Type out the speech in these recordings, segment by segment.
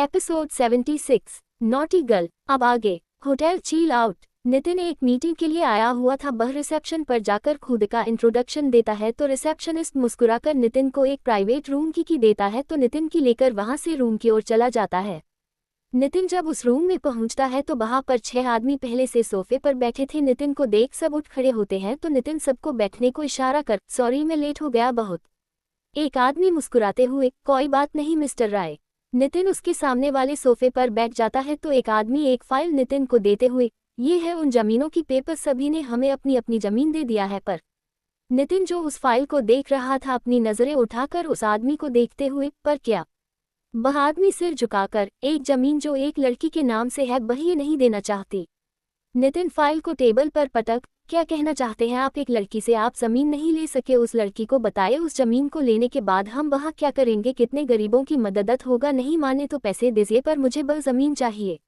Episode 76 naughty girl. अब आगे। Hotel चील आउट। नितिन एक मीटिंग के लिए आया हुआ था। वह रिसेप्शन पर जाकर खुद का इंट्रोडक्शन देता है तो रिसेप्शनिस्ट मुस्कुराकर नितिन को एक प्राइवेट रूम की देता है तो नितिन की लेकर वहां से रूम की ओर चला जाता है। नितिन जब उस रूम में पहुंचता है तो वहां पर 6 आदमी पहले से सोफे पर बैठे थे। नितिन को देख सब उठ खड़े होते हैं तो नितिन सबको बैठने को इशारा कर, सॉरी मैं लेट हो गया बहुत। एक आदमी मुस्कुराते हुए, कोई बात नहीं मिस्टर राय। नितिन उसके सामने वाले सोफे पर बैठ जाता है तो एक आदमी एक फाइल नितिन को देते हुए, ये है उन जमीनों की पेपर, सभी ने हमें अपनी अपनी जमीन दे दिया है। पर नितिन जो उस फाइल को देख रहा था अपनी नजरें उठाकर उस आदमी को देखते हुए, पर क्या? वह आदमी सिर झुकाकर, एक जमीन जो एक लड़की के नाम से है वह ये नहीं देना चाहती। नितिन फाइल को टेबल पर पटक, क्या कहना चाहते हैं आप? एक लड़की से आप जमीन नहीं ले सके? उस लड़की को बताए उस जमीन को लेने के बाद हम वहाँ क्या करेंगे? कितने गरीबों की मदद होगा? नहीं माने तो पैसे दीजिए पर मुझे वह जमीन चाहिए।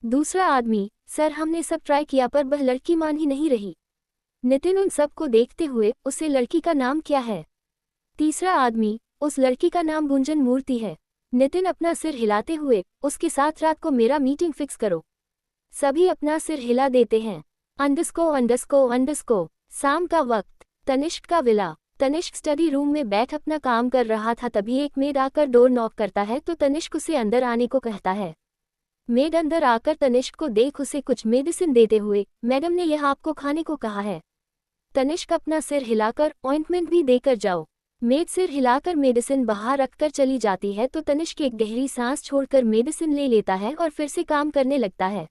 दूसरा आदमी, सर हमने सब ट्राई किया पर वह लड़की मान ही नहीं रही। नितिन उन सब को देखते हुए, उसे लड़की का नाम क्या है? तीसरा आदमी, उस लड़की का नाम गुंजन मूर्ति है। नितिन अपना सिर हिलाते हुए, उसके साथ रात को मेरा मीटिंग फिक्स करो। सभी अपना सिर हिला देते हैं। अंडरस्को। शाम का वक्त। तनिष्क का विला। तनिष्क स्टडी रूम में बैठ अपना काम कर रहा था तभी एक मेड आकर डोर नॉक करता है तो तनिष्क उसे अंदर आने को कहता है। मेड अंदर आकर तनिष्क को देख उसे कुछ मेडिसिन देते हुए, मैडम ने यह आपको खाने को कहा है। तनिष्क अपना सिर हिलाकर, ऑइंटमेंट भी देकर जाओ। मेड सिर हिलाकर मेडिसिन बाहर रखकर चली जाती है तो तनिष्क एक गहरी सांस छोड़कर मेडिसिन ले लेता है और फिर से काम करने लगता है।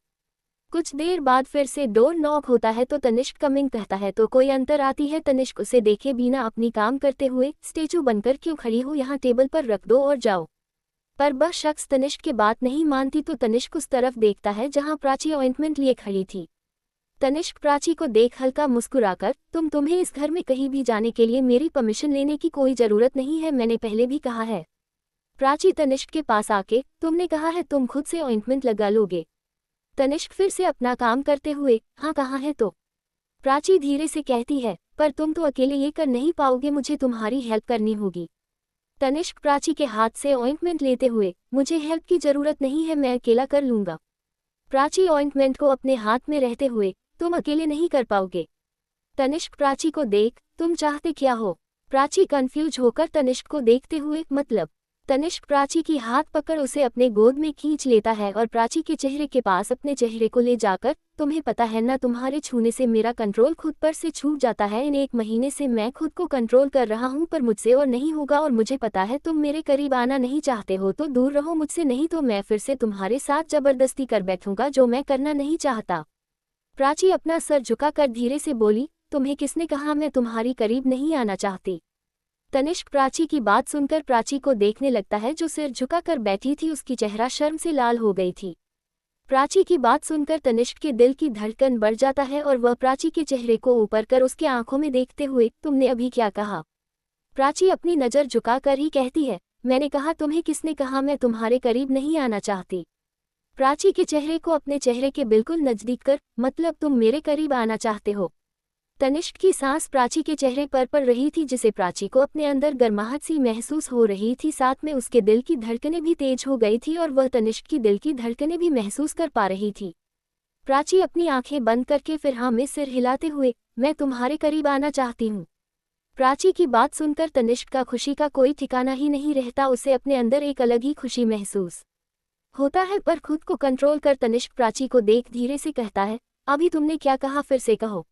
कुछ देर बाद फिर से डोर नॉक होता है तो तनिष्क कमिंग कहता है तो कोई अंतर आती है। तनिष्क उसे देखे बिना अपनी काम करते हुए, स्टेचू बनकर क्यों खड़ी हो? यहाँ टेबल पर रख दो और जाओ। पर वह शख्स तनिष्क की बात नहीं मानती तो तनिष्क उस तरफ देखता है जहाँ प्राची ऑइंटमेंट लिए खड़ी थी। तनिष्क प्राची को देख हल्का मुस्कुराकर, तुम्हें इस घर में कहीं भी जाने के लिए मेरी परमिशन लेने की कोई जरूरत नहीं है, मैंने पहले भी कहा है। प्राची तनिष्क के पास आके, तुमने कहा है तुम खुद से ऑइंटमेंट लगा लोगे। तनिष्क फिर से अपना काम करते हुए, हाँ कहा है तो। प्राची धीरे से कहती है, पर तुम तो अकेले ये कर नहीं पाओगे, मुझे तुम्हारी हेल्प करनी होगी। तनिष्क प्राची के हाथ से ऑइंटमेंट लेते हुए, मुझे हेल्प की जरूरत नहीं है, मैं अकेला कर लूंगा। प्राची ऑइंटमेंट को अपने हाथ में रहते हुए, तुम अकेले नहीं कर पाओगे। तनिष्क प्राची को देख, तुम चाहते क्या हो? प्राची कंफ्यूज होकर तनिष्क को देखते हुए, मतलब? तनिष्क प्राची की हाथ पकड़ उसे अपने गोद में खींच लेता है और प्राची के चेहरे के पास अपने चेहरे को ले जाकर, तुम्हें पता है ना, तुम्हारे छूने से मेरा कंट्रोल खुद पर से छूट जाता है। इन 1 महीने से मैं खुद को कंट्रोल कर रहा हूँ पर मुझसे और नहीं होगा और मुझे पता है तुम मेरे करीब आना नहीं चाहते हो तो दूर रहो मुझसे, नहीं तो मैं फिर से तुम्हारे साथ जबरदस्ती कर बैठूंगा जो मैं करना नहीं चाहता। प्राची अपना सर झुकाकर धीरे से बोली, तुम्हें किसने कहा मैं तुम्हारी करीब नहीं आना चाहती? तनिष्क प्राची की बात सुनकर प्राची को देखने लगता है जो सिर झुकाकर बैठी थी, उसकी चेहरा शर्म से लाल हो गई थी। प्राची की बात सुनकर तनिष्क के दिल की धड़कन बढ़ जाता है और वह प्राची के चेहरे को ऊपर कर उसके आंखों में देखते हुए, तुमने अभी क्या कहा? प्राची अपनी नज़र झुकाकर ही कहती है, मैंने कहा तुम्हें किसने कहा मैं तुम्हारे करीब नहीं आना चाहती? प्राची के चेहरे को अपने चेहरे के बिल्कुल नजदीक कर, मतलब तुम मेरे करीब आना चाहते हो? तनिष्क की सांस प्राची के चेहरे पर पड़ रही थी जिसे प्राची को अपने अंदर गर्माहट सी महसूस हो रही थी, साथ में उसके दिल की धड़कनें भी तेज हो गई थी और वह तनिष्क की दिल की धड़कनें भी महसूस कर पा रही थी। प्राची अपनी आंखें बंद करके फिर हाँ में सिर हिलाते हुए, मैं तुम्हारे करीब आना चाहती हूँ। प्राची की बात सुनकर तनिष्क का खुशी का कोई ठिकाना ही नहीं रहता, उसे अपने अंदर एक अलग ही खुशी महसूस होता है। पर खुद को कंट्रोल कर तनिष्क प्राची को देख धीरे से कहता है, अभी तुमने क्या कहा, फिर से कहो।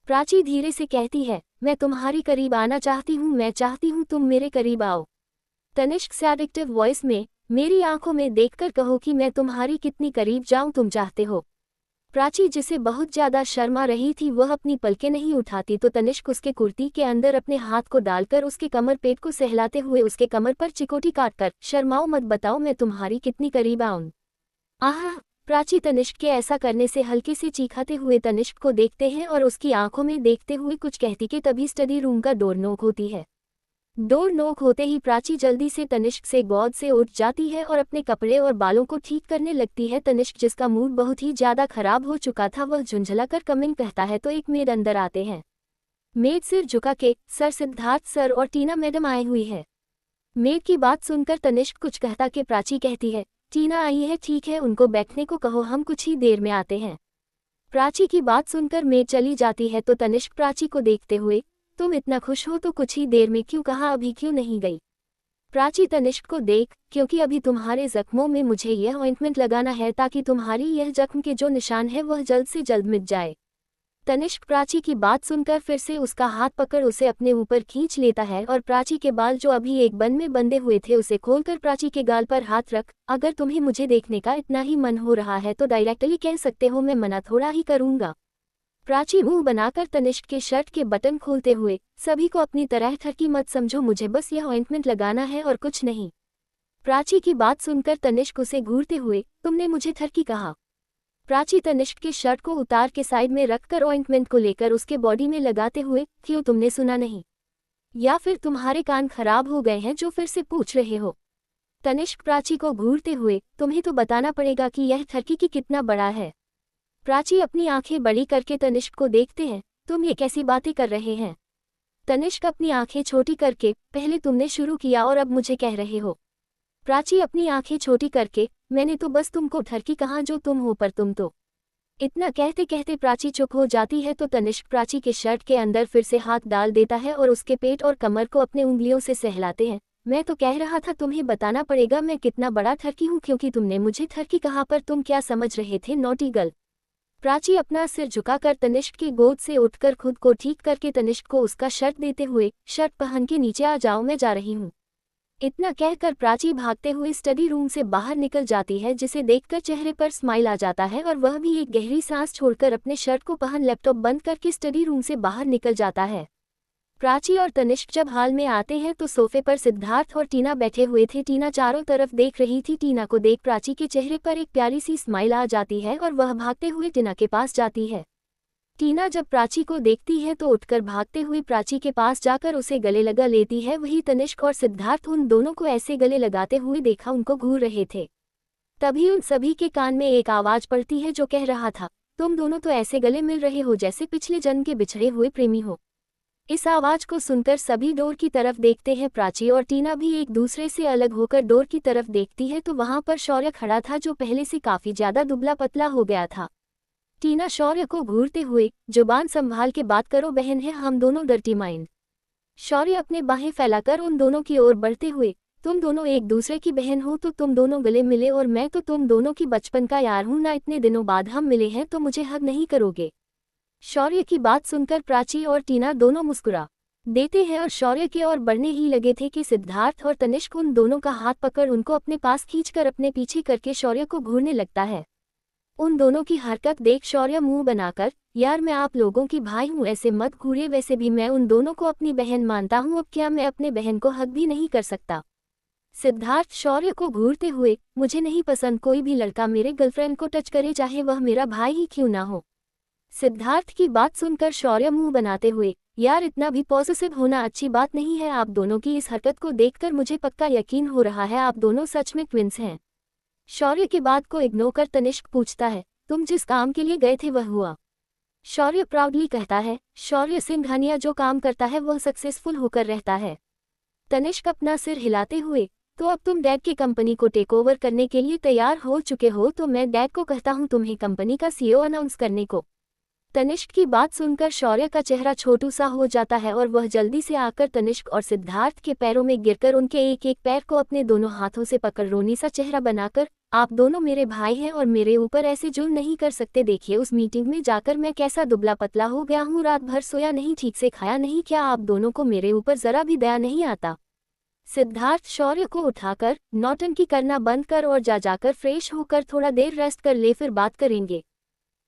प्राची धीरे से कहती है, मैं तुम्हारी करीब आना चाहती हूँ, मैं चाहती हूँ तुम मेरे करीब आओ। तनिष्क सैडिक्टिव वॉइस में, मेरी आंखों में देखकर कहो कि मैं तुम्हारी कितनी करीब जाऊं तुम चाहते हो। प्राची जिसे बहुत ज्यादा शर्मा रही थी वह अपनी पलकें नहीं उठाती तो तनिष्क उसके कुर्ती के अंदर अपने हाथ को डालकर उसके कमर पेट को सहलाते हुए उसके कमर पर चिकोटी काटकर, शर्माओ मत, बताओ मैं तुम्हारी कितनी करीब आऊं। आह! प्राची तनिष्क के ऐसा करने से हल्के से चीखाते हुए तनिष्क को देखते हैं और उसकी आंखों में देखते हुए कुछ कहती के तभी स्टडी रूम का डोर नॉक होती है। डोर नॉक होते ही प्राची जल्दी से तनिष्क से गोद से उठ जाती है और अपने कपड़े और बालों को ठीक करने लगती है। तनिष्क जिसका मूड बहुत ही ज्यादा खराब हो चुका था वह झुंझलाकर कमिंग कहता है तो एक मेड अंदर आते हैं। मेड सिर झुका के, सर सिद्धार्थ सर और टीना मैडम आई हुई है। मेड की बात सुनकर तनिष्क कुछ कहता के प्राची कहती है, टीना आई है, ठीक है, उनको बैठने को कहो, हम कुछ ही देर में आते हैं। प्राची की बात सुनकर मेड चली जाती है तो तनिष्क प्राची को देखते हुए, तुम इतना खुश हो तो कुछ ही देर में क्यों कहा, अभी क्यों नहीं गई? प्राची तनिष्क को देख, क्योंकि अभी तुम्हारे जख्मों में मुझे यह ऑइंटमेंट लगाना है ताकि तुम्हारी यह जख्म के जो निशान है वह जल्द से जल्द मिट जाए। तनिष्क प्राची की बात सुनकर फिर से उसका हाथ पकड़ उसे अपने ऊपर खींच लेता है और प्राची के बाल जो अभी एक बन में बंधे हुए थे उसे खोलकर प्राची के गाल पर हाथ रख, अगर तुम्हें मुझे देखने का इतना ही मन हो रहा है तो डायरेक्टली कह सकते हो, मैं मना थोड़ा ही करूंगा। प्राची मुंह बनाकर तनिष्क के शर्ट के बटन खोलते हुए, सभी को अपनी तरह ठरकी मत समझो, मुझे बस यह ऑइंटमेंट लगाना है और कुछ नहीं। प्राची की बात सुनकर तनिष्क उसे घूरते हुए, तुमने मुझे ठरकी कहा? प्राची तनिष्क के शर्ट को उतार के साइड में रखकर ऑइंटमेंट को लेकर उसके बॉडी में लगाते हुए, क्यों तुमने सुना नहीं? या फिर तुम्हारे कान खराब हो गए हैं जो फिर से पूछ रहे हो? तनिष्क प्राची को घूरते हुए, तुम्हें तो बताना पड़ेगा कि यह ठरकी की कितना बड़ा है। प्राची अपनी आंखें बड़ी करके तनिष्क को देखते हैं, तुम ये कैसी बातें कर रहे हैं? तनिष्क अपनी आंखें छोटी करके, पहले तुमने शुरू किया और अब मुझे कह रहे हो। प्राची अपनी आंखें छोटी करके, मैंने तो बस तुमको ठरकी कहा, जो तुम हो पर तुम तो। इतना कहते कहते प्राची चुप हो जाती है तो तनिष्क प्राची के शर्ट के अंदर फिर से हाथ डाल देता है और उसके पेट और कमर को अपने उंगलियों से सहलाते हैं। मैं तो कह रहा था तुम्हें बताना पड़ेगा मैं कितना बड़ा ठरकी हूँ, क्योंकि तुमने मुझे ठरकी कहा, पर तुम क्या समझ रहे थे, नॉटी गर्ल? प्राची अपना सिर झुकाकर तनिष्क की गोद से उठकर खुद को ठीक करके तनिष्क को उसका शर्ट देते हुए, शर्ट पहन के नीचे आ जाओ, मैं जा रही हूँ। इतना कहकर प्राची भागते हुए स्टडी रूम से बाहर निकल जाती है, जिसे देखकर चेहरे पर स्माइल आ जाता है और वह भी एक गहरी सांस छोड़कर अपने शर्ट को पहन लैपटॉप बंद करके स्टडी रूम से बाहर निकल जाता है। प्राची और तनिष्क जब हाल में आते हैं तो सोफे पर सिद्धार्थ और टीना बैठे हुए थे। टीना चारों तरफ देख रही थी। टीना को देख प्राची के चेहरे पर एक प्यारी सी स्माइल आ जाती है और वह भागते हुए टीना के पास जाती है। टीना जब प्राची को देखती है तो उठकर भागते हुए प्राची के पास जाकर उसे गले लगा लेती है। वही तनिष्क और सिद्धार्थ उन दोनों को ऐसे गले लगाते हुए देखा उनको घूर रहे थे। तभी उन सभी के कान में एक आवाज पड़ती है जो कह रहा था, तुम दोनों तो ऐसे गले मिल रहे हो जैसे पिछले जन्म के बिछड़े हुए प्रेमी हो। इस आवाज को सुनकर सभी डोर की तरफ देखते हैं। प्राची और टीना भी एक दूसरे से अलग होकर डोर की तरफ देखती है तो वहां पर शौर्य खड़ा था जो पहले से काफी ज्यादा दुबला पतला हो गया था। टीना शौर्य को घूरते हुए, जुबान संभाल के बात करो, बहन है हम दोनों, डर्टी माइंड। शौर्य अपने बाहें फैलाकर उन दोनों की ओर बढ़ते हुए, तुम दोनों एक दूसरे की बहन हो तो तुम दोनों गले मिले और मैं तो तुम दोनों की बचपन का यार हूं ना, इतने दिनों बाद हम मिले हैं तो मुझे हग नहीं करोगे? शौर्य की बात सुनकर प्राची और टीना दोनों मुस्कुरा देते हैं और शौर्य की ओर बढ़ने ही लगे थे कि सिद्धार्थ और तनिष्क उन दोनों का हाथ पकड़ उनको अपने पास खींचकर अपने पीछे करके शौर्य को घूरने लगता है। उन दोनों की हरकत देख शौर्य मुंह बनाकर, यार मैं आप लोगों की भाई हूँ, ऐसे मत घूरिए, वैसे भी मैं उन दोनों को अपनी बहन मानता हूँ, अब क्या मैं अपने बहन को हक भी नहीं कर सकता? सिद्धार्थ शौर्य को घूरते हुए, मुझे नहीं पसंद कोई भी लड़का मेरे गर्लफ्रेंड को टच करे, चाहे वह मेरा भाई ही क्यों ना हो। सिद्धार्थ की बात सुनकर शौर्य मुंह बनाते हुए, यार इतना भी पॉसेसिव होना अच्छी बात नहीं है, आप दोनों की इस हरकत को देखकर मुझे पक्का यकीन हो रहा है आप दोनों सच में ट्विंस हैं। शौर्य की बात को इग्नोर कर तनिष्क पूछता है, तुम जिस काम के लिए गए थे वह हुआ? शौर्य प्राउडली कहता है, शौर्य सिंघानिया जो काम करता है वह सक्सेसफुल होकर रहता है। तनिष्क अपना सिर हिलाते हुए, तो अब तुम डैड की कंपनी को टेक ओवर करने के लिए तैयार हो चुके हो, तो मैं डैड को कहता हूँ तुम्हें कंपनी का सीईओ अनाउंस करने को। तनिष्क की बात सुनकर शौर्य का चेहरा छोटू सा हो जाता है और वह जल्दी से आकर तनिष्क और सिद्धार्थ के पैरों में गिरकर उनके एक एक पैर को अपने दोनों हाथों से पकड़ रोनी सा चेहरा बनाकर, आप दोनों मेरे भाई हैं और मेरे ऊपर ऐसे जुल्म नहीं कर सकते, देखिए उस मीटिंग में जाकर मैं कैसा दुबला पतला हो गया हूँ, रात भर सोया नहीं, ठीक से खाया नहीं, क्या आप दोनों को मेरे ऊपर जरा भी दया नहीं आता? सिद्धार्थ शौर्य को उठाकर, नौटंकी करना बंद कर और जाकर फ्रेश होकर थोड़ा देर रेस्ट कर ले, फिर बात करेंगे।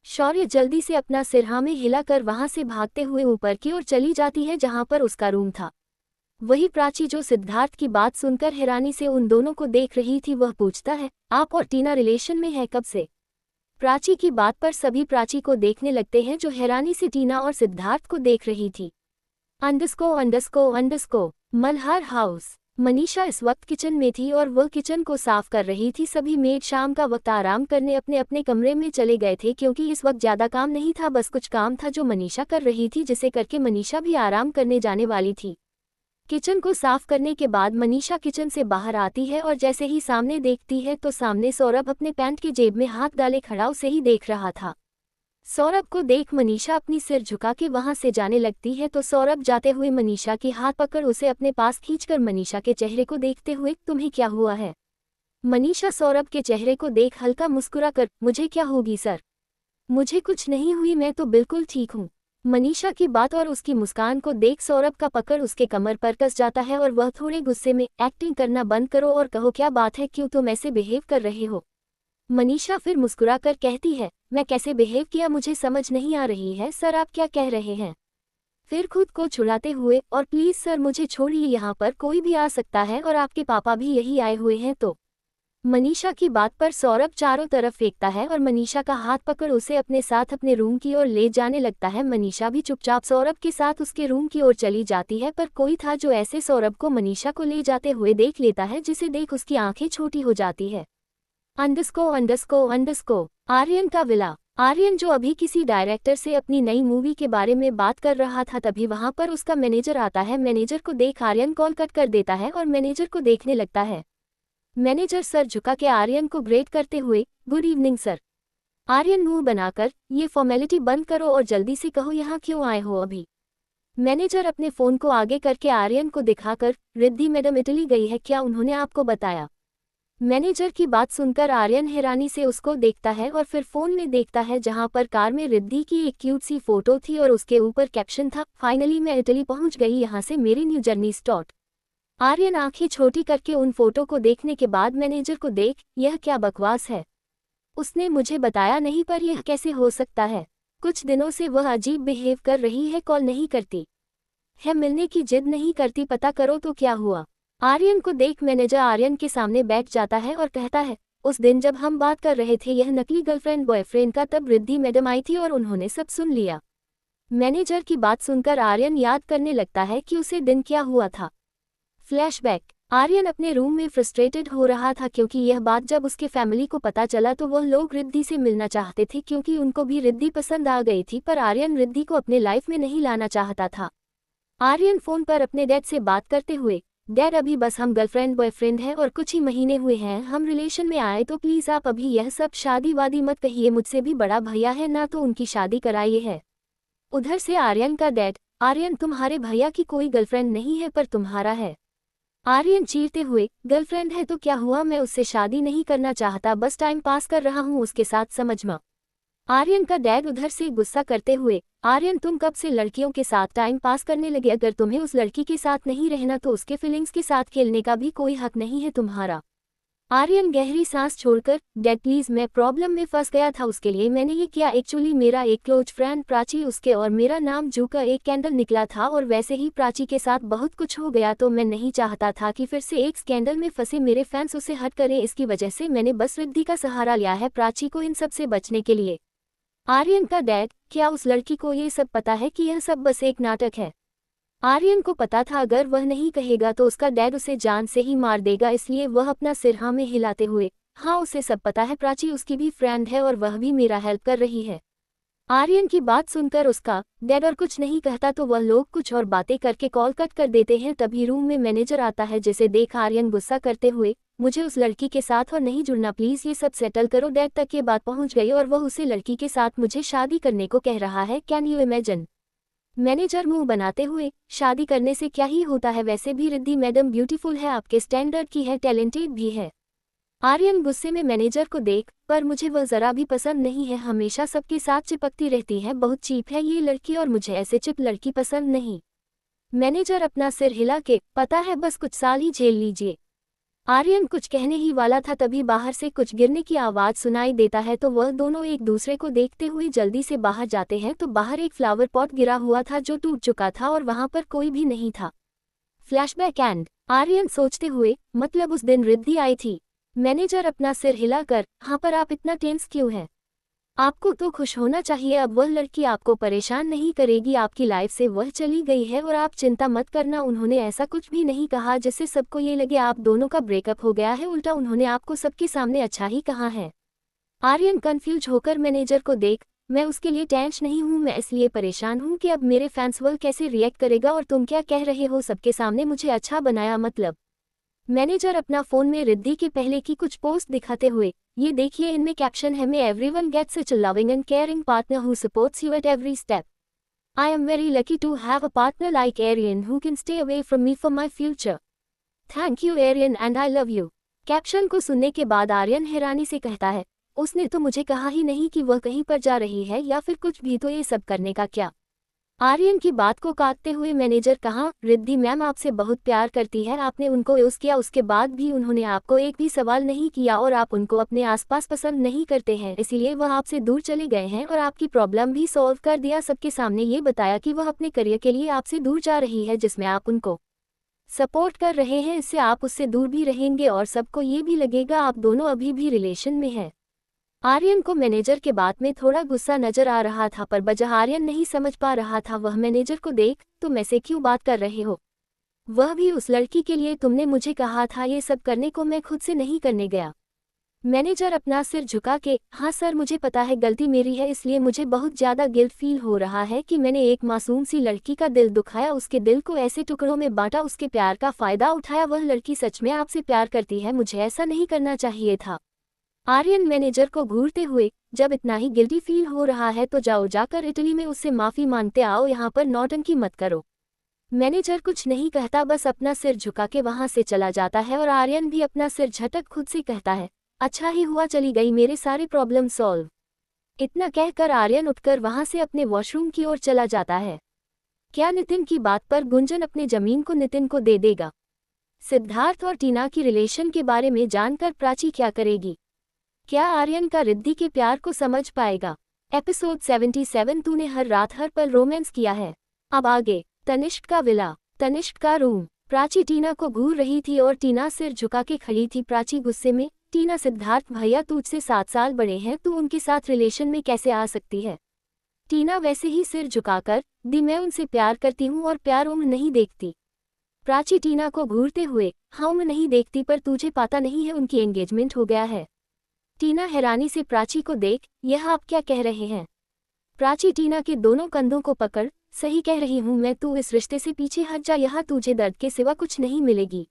शौर्य जल्दी से अपना सिरहा में हिलाकर वहां से भागते हुए ऊपर की ओर चली जाती है जहां पर उसका रूम था। वही प्राची जो सिद्धार्थ की बात सुनकर हैरानी से उन दोनों को देख रही थी, वह पूछता है, आप और टीना रिलेशन में है कब से? प्राची की बात पर सभी प्राची को देखने लगते हैं जो हैरानी से टीना और सिद्धार्थ को देख रही थी। _ मल्हार हाउस। मनीषा इस वक्त किचन में थी और वह किचन को साफ कर रही थी। सभी मेड शाम का वक्त आराम करने अपने अपने कमरे में चले गए थे क्योंकि इस वक्त ज्यादा काम नहीं था, बस कुछ काम था जो मनीषा कर रही थी जिसे करके मनीषा भी आराम करने जाने वाली थी। किचन को साफ करने के बाद मनीषा किचन से बाहर आती है और जैसे ही सामने देखती है तो सामने सौरभ अपने पैंट की जेब में हाथ डाले खड़ा उसे ही देख रहा था। सौरभ को देख मनीषा अपनी सिर झुका के वहां से जाने लगती है तो सौरभ जाते हुए मनीषा की हाथ पकड़ उसे अपने पास खींचकर मनीषा के चेहरे को देखते हुए, तुम्हें क्या हुआ है? मनीषा सौरभ के चेहरे को देख हल्का मुस्कुरा कर, मुझे क्या होगी सर? मुझे कुछ नहीं हुई, मैं तो बिल्कुल ठीक हूँ। मनीषा की बात और उसकी मुस्कान को देख सौरभ का पकड़ उसके कमर पर कस जाता है और वह थोड़े गुस्से में, एक्टिंग करना बंद करो और कहो क्या बात है, क्यों तुम ऐसे बिहेव कर रहे हो? मनीषा फिर मुस्कुरा कर कहती है, मैं कैसे बिहेव किया मुझे समझ नहीं आ रही है सर, आप क्या कह रहे हैं? फिर खुद को छुड़ाते हुए, और प्लीज सर मुझे छोड़िए, यहाँ पर कोई भी आ सकता है और आपके पापा भी यही आए हुए हैं तो। मनीषा की बात पर सौरभ चारों तरफ फेंकता है और मनीषा का हाथ पकड़ उसे अपने साथ अपने रूम की ओर ले जाने लगता है। मनीषा भी चुपचाप सौरभ के साथ उसके रूम की ओर चली जाती है, पर कोई था जो ऐसे सौरभ को मनीषा को ले जाते हुए देख लेता है जिसे देख उसकी आंखें छोटी हो जाती है। _ आर्यन का विला। आर्यन जो अभी किसी डायरेक्टर से अपनी नई मूवी के बारे में बात कर रहा था, तभी वहां पर उसका मैनेजर आता है। मैनेजर को देख आर्यन कॉल कट कर देता है और मैनेजर को देखने लगता है। मैनेजर सर झुका के आर्यन को ग्रेट करते हुए, गुड इवनिंग सर। आर्यन मुंह बनाकर, ये फॉर्मेलिटी बंद करो और जल्दी से कहो यहाँ क्यों आए हो अभी। मैनेजर अपने फोन को आगे करके आर्यन को दिखाकर, रिद्धि मैडम इटली गई है क्या, उन्होंने आपको बताया? मैनेजर की बात सुनकर आर्यन हैरानी से उसको देखता है और फिर फोन में देखता है जहां पर कार में रिद्धि की एक क्यूट सी फोटो थी और उसके ऊपर कैप्शन था, फाइनली मैं इटली पहुंच गई, यहां से मेरी न्यू जर्नी स्टार्ट। आर्यन आंखें छोटी करके उन फोटो को देखने के बाद मैनेजर को देख, यह क्या बकवास है, उसने मुझे बताया नहीं, पर यह कैसे हो सकता है? कुछ दिनों से वह अजीब बिहेव कर रही है, कॉल नहीं करती है, मिलने की जिद नहीं करती, पता करो तो क्या हुआ। आर्यन को देख मैनेजर आर्यन के सामने बैठ जाता है और कहता है, उस दिन जब हम बात कर रहे थे यह नकली गर्लफ्रेंड बॉयफ्रेंड का, तब रिद्धि मैडम आई थी और उन्होंने सब सुन लिया। मैनेजर की बात सुनकर आर्यन याद करने लगता है कि उसे दिन क्या हुआ था। फ्लैशबैक। आर्यन अपने रूम में फ्रस्ट्रेटेड हो रहा था क्योंकि यह बात जब उसके फैमिली को पता चला तो वह लोग रिद्धि से मिलना चाहते थे क्योंकि उनको भी रिद्धि पसंद आ गई थी, पर आर्यन रिद्धि को अपने लाइफ में नहीं लाना चाहता था। आर्यन फोन पर अपने डैड से बात करते हुए, डैड अभी बस हम गर्लफ्रेंड बॉयफ्रेंड हैं और कुछ ही महीने हुए हैं हम रिलेशन में आए, तो प्लीज आप अभी यह सब शादी वादी मत कहिए, मुझसे भी बड़ा भैया है ना, तो उनकी शादी कराइए है। उधर से आर्यन का डैड, आर्यन तुम्हारे भैया की कोई गर्लफ्रेंड नहीं है पर तुम्हारा है। आर्यन चीरते हुए, गर्लफ्रेंड है तो क्या हुआ, मैं उससे शादी नहीं करना चाहता, बस टाइम पास कर रहा हूँ उसके साथ, समझ मा। आर्यन का डैड उधर से गुस्सा करते हुए, आर्यन तुम कब से लड़कियों के साथ टाइम पास करने लगे, अगर तुम्हें उस लड़की के साथ नहीं रहना तो उसके फीलिंग्स के साथ खेलने का भी कोई हक नहीं है तुम्हारा। आर्यन गहरी सांस छोड़कर, डैड प्लीज मैं प्रॉब्लम में फंस गया था, उसके लिए मैंने ये किया, एक्चुअली मेरा एक क्लोज फ्रेंड प्राची, उसके और मेरा नाम जू का एक कैंडल निकला था और वैसे ही प्राची के साथ बहुत कुछ हो गया, तो मैं नहीं चाहता था कि फिर से एक स्कैंडल में फंसे मेरे फैंस उसे हर्ट करें, इसकी वजह से मैंने बस रिद्धि का सहारा लिया है प्राची को इन सब से बचने के लिए। आर्यन का डैड, क्या उस लड़की को ये सब पता है कि यह सब बस एक नाटक है? आर्यन को पता था अगर वह नहीं कहेगा तो उसका डैड उसे जान से ही मार देगा, इसलिए वह अपना सिर हाँ में हिलाते हुए, हाँ उसे सब पता है, प्राची उसकी भी फ्रेंड है और वह भी मेरा हेल्प कर रही है। आर्यन की बात सुनकर उसका डैड और कुछ नहीं कहता तो वह लोग कुछ और बातें करके कॉल कट कर देते हैं। तभी रूम में मैनेजर आता है जिसे देख आर्यन गुस्सा करते हुए, मुझे उस लड़की के साथ और नहीं जुड़ना, प्लीज ये सब सेटल करो। डैड तक ये बात पहुंच गई और वह उसे लड़की के साथ मुझे शादी करने को कह रहा है, कैन यू इमेजिन। मैनेजर मुंह बनाते हुए, शादी करने से क्या ही होता है, वैसे भी रिद्धि मैडम ब्यूटीफुल है, आपके स्टैंडर्ड की है, टैलेंटेड भी है। आर्यन गुस्से में मैनेजर को देख, पर मुझे वह जरा भी पसंद नहीं है, हमेशा सबके साथ चिपकती रहती है, बहुत चीप है ये लड़की और मुझे ऐसे चिप लड़की पसंद नहीं। मैनेजर अपना सिर हिला के, पता है बस कुछ साल ही झेल लीजिए। आर्यन कुछ कहने ही वाला था तभी बाहर से कुछ गिरने की आवाज सुनाई देता है, तो वह दोनों एक दूसरे को देखते हुए जल्दी से बाहर जाते हैं तो बाहर एक फ्लावर पॉट गिरा हुआ था जो टूट चुका था और वहां पर कोई भी नहीं था। Flashback and. आर्यन सोचते हुए, मतलब उस दिन रिद्धि आई थी। मैनेजर अपना सिर हिलाकर, हाँ पर आप इतना टेंस क्यों हैं? आपको तो खुश होना चाहिए, अब वह लड़की आपको परेशान नहीं करेगी, आपकी लाइफ से वह चली गई है और आप चिंता मत करना, उन्होंने ऐसा कुछ भी नहीं कहा जिससे सबको ये लगे आप दोनों का ब्रेकअप हो गया है, उल्टा उन्होंने आपको सबके सामने अच्छा ही कहा है। आर्यन कंफ्यूज होकर मैनेजर को देख, मैं उसके लिए टेंशन नहीं हूँ, मैं इसलिए परेशान हूँ कि अब मेरे फैंस वर्ल्ड कैसे रिएक्ट करेगा और तुम क्या कह रहे हो सबके सामने मुझे अच्छा बनाया मतलब। मैनेजर अपना फोन में रिद्धि के पहले की कुछ पोस्ट दिखाते हुए, ये देखिए इनमें कैप्शन है, may everyone gets such a loving and caring partner who supports you at every step. I am very lucky to have a partner like Aryan who can stay away from me for my future. Thank you Aryan and I love you. Caption को सुनने के बाद आर्यन हैरानी से कहता है, उसने तो मुझे कहा ही नहीं कि वह कहीं पर जा रही है या फिर कुछ भी, तो ये सब करने का क्या। आर्यन की बात को काटते हुए मैनेजर कहा, रिद्धि मैम आपसे बहुत प्यार करती है, आपने उनको यूज किया उसके बाद भी उन्होंने आपको एक भी सवाल नहीं किया और आप उनको अपने आसपास पसंद नहीं करते हैं, इसीलिए वह आपसे दूर चले गए हैं और आपकी प्रॉब्लम भी सॉल्व कर दिया। सबके सामने ये बताया कि वह अपने करियर के लिए आपसे दूर जा रही है जिसमें आप उनको सपोर्ट कर रहे हैं, इससे आप उससे दूर भी रहेंगे और सबको ये भी लगेगा आप दोनों अभी भी रिलेशन में हैं। आर्यन को मैनेजर के बात में थोड़ा गुस्सा नजर आ रहा था, पर बजाय आर्यन नहीं समझ पा रहा था वह मैनेजर को देख, तुम ऐसे क्यों बात कर रहे हो, वह भी उस लड़की के लिए, तुमने मुझे कहा था ये सब करने को, मैं खुद से नहीं करने गया। मैनेजर अपना सिर झुका के, हाँ सर मुझे पता है गलती मेरी है, इसलिए मुझे बहुत ज़्यादा गिल्ट फील हो रहा है कि मैंने एक मासूम सी लड़की का दिल दुखाया, उसके दिल को ऐसे टुकड़ों में बांटा, उसके प्यार का फ़ायदा उठाया। वह लड़की सच में आपसे प्यार करती है, मुझे ऐसा नहीं करना चाहिए था। आर्यन मैनेजर को घूरते हुए, जब इतना ही गिल्टी फील हो रहा है तो जाओ जाकर इटली में उससे माफ़ी मांगते आओ, यहाँ पर नौटंकी मत करो। मैनेजर कुछ नहीं कहता, बस अपना सिर झुका के वहाँ से चला जाता है और आर्यन भी अपना सिर झटक खुद से कहता है, अच्छा ही हुआ चली गई, मेरे सारे प्रॉब्लम सॉल्व। इतना कहकर आर्यन उठकर वहाँ से अपने वॉशरूम की ओर चला जाता है। क्या नितिन की बात पर गुंजन अपने जमीन को नितिन को दे देगा? सिद्धार्थ और टीना की रिलेशन के बारे में जानकर प्राची क्या करेगी? क्या आर्यन का रिद्धि के प्यार को समझ पाएगा? एपिसोड 77 तूने हर रात हर पल रोमांस किया है। अब आगे, तनिष्क का विला, तनिष्क का रूम। प्राची टीना को घूर रही थी और टीना सिर झुका के खड़ी थी। प्राची गुस्से में, टीना सिद्धार्थ भैया तुझसे 7 साल बड़े हैं, तू उनके साथ रिलेशन में कैसे आ सकती है? टीना वैसे ही सिर झुकाकर, दी मैं उनसे प्यार करती हूँ और प्यार उम्र नहीं देखती। प्राची टीना को घूरते हुए, हाँ उम्र नहीं देखती, पर तुझे पता नहीं है उनकी एंगेजमेंट हो गया है। टीना हैरानी से प्राची को देख, यह आप क्या कह रहे हैं? प्राची टीना के दोनों कंधों को पकड़, सही कह रही हूँ मैं, तू इस रिश्ते से पीछे हट जा, यहाँ तुझे दर्द के सिवा कुछ नहीं मिलेगी।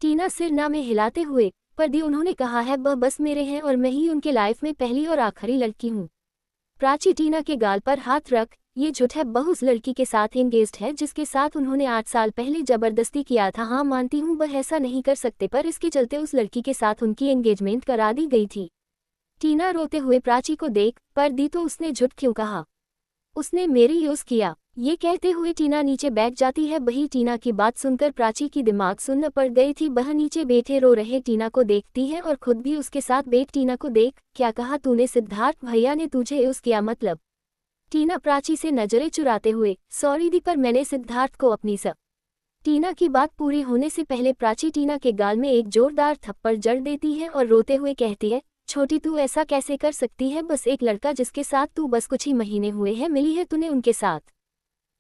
टीना सिर ना में हिलाते हुए, पर दी उन्होंने कहा है वह बस मेरे हैं और मैं ही उनके लाइफ में पहली और आखिरी लड़की हूँ। प्राची टीना के गाल पर हाथ रख, ये झूठ है, बहू उस लड़की के साथ एंगेज्ड है जिसके साथ उन्होंने 8 साल पहले जबरदस्ती किया था। हाँ मानती हूँ वह ऐसा नहीं कर सकते, पर इसके चलते उस लड़की के साथ उनकी एंगेजमेंट करा दी गई थी। टीना रोते हुए प्राची को देख, पर दी तो उसने झूठ क्यों कहा? उसने मेरी यूज किया। ये कहते हुए टीना नीचे बैठ जाती है। वही टीना की बात सुनकर प्राची की दिमाग सुन्न पड़ गई थी। वह नीचे बैठे रो रहे टीना को देखती है और खुद भी उसके साथ बैठ टीना को देख, क्या कहा तूने? सिद्धार्थ भैया ने तुझे यूज किया मतलब? टीना प्राची से नजरें चुराते हुए, सॉरी दी, पर मैंने सिद्धार्थ को अपनी सब। टीना की बात पूरी होने से पहले प्राची टीना के गाल में एक जोरदार थप्पड़ जड़ देती है और रोते हुए कहती है, छोटी तू ऐसा कैसे कर सकती है? बस एक लड़का जिसके साथ तू बस कुछ ही महीने हुए हैं मिली है तूने उनके साथ।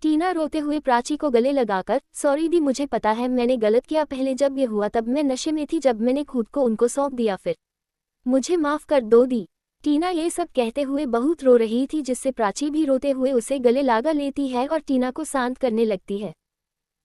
टीना रोते हुए प्राची को गले लगाकर, सॉरी दी, मुझे पता है मैंने गलत किया, पहले जब ये हुआ तब मैं नशे में थी, जब मैंने खुद को उनको सौंप दिया, फिर मुझे माफ कर दो दी। टीना ये सब कहते हुए बहुत रो रही थी, जिससे प्राची भी रोते हुए उसे गले लगा लेती है और टीना को शांत करने लगती है।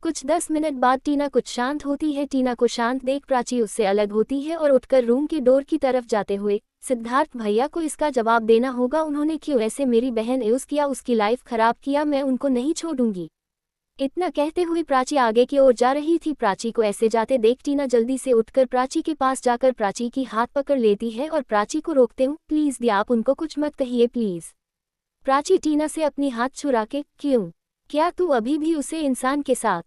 कुछ 10 मिनट बाद टीना कुछ शांत होती है। टीना को शांत देख प्राची उससे अलग होती है और उठकर रूम की डोर की तरफ जाते हुए, सिद्धार्थ भैया को इसका जवाब देना होगा, उन्होंने क्यों ऐसे मेरी बहन यूज किया, उसकी लाइफ खराब किया, मैं उनको नहीं छोड़ूंगी। इतना कहते हुए प्राची आगे की ओर जा रही थी। प्राची को ऐसे जाते देख टीना जल्दी से उठकर प्राची के पास जाकर प्राची की हाथ पकड़ लेती है और प्राची को रोकते हूँ, प्लीज दी आप उनको कुछ मत कहिए प्लीज। प्राची टीना से अपनी हाथ छुरा के, क्यों, क्या तू अभी भी उसे इंसान के साथ?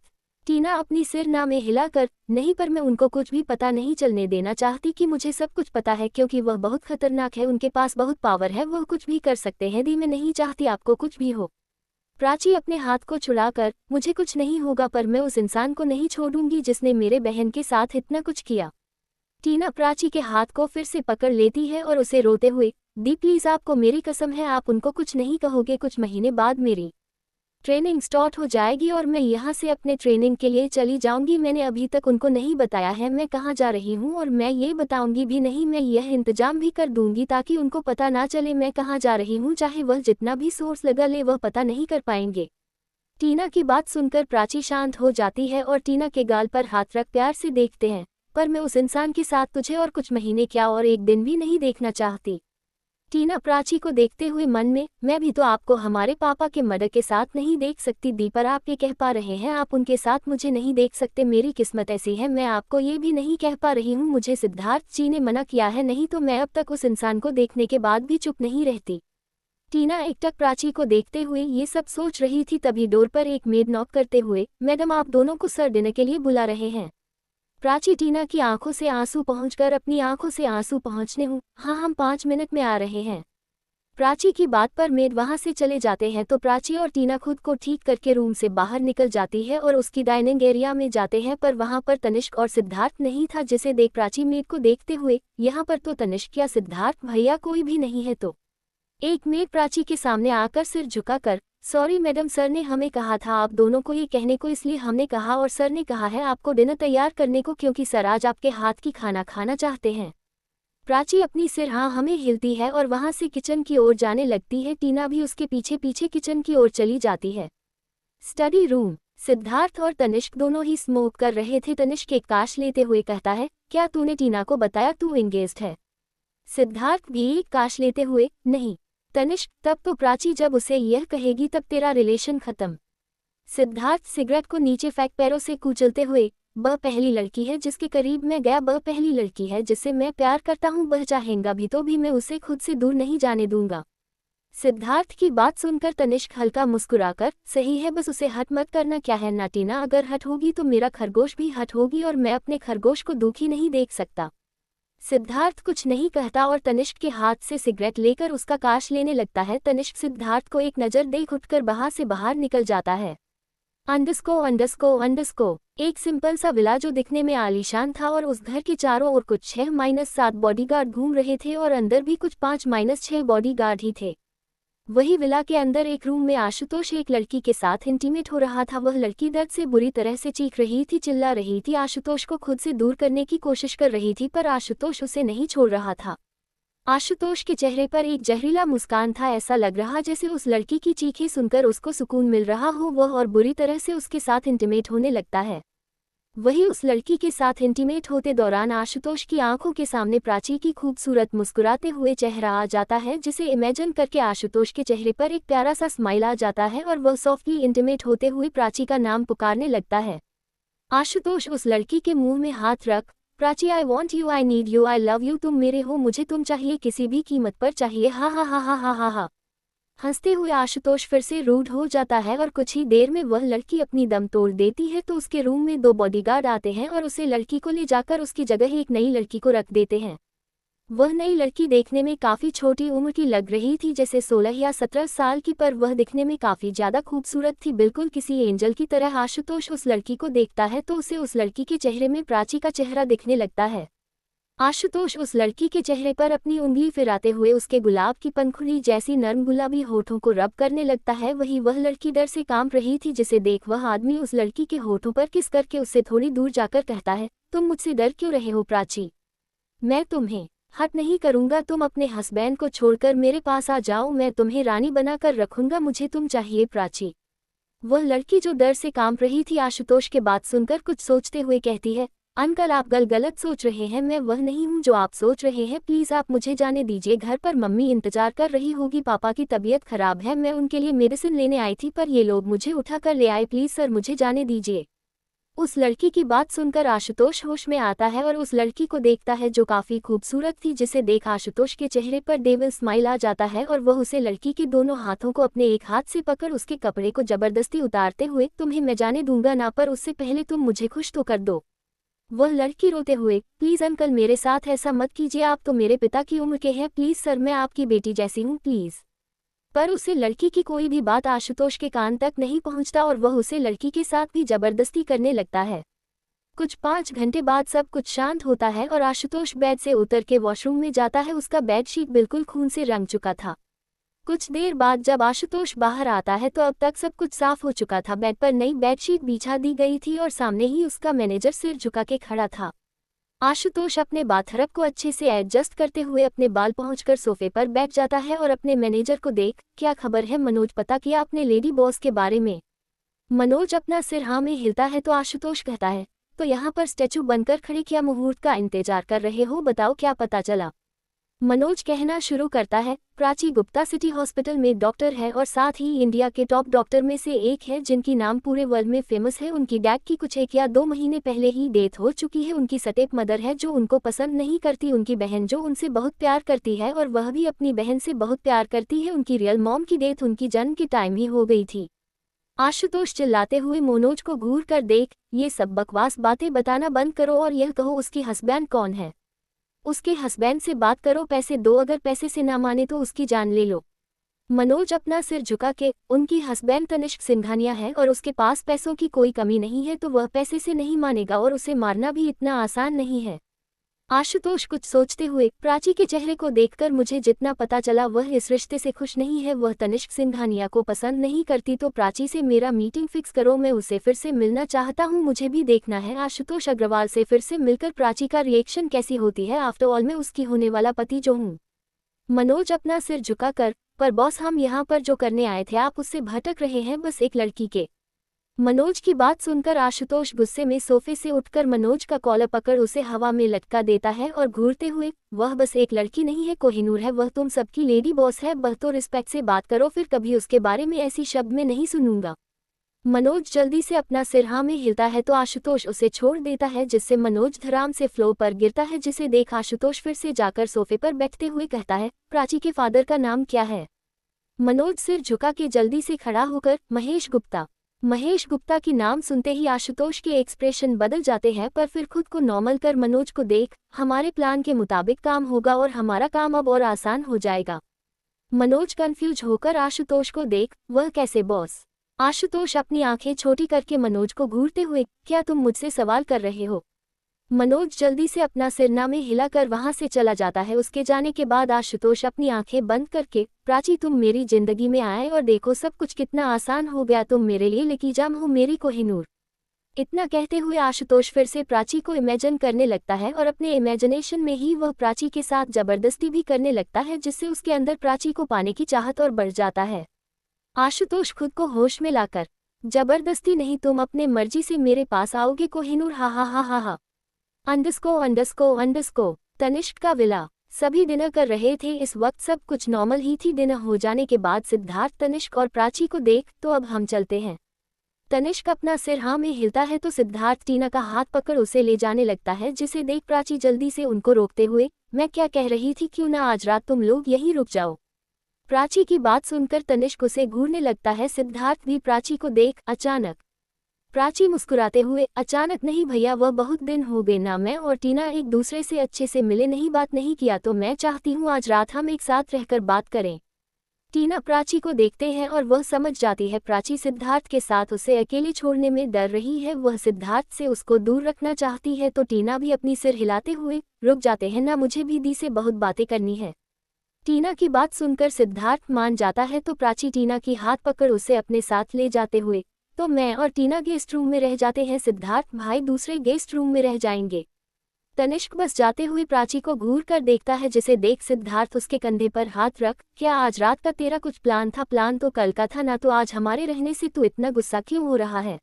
टीना अपनी सिर ना में हिलाकर, नहीं, पर मैं उनको कुछ भी पता नहीं चलने देना चाहती कि मुझे सब कुछ पता है, क्योंकि वह बहुत खतरनाक है, उनके पास बहुत पावर है, वह कुछ भी कर सकते हैं दी, मैं नहीं चाहती आपको कुछ भी हो। प्राची अपने हाथ को छुड़ाकर, मुझे कुछ नहीं होगा, पर मैं उस इंसान को नहीं छोड़ूंगी जिसने मेरे बहन के साथ इतना कुछ किया। टीना प्राची के हाथ को फिर से पकड़ लेती है और उसे रोते हुए, दी प्लीज आपको मेरी कसम है आप उनको कुछ नहीं कहोगे, कुछ महीने बाद मेरी ट्रेनिंग स्टार्ट हो जाएगी और मैं यहाँ से अपने ट्रेनिंग के लिए चली जाऊंगी। मैंने अभी तक उनको नहीं बताया है मैं कहाँ जा रही हूँ और मैं ये बताऊंगी भी नहीं। मैं यह इंतजाम भी कर दूंगी ताकि उनको पता ना चले मैं कहाँ जा रही हूँ, चाहे वह जितना भी सोर्स लगा ले वह पता नहीं कर पाएंगे। टीना की बात सुनकर प्राची शांत हो जाती है और टीना के गाल पर हाथ रख प्यार से देखते हैं। पर मैं उस इंसान के साथ तुझे और कुछ महीने क्या और एक दिन भी नहीं देखना चाहती। टीना प्राची को देखते हुए मन में, मैं भी तो आपको हमारे पापा के मर्डर के साथ नहीं देख सकती दी, पर आप ये कह पा रहे हैं आप उनके साथ मुझे नहीं देख सकते। मेरी किस्मत ऐसी है, मैं आपको ये भी नहीं कह पा रही हूँ। मुझे सिद्धार्थ जी ने मना किया है, नहीं तो मैं अब तक उस इंसान को देखने के बाद भी चुप नहीं रहती। टीना एकटक प्राची को देखते हुए ये सब सोच रही थी, तभी डोर पर एक मेड नॉक करते हुए, मैडम आप दोनों को सर डिनर के लिए बुला रहे हैं। प्राची टीना की आंखों से आंसू पहुंचकर अपनी आंखों से आंसू पहुंचने हूँ, हाँ हम 5 मिनट में आ रहे हैं। प्राची की बात पर मेड वहां से चले जाते हैं तो प्राची और टीना खुद को ठीक करके रूम से बाहर निकल जाती है और उसकी डाइनिंग एरिया में जाते हैं, पर वहां पर तनिष्क और सिद्धार्थ नहीं था, जिसे देख प्राची मेड को देखते हुए, यहाँ पर तो तनिष्क या सिद्धार्थ भैया कोई भी नहीं है। तो एक मेड प्राची के सामने आकर सिर झुकाकर, सॉरी मैडम, सर ने हमें कहा था आप दोनों को ये कहने को, इसलिए हमने कहा और सर ने कहा है आपको डिनर तैयार करने को, क्योंकि सर आज आपके हाथ की खाना खाना चाहते हैं। प्राची अपनी सिर हाँ हमें हिलती है और वहां से किचन की ओर जाने लगती है। टीना भी उसके पीछे पीछे किचन की ओर चली जाती है। स्टडी रूम, सिद्धार्थ और तनिष्क दोनों ही स्मोक कर रहे थे। तनिष्क एक काश लेते हुए कहता है, क्या तूने टीना को बताया तू एंगेज्ड है? सिद्धार्थ भी एक काश लेते हुए, नहीं। तनिष्क, तब तो प्राची जब उसे यह कहेगी तब तेरा रिलेशन खत्म। सिद्धार्थ सिगरेट को नीचे फेंक पैरों से कुचलते हुए, वह पहली लड़की है जिसके करीब मैं गया, वह पहली लड़की है जिससे मैं प्यार करता हूँ, वह चाहेगा भी तो भी मैं उसे खुद से दूर नहीं जाने दूंगा। सिद्धार्थ की बात सुनकर तनिष्क हल्का मुस्कुराकर, सही है बस उसे हट मत करना। क्या है ना टीना, अगर हट होगी तो मेरा खरगोश भी हट होगी और मैं अपने खरगोश को दुखी नहीं देख सकता। सिद्धार्थ कुछ नहीं कहता और तनिष्क के हाथ से सिगरेट लेकर उसका काश लेने लगता है। तनिष्क सिद्धार्थ को एक नज़र देख उठकर वहां से बाहर निकल जाता है। अंडरस्को एक सिंपल सा विला जो दिखने में आलीशान था और उस घर के चारों ओर कुछ 6-7 बॉडीगार्ड घूम रहे थे और अंदर भी कुछ 5-6 बॉडीगार्ड ही थे। वही विला के अंदर एक रूम में आशुतोष एक लड़की के साथ इंटीमेट हो रहा था। वह लड़की दर्द से बुरी तरह से चीख रही थी, चिल्ला रही थी, आशुतोष को खुद से दूर करने की कोशिश कर रही थी, पर आशुतोष उसे नहीं छोड़ रहा था। आशुतोष के चेहरे पर एक जहरीला मुस्कान था, ऐसा लग रहा जैसे उस लड़की की चीखें सुनकर उसको सुकून मिल रहा हो वह और बुरी तरह से उसके साथ इंटीमेट होने लगता है। वही उस लड़की के साथ इंटीमेट होते दौरान आशुतोष की आंखों के सामने प्राची की खूबसूरत मुस्कुराते हुए चेहरा आ जाता है, जिसे इमेजिन करके आशुतोष के चेहरे पर एक प्यारा सा स्माइल आ जाता है और वह सॉफ्टली इंटीमेट होते हुए प्राची का नाम पुकारने लगता है। आशुतोष उस लड़की के मुंह में हाथ रख, Prachi I want you, I need you, I love you, तुम मेरे हो, मुझे तुम चाहिए, किसी भी कीमत पर चाहिए, हा हा हा हा हा हा हा। हंसते हुए आशुतोष फिर से रूड हो जाता है और कुछ ही देर में वह लड़की अपनी दम तोड़ देती है तो उसके रूम में 2 बॉडीगार्ड आते हैं और उसे लड़की को ले जाकर उसकी जगह एक नई लड़की को रख देते हैं। वह नई लड़की देखने में काफ़ी छोटी उम्र की लग रही थी, जैसे 16 या 17 साल की, पर वह दिखने में काफ़ी ज़्यादा खूबसूरत थी, बिल्कुल किसी एंजल की तरह। आशुतोष उस लड़की को देखता है तो उसे उस लड़की के चेहरे में प्राची का चेहरा दिखने लगता है। आशुतोष उस लड़की के चेहरे पर अपनी उंगली फिराते हुए उसके गुलाब की पंखुड़ी जैसी नर्म गुलाबी होठों को रब करने लगता है। वही वह लड़की डर से कांप रही थी, जिसे देख वह आदमी उस लड़की के होठों पर किस करके उससे थोड़ी दूर जाकर कहता है, तुम मुझसे डर क्यों रहे हो प्राची? मैं तुम्हें हट नहीं करूंगा, तुम अपने हस्बैंड को छोड़कर मेरे पास आ जाओ, मैं तुम्हें रानी बनाकर रखूंगा, मुझे तुम चाहिए प्राची। वह लड़की जो डर से कांप रही थी आशुतोष के बात सुनकर कुछ सोचते हुए कहती है, अंकल आप गलत सोच रहे हैं, मैं वह नहीं हूँ जो आप सोच रहे हैं, प्लीज़ आप मुझे जाने दीजिए। घर पर मम्मी इंतजार कर रही होगी, पापा की तबीयत खराब है, मैं उनके लिए मेडिसिन लेने आई थी पर ये लोग मुझे उठा कर ले आए, प्लीज़ सर मुझे जाने दीजिए। उस लड़की की बात सुनकर आशुतोष होश में आता है और उस लड़की को देखता है जो काफ़ी खूबसूरत थी, जिसे देख आशुतोष के चेहरे पर डेविल स्माइल आ जाता है और वह उसे लड़की के दोनों हाथों को अपने एक हाथ से पकड़ उसके कपड़े को जबरदस्ती उतारते हुए, तुम्हें मैं जाने दूंगा ना, पर उससे पहले तुम मुझे खुश तो कर दो। वह लड़की रोते हुए, प्लीज़ अंकल मेरे साथ ऐसा मत कीजिए, आप तो मेरे पिता की उम्र के हैं, प्लीज़ सर मैं आपकी बेटी जैसी हूँ प्लीज़। पर उसे लड़की की कोई भी बात आशुतोष के कान तक नहीं पहुँचता और वह उसे लड़की के साथ भी जबरदस्ती करने लगता है। कुछ 5 घंटे बाद सब कुछ शांत होता है और आशुतोष बेड से उतर के वॉशरूम में जाता है। उसका बेडशीट बिल्कुल खून से रंग चुका था। कुछ देर बाद जब आशुतोष बाहर आता है तो अब तक सब कुछ साफ हो चुका था। बेड पर नई बेडशीट बिछा दी गई थी और सामने ही उसका मैनेजर सिर झुका के खड़ा था। आशुतोष अपने बाथरब को अच्छे से एडजस्ट करते हुए अपने बाल पहुंचकर सोफे पर बैठ जाता है और अपने मैनेजर को देख, क्या खबर है मनोज, पता किया अपने लेडी बॉस के बारे में? मनोज अपना सिर हाँ में हिलता है तो आशुतोष कहता है, तो यहाँ पर स्टैचू बनकर खड़े क्या मुहूर्त का इंतजार कर रहे हो, बताओ क्या पता चला? मनोज कहना शुरू करता है, प्राची गुप्ता सिटी हॉस्पिटल में डॉक्टर है और साथ ही इंडिया के टॉप डॉक्टर में से एक है जिनकी नाम पूरे वर्ल्ड में फेमस है। उनकी डैड की कुछ 1 या 2 महीने पहले ही डेथ हो चुकी है। उनकी स्टेप मदर है जो उनको पसंद नहीं करती, उनकी बहन जो उनसे बहुत प्यार करती है और वह भी अपनी बहन से बहुत प्यार करती है। उनकी रियल मॉम की डेथ उनकी जन्म के टाइम ही हो गई थी। आशुतोष चिल्लाते हुए मनोज को घूर कर देख, ये सब बकवास बातें बताना बंद करो और यह कहो उसकी हस्बैंड कौन है। उसके हस्बैंड से बात करो, पैसे दो, अगर पैसे से ना माने तो उसकी जान ले लो। मनोज अपना सिर झुका के, उनकी हस्बैंड तनिष्क सिंघानिया है और उसके पास पैसों की कोई कमी नहीं है तो वह पैसे से नहीं मानेगा और उसे मारना भी इतना आसान नहीं है। आशुतोष कुछ सोचते हुए, प्राची के चेहरे को देखकर मुझे जितना पता चला वह इस रिश्ते से खुश नहीं है। वह तनिष्क सिंघानिया को पसंद नहीं करती तो प्राची से मेरा मीटिंग फिक्स करो, मैं उसे फिर से मिलना चाहता हूं, मुझे भी देखना है आशुतोष अग्रवाल से फिर से मिलकर प्राची का रिएक्शन कैसी होती है। आफ्टर ऑल मैं उसकी होने वाला पति जो हूँ। मनोज अपना सिर झुका कर, पर बॉस हम यहाँ पर जो करने आए थे आप उससे भटक रहे हैं, बस एक लड़की के। मनोज की बात सुनकर आशुतोष गुस्से में सोफे से उठकर मनोज का कॉलर पकड़ उसे हवा में लटका देता है और घूरते हुए, वह बस एक लड़की नहीं है कोहिनूर है, वह तुम सबकी लेडी बॉस है, बस तो रिस्पेक्ट से बात करो, फिर कभी उसके बारे में ऐसी शब्द में नहीं सुनूंगा। मनोज जल्दी से अपना सिर हाँ में हिलता है तो आशुतोष उसे छोड़ देता है जिससे मनोज धड़ाम से फ्लोर पर गिरता है, जिसे देख आशुतोष फिर से जाकर सोफे पर बैठते हुए कहता है, प्राची के फादर का नाम क्या है? मनोज सिर झुका के जल्दी से खड़ा होकर, महेश गुप्ता। महेश गुप्ता की नाम सुनते ही आशुतोष के एक्सप्रेशन बदल जाते हैं, पर फिर खुद को नॉर्मल कर मनोज को देख, हमारे प्लान के मुताबिक काम होगा और हमारा काम अब और आसान हो जाएगा। मनोज कंफ्यूज होकर आशुतोष को देख, वह कैसे बॉस? आशुतोष अपनी आंखें छोटी करके मनोज को घूरते हुए, क्या तुम मुझसे सवाल कर रहे हो? मनोज जल्दी से अपना सिरना में हिलाकर वहां से चला जाता है। उसके जाने के बाद आशुतोष अपनी आंखें बंद करके, प्राची तुम मेरी जिंदगी में आए और देखो सब कुछ कितना आसान हो गया, तुम मेरे लिए लकी जाम हो मेरी कोहिनूर। इतना कहते हुए आशुतोष फिर से प्राची को इमेजिन करने लगता है और अपने इमेजिनेशन में ही वह प्राची के साथ जबरदस्ती भी करने लगता है, जिससे उसके अंदर प्राची को पाने की चाहत और बढ़ जाता है। आशुतोष खुद को होश में लाकर, जबरदस्ती नहीं, तुम अपने मर्जी से मेरे पास आओगे कोहिनूर, हा हा हा हा हा। अंडरस्को तनिष्क का विला। सभी डिनर कर रहे थे, इस वक्त सब कुछ नॉर्मल ही थी। डिनर हो जाने के बाद सिद्धार्थ तनिष्क और प्राची को देख, तो अब हम चलते हैं। तनिष्क अपना सिर हाँ में हिलता है तो सिद्धार्थ टीना का हाथ पकड़ उसे ले जाने लगता है, जिसे देख प्राची जल्दी से उनको रोकते हुए, मैं क्या कह रही थी, क्यों ना आज रात तुम लोग यहीं रुक जाओ। प्राची की बात सुनकर तनिष्क उसे घूरने लगता है। सिद्धार्थ भी प्राची को देख, अचानक। प्राची मुस्कुराते हुए, अचानक नहीं भैया, वह बहुत दिन हो गए ना मैं और टीना एक दूसरे से अच्छे से मिले नहीं, बात नहीं किया, तो मैं चाहती हूँ आज रात हम एक साथ रहकर बात करें। टीना प्राची को देखते हैं और वह समझ जाती है प्राची सिद्धार्थ के साथ उसे अकेले छोड़ने में डर रही है, वह सिद्धार्थ से उसको दूर रखना चाहती है। तो टीना भी अपनी सिर हिलाते हुए, रुक जाते हैं ना, मुझे भी दी से बहुत बातें करनी है। टीना की बात सुनकर सिद्धार्थ मान जाता है तो प्राची टीना की हाथ पकड़ उसे अपने साथ ले जाते हुए, तो मैं और टीना गेस्ट रूम में रह जाते हैं, सिद्धार्थ भाई दूसरे गेस्ट रूम में रह जाएंगे। तनिष्क बस जाते हुए प्राची को घूर कर देखता है, जिसे देख सिद्धार्थ उसके कंधे पर हाथ रख, क्या आज रात का तेरा कुछ प्लान था? प्लान तो कल का था ना, तो आज हमारे रहने से तू इतना गुस्सा क्यों हो रहा है?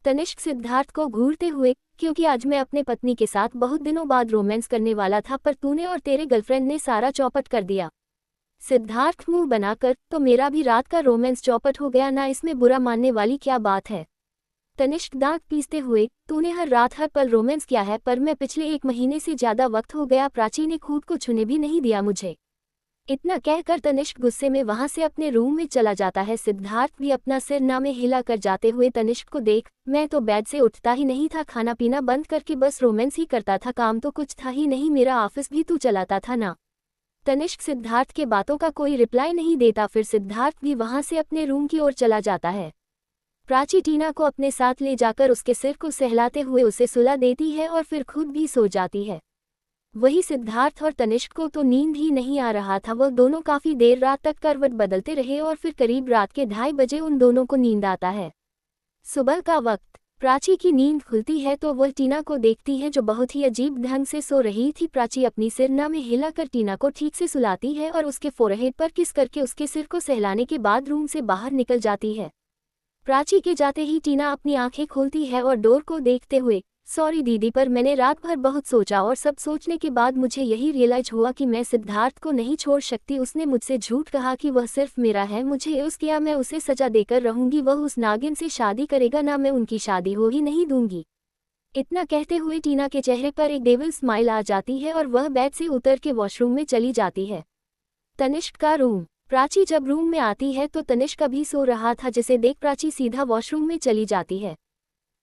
तनिष्क सिद्धार्थ को घूरते हुए, क्योंकि आज मैं अपने पत्नी के साथ बहुत दिनों बाद रोमांस करने वाला था, पर तूने और तेरे गर्लफ्रेंड ने सारा चौपट कर दिया। सिद्धार्थ मुंह बनाकर, तो मेरा भी रात का रोमांस चौपट हो गया ना, इसमें बुरा मानने वाली क्या बात है? तनिष्क दांत पीसते हुए, तूने हर रात हर पल रोमांस किया है, पर मैं पिछले 1 महीने से ज्यादा वक्त हो गया प्राची ने खुद को छूने भी नहीं दिया मुझे। इतना कहकर तनिष्क गुस्से में वहां से अपने रूम में चला जाता है। सिद्धार्थ भी अपना सिर ना में हिला कर जाते हुए तनिष्क को देख, मैं तो बेड से उठता ही नहीं था, खाना पीना बंद करके बस रोमांस ही करता था, काम तो कुछ था ही नहीं, मेरा ऑफिस भी तू चलाता था ना। तनिष्क सिद्धार्थ के बातों का कोई रिप्लाई नहीं देता, फिर सिद्धार्थ भी वहां से अपने रूम की ओर चला जाता है। प्राची टीना को अपने साथ ले जाकर उसके सिर को सहलाते हुए उसे सुला देती है और फिर खुद भी सो जाती है। वही सिद्धार्थ और तनिष्क को तो नींद ही नहीं आ रहा था। वह दोनों काफी देर रात तक करवट बदलते रहे और फिर करीब रात के 2:30 बजे उन दोनों को नींद आता है। सुबह का वक्त, प्राची की नींद खुलती है तो वह टीना को देखती है जो बहुत ही अजीब ढंग से सो रही थी। प्राची अपनी सिरना में हिलाकर टीना को ठीक से सुलाती है और उसके फोरहेड पर किस करके उसके सिर को सहलाने के बाद रूम से बाहर निकल जाती है। प्राची के जाते ही टीना अपनी आंखें खोलती है और डोर को देखते हुए, सॉरी दीदी, पर मैंने रात भर बहुत सोचा और सब सोचने के बाद मुझे यही रियलाइज हुआ कि मैं सिद्धार्थ को नहीं छोड़ सकती। उसने मुझसे झूठ कहा कि वह सिर्फ मेरा है, मुझे उसके मैं उसे सजा देकर रहूंगी। वह उस नागिन से शादी करेगा ना, मैं उनकी शादी हो ही नहीं दूंगी। इतना कहते हुए टीना के चेहरे पर एक डेविल स्माइल आ जाती है और वह बेड से उतर के वॉशरूम में चली जाती है। तनिष्क का रूम। प्राची जब रूम में आती है तो तनिष्क अभी सो रहा था, जिसे देख प्राची सीधा वॉशरूम में चली जाती है।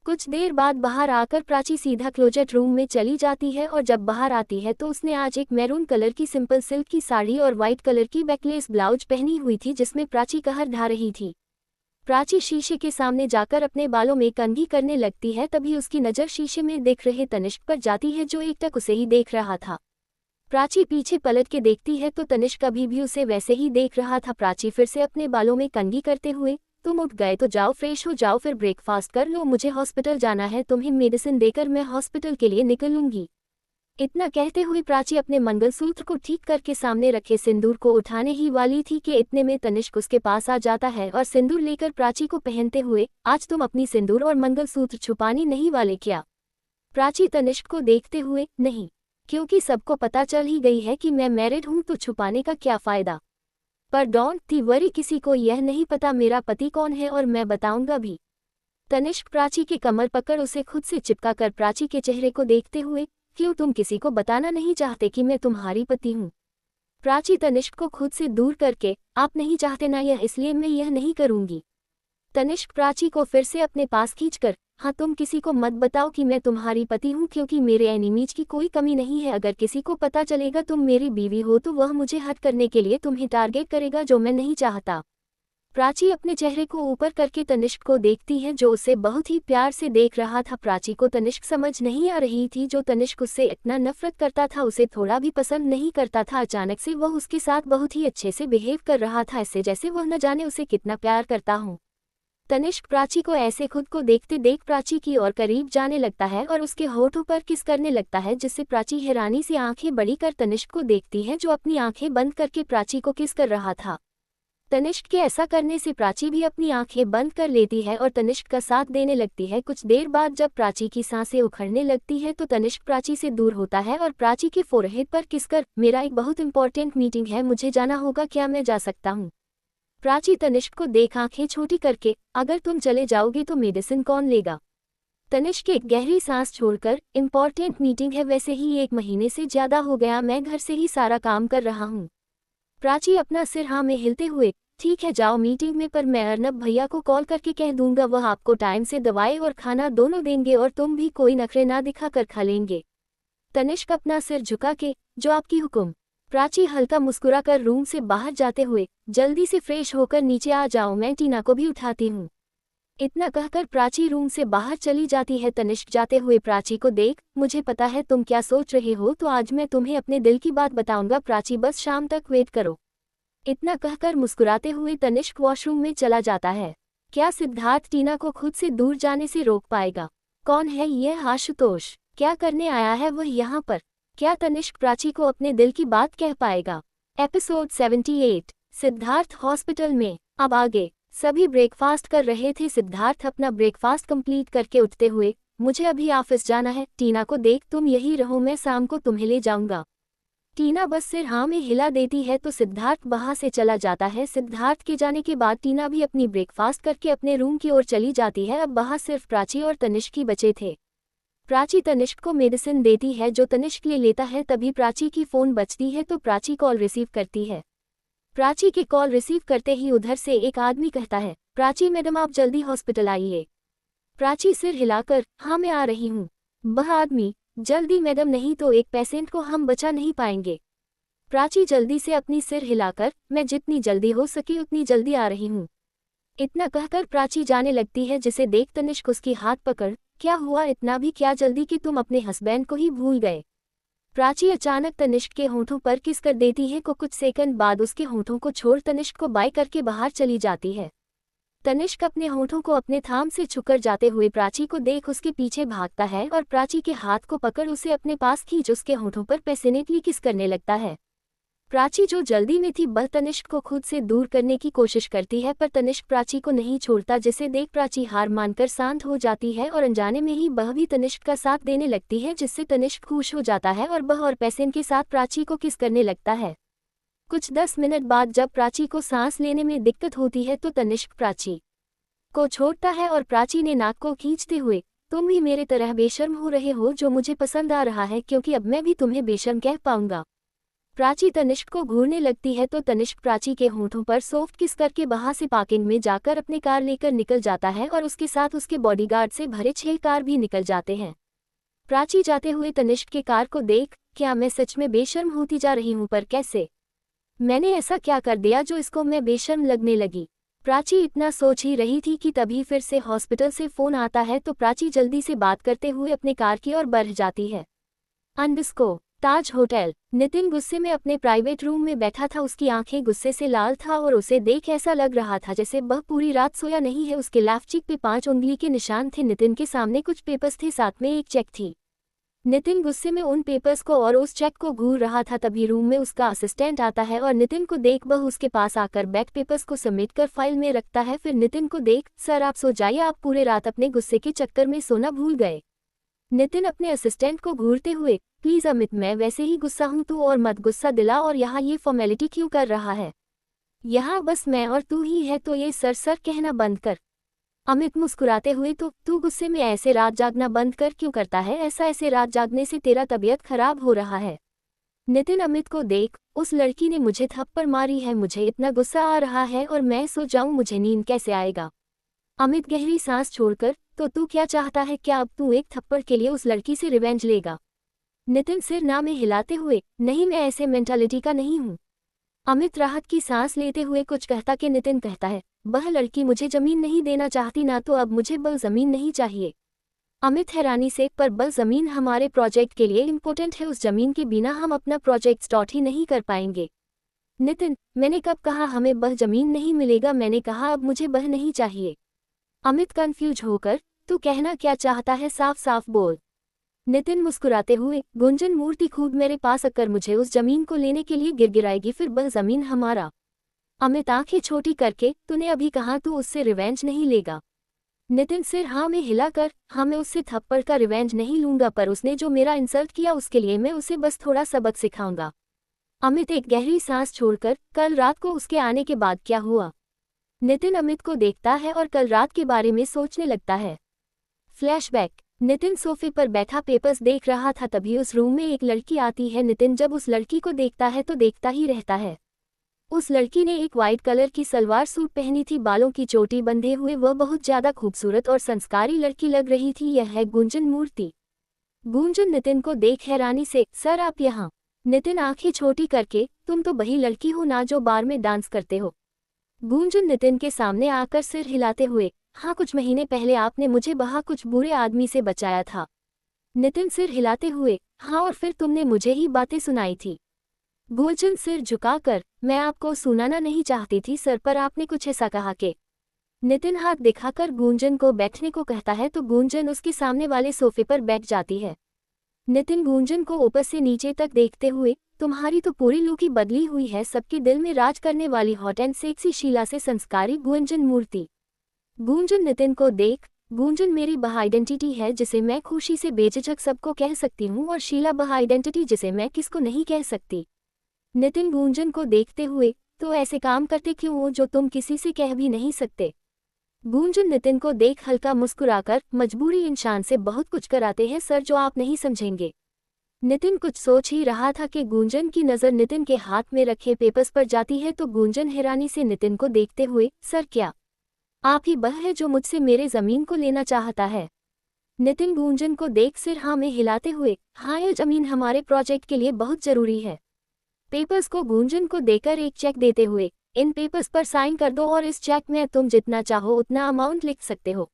कुछ देर बाद बाहर आकर प्राची सीधा क्लोजेट रूम में चली जाती है और जब बाहर आती है तो उसने आज एक मैरून कलर की सिंपल सिल्क की साड़ी और वाइट कलर की बैकलेस ब्लाउज पहनी हुई थी जिसमें प्राची कहर ढा रही थी। प्राची शीशे के सामने जाकर अपने बालों में कंघी करने लगती है, तभी उसकी नज़र शीशे में देख रहे तनिष्क पर जाती है जो एकटक उसे ही देख रहा था। प्राची पीछे पलट के देखती है तो तनिष्क अभी भी उसे वैसे ही देख रहा था। प्राची फिर से अपने बालों में कंघी करते हुए, तुम उठ गए तो जाओ फ्रेश हो जाओ, फिर ब्रेकफास्ट कर लो, मुझे हॉस्पिटल जाना है, तुम्हें मेडिसिन देकर मैं हॉस्पिटल के लिए निकलूंगी। इतना कहते हुए प्राची अपने मंगलसूत्र को ठीक करके सामने रखे सिंदूर को उठाने ही वाली थी कि इतने में तनिष्क उसके पास आ जाता है और सिंदूर लेकर प्राची को पहनते हुए, आज तुम अपनी सिंदूर और मंगलसूत्र छुपाने नहीं वाले क्या? प्राची तनिष्क को देखते हुए, नहीं, क्योंकि सबको पता चल ही गई है कि मैं मैरिड हूं तो छुपाने का क्या फायदा। पर डोंट दी वरी, किसी को यह नहीं पता मेरा पति कौन है और मैं बताऊंगा भी। तनिष्क प्राची की कमर पकड़ उसे खुद से चिपका कर प्राची के चेहरे को देखते हुए, क्यों तुम किसी को बताना नहीं चाहते कि मैं तुम्हारी पति हूँ? प्राची तनिष्क को खुद से दूर करके, आप नहीं चाहते ना यह, इसलिए मैं यह नहीं करूंगी। तनिष्क प्राची को फिर से अपने पास खींचकर, हाँ तुम किसी को मत बताओ कि मैं तुम्हारी पति हूँ, क्योंकि मेरे एनिमीज की कोई कमी नहीं है। अगर किसी को पता चलेगा तुम मेरी बीवी हो तो वह मुझे हर्ट करने के लिए तुम्हें टारगेट करेगा, जो मैं नहीं चाहता। प्राची अपने चेहरे को ऊपर करके तनिष्क को देखती है जो उसे बहुत ही प्यार से देख रहा था। प्राची को तनिष्क समझ नहीं आ रही थी, जो तनिष्क उससे इतना नफरत करता था, उसे थोड़ा भी पसंद नहीं करता था, अचानक से वह उसके साथ बहुत ही अच्छे से बिहेव कर रहा था, ऐसे जैसे वह न जाने उसे कितना प्यार करता हूँ। तनिष्क प्राची को ऐसे खुद को देखते देख प्राची की ओर करीब जाने लगता है और उसके होठों पर किस करने लगता है, जिससे प्राची हैरानी से आंखें बड़ी कर तनिष्क को देखती है जो अपनी आंखें बंद करके प्राची को किस कर रहा था। तनिष्क के ऐसा करने से प्राची भी अपनी आंखें बंद कर लेती है और तनिष्क का साथ देने लगती है। कुछ देर बाद जब प्राची की सांसें उखड़ने लगती है तो तनिष्क प्राची से दूर होता है और प्राची के फोरहेड पर किस कर, मेरा एक बहुत इंपॉर्टेंट मीटिंग है, मुझे जाना होगा, क्या मैं जा सकता हूँ? प्राची तनिष्क को देख आंखें छोटी करके, अगर तुम चले जाओगे तो मेडिसिन कौन लेगा? तनिष्क एक गहरी सांस छोड़कर, इंपॉर्टेंट मीटिंग है, वैसे ही 1 महीने से ज्यादा हो गया, मैं घर से ही सारा काम कर रहा हूँ। प्राची अपना सिर हाँ में हिलते हुए, ठीक है जाओ मीटिंग में, पर मैं अर्नब भैया को कॉल करके कह दूंगा, वह आपको टाइम से दवाई और खाना दोनों देंगे और तुम भी कोई नखरे ना दिखा कर खा लेंगे। तनिष्क अपना सिर झुका के, जो आपकी हुक्म। प्राची हल्का मुस्कुराकर रूम से बाहर जाते हुए, जल्दी से फ्रेश होकर नीचे आ जाओ, मैं टीना को भी उठाती हूँ। इतना कहकर प्राची रूम से बाहर चली जाती है। तनिष्क जाते हुए प्राची को देख, मुझे पता है तुम क्या सोच रहे हो, तो आज मैं तुम्हें अपने दिल की बात बताऊंगा, प्राची बस शाम तक वेट करो। इतना कहकर मुस्कुराते हुए तनिष्क वॉशरूम में चला जाता है। क्या सिद्धार्थ टीना को खुद से दूर जाने से रोक पाएगा? कौन है यह आशुतोष? क्या करने आया है वह यहाँ पर? क्या तनिष्क प्राची को अपने दिल की बात कह पाएगा? एपिसोड 78। सिद्धार्थ हॉस्पिटल में। अब आगे। सभी ब्रेकफास्ट कर रहे थे। सिद्धार्थ अपना ब्रेकफास्ट कंप्लीट करके उठते हुए, मुझे अभी ऑफिस जाना है, टीना को देख तुम यही रहो, मैं शाम को तुम्हें ले जाऊंगा। टीना बस सिर हाँ में हिला देती है तो सिद्धार्थ वहां से चला जाता है। सिद्धार्थ के जाने के बाद टीना भी अपनी ब्रेकफास्ट करके अपने रूम की ओर चली जाती है। अब वहां सिर्फ प्राची और तनिष्क ही बचे थे। प्राची तनिष्क को मेडिसिन देती है जो तनिष्क ले लेता है। तभी प्राची की फ़ोन बजती है तो प्राची कॉल रिसीव करती है। प्राची के कॉल रिसीव करते ही उधर से एक आदमी कहता है, प्राची मैडम आप जल्दी हॉस्पिटल आइए। प्राची सिर हिलाकर, हाँ मैं आ रही हूँ। वह आदमी, जल्दी मैडम, नहीं तो एक पेशेंट को हम बचा नहीं पाएंगे। प्राची जल्दी से अपनी सिर हिलाकर, मैं जितनी जल्दी हो सके उतनी जल्दी आ रही हूँ। इतना कहकर प्राची जाने लगती है, जिसे देख तनिष्क उसकी हाथ पकड़, क्या हुआ, इतना भी क्या जल्दी कि तुम अपने हस्बैंड को ही भूल गए? प्राची अचानक तनिष्क के होंठों पर किस कर देती है। कुछ सेकंड बाद उसके होंठों को छोड़ तनिष्क को बाय करके बाहर चली जाती है। तनिष्क अपने होंठों को अपने थाम से छूकर जाते हुए प्राची को देख उसके पीछे भागता है और प्राची के हाथ को पकड़ उसे अपने पास खींच उसके होंठों पर पैशनेटली किस करने लगता है। प्राची जो जल्दी में थी वह तनिष्क को खुद से दूर करने की कोशिश करती है, पर तनिष्क प्राची को नहीं छोड़ता, जिसे देख प्राची हार मानकर शांत हो जाती है और अनजाने में ही वह भी तनिष्क का साथ देने लगती है, जिससे तनिष्क खुश हो जाता है और वह और पैशन के साथ प्राची को किस करने लगता है। कुछ 10 मिनट बाद जब प्राची को सांस लेने में दिक्कत होती है तो तनिष्क प्राची को छोड़ता है और प्राची ने नाक को खींचते हुए, तुम भी मेरे तरह बेशर्म हो रहे हो जो मुझे पसंद आ रहा है, क्योंकि अब मैं भी तुम्हें बेशर्म कह पाऊंगा। प्राची तनिष्क को घूरने लगती है तो तनिष्क प्राची के होंठों पर सॉफ्ट किस करके वहां से पार्किंग में जाकर अपनी कार लेकर निकल जाता है और उसके साथ उसके बॉडीगार्ड से भरे 6 कार भी निकल जाते हैं। प्राची जाते हुए तनिष्क के कार को देख, क्या मैं सच में बेशर्म होती जा रही हूं, पर कैसे? मैंने ऐसा क्या कर दिया जो इसको मैं बेशर्म लगने लगी? प्राची इतना सोच ही रही थी कि तभी फिर से हॉस्पिटल से फोन आता है तो प्राची जल्दी से बात करते हुए अपने कार की ओर बढ़ जाती है। अंडस्को ताज होटल। नितिन गुस्से में अपने प्राइवेट रूम में बैठा था, उसकी आंखें गुस्से से लाल था और उसे देख ऐसा लग रहा था जैसे वह पूरी रात सोया नहीं है। उसके लेफ्ट चीक पे 5 उंगली के निशान थे। नितिन के सामने कुछ पेपर्स थे, साथ में एक चेक थी। नितिन गुस्से में उन पेपर्स को और उस चेक को घूर रहा था, तभी रूम में उसका असिस्टेंट आता है और नितिन को देख वह उसके पास आकर बैक पेपर्स को समेटकर फाइल में रखता है। फिर नितिन को देख, सर आप सो जाइए, आप पूरे रात अपने गुस्से के चक्कर में सोना भूल गए। नितिन अपने असिस्टेंट को घूरते हुए, प्लीज अमित, मैं वैसे ही गुस्सा हूं, तू और मत गुस्सा दिला, और यहाँ ये फॉर्मेलिटी क्यों कर रहा है? यहाँ बस मैं और तू ही है, तो ये सर सर कहना बंद कर। अमित मुस्कुराते हुए, तो तू गुस्से में ऐसे रात जागना बंद कर क्यों करता है ऐसा? ऐसे रात जागने से तेरा तबीयत खराब हो रहा है। नितिन अमित को देख, उस लड़की ने मुझे थप्पड़ मारी है, मुझे इतना गुस्सा आ रहा है और मैं सो जाऊं, मुझे नींद कैसे आएगा? अमित गहरी सांस छोड़कर, तो तू क्या चाहता है? क्या अब तू एक थप्पड़ के लिए उस लड़की से रिवेंज लेगा? नितिन सिर ना में हिलाते हुए, नहीं, मैं ऐसे मेंटालिटी का नहीं हूँ। अमित राहत की सांस लेते हुए कुछ कहता कि नितिन कहता है, वह लड़की मुझे जमीन नहीं देना चाहती ना, तो अब मुझे बल जमीन नहीं चाहिए। अमित हैरानी से, पर बल जमीन हमारे प्रोजेक्ट के लिए इम्पोर्टेंट है, उस जमीन के बिना हम अपना प्रोजेक्ट स्टार्ट ही नहीं कर पाएंगे। नितिन, मैंने कब कहा हमें वह जमीन नहीं मिलेगा? मैंने कहा अब मुझे वह नहीं चाहिए। अमित कंफ्यूज होकर, तू कहना क्या चाहता है, साफ साफ बोल। नितिन मुस्कुराते हुए, गुंजन मूर्ति खुद मेरे पास आकर मुझे उस जमीन को लेने के लिए गिड़गिड़ाएगी, फिर वह जमीन हमारा। अमित आंखें छोटी करके, तूने अभी कहा तू उससे रिवेंज नहीं लेगा? नितिन सिर हाँ में हिलाकर, हाँ मैं उससे थप्पड़ का रिवेंज नहीं लूंगा, पर उसने जो मेरा इंसल्ट किया उसके लिए मैं उसे बस थोड़ा सबक सिखाऊंगा। अमित एक गहरी सांस छोड़कर, कल रात को उसके आने के बाद क्या हुआ? नितिन अमित को देखता है और कल रात के बारे में सोचने लगता है। फ्लैशबैक। नितिन सोफे पर बैठा पेपर्स देख रहा था, तभी उस रूम में एक लड़की आती है। नितिन जब उस लड़की को देखता है तो देखता ही रहता है। उस लड़की ने एक वाइट कलर की सलवार सूट पहनी थी, बालों की चोटी बंधे हुए वह बहुत ज्यादा खूबसूरत और संस्कारी लड़की लग रही थी। यह है गुंजन मूर्ति। गुंजन नितिन को देख हैरानी से, सर आप यहाँ? नितिन आंखें छोटी करके, तुम तो वही लड़की हो ना जो बार में डांस करते हो? गुंजन नितिन के सामने आकर सिर हिलाते हुए, हाँ, कुछ महीने पहले आपने मुझे वहाँ कुछ बुरे आदमी से बचाया था। नितिन सिर हिलाते हुए, हाँ, और फिर तुमने मुझे ही बातें सुनाई थी। गुंजन सिर झुकाकर, मैं आपको सुनाना नहीं चाहती थी सर, पर आपने कुछ ऐसा कहा कि। नितिन हाथ दिखाकर गुंजन को बैठने को कहता है तो गुंजन उसके सामने वाले सोफे पर बैठ जाती है। नितिन गुंजन को ऊपर से नीचे तक देखते हुए, तुम्हारी तो पूरी लुक ही बदली हुई है, सबके दिल में राज करने वाली हॉट एंड सेक्सी शीला से संस्कारी गुंजन मूर्ति। गुंजन नितिन को देख, गुंजन मेरी वह आइडेंटिटी है जिसे मैं खुशी से बेझिझक सबको कह सकती हूँ, और शीला वह आइडेंटिटी जिसे मैं किसको नहीं कह सकती। नितिन गुंजन को देखते हुए, तो ऐसे काम करते क्यों हो जो तुम किसी से कह भी नहीं सकते? गुंजन नितिन को देख हल्का मुस्कुराकर, मजबूरी इंसान से बहुत कुछ कराते हैं सर जो आप नहीं समझेंगे। नितिन कुछ सोच ही रहा था कि गुंजन की नज़र नितिन के हाथ में रखे पेपर्स पर जाती है तो गुंजन हैरानी से नितिन को देखते हुए, सर क्या आप ही वह है जो मुझसे मेरे जमीन को लेना चाहता है? नितिन गुंजन को देख सिर हाँ में हिलाते हुए, हाँ, यह जमीन हमारे प्रोजेक्ट के लिए बहुत जरूरी है। पेपर्स को गुंजन को देकर एक चेक देते हुए, इन पेपर्स पर साइन कर दो और इस चेक में तुम जितना चाहो उतना अमाउंट लिख सकते हो।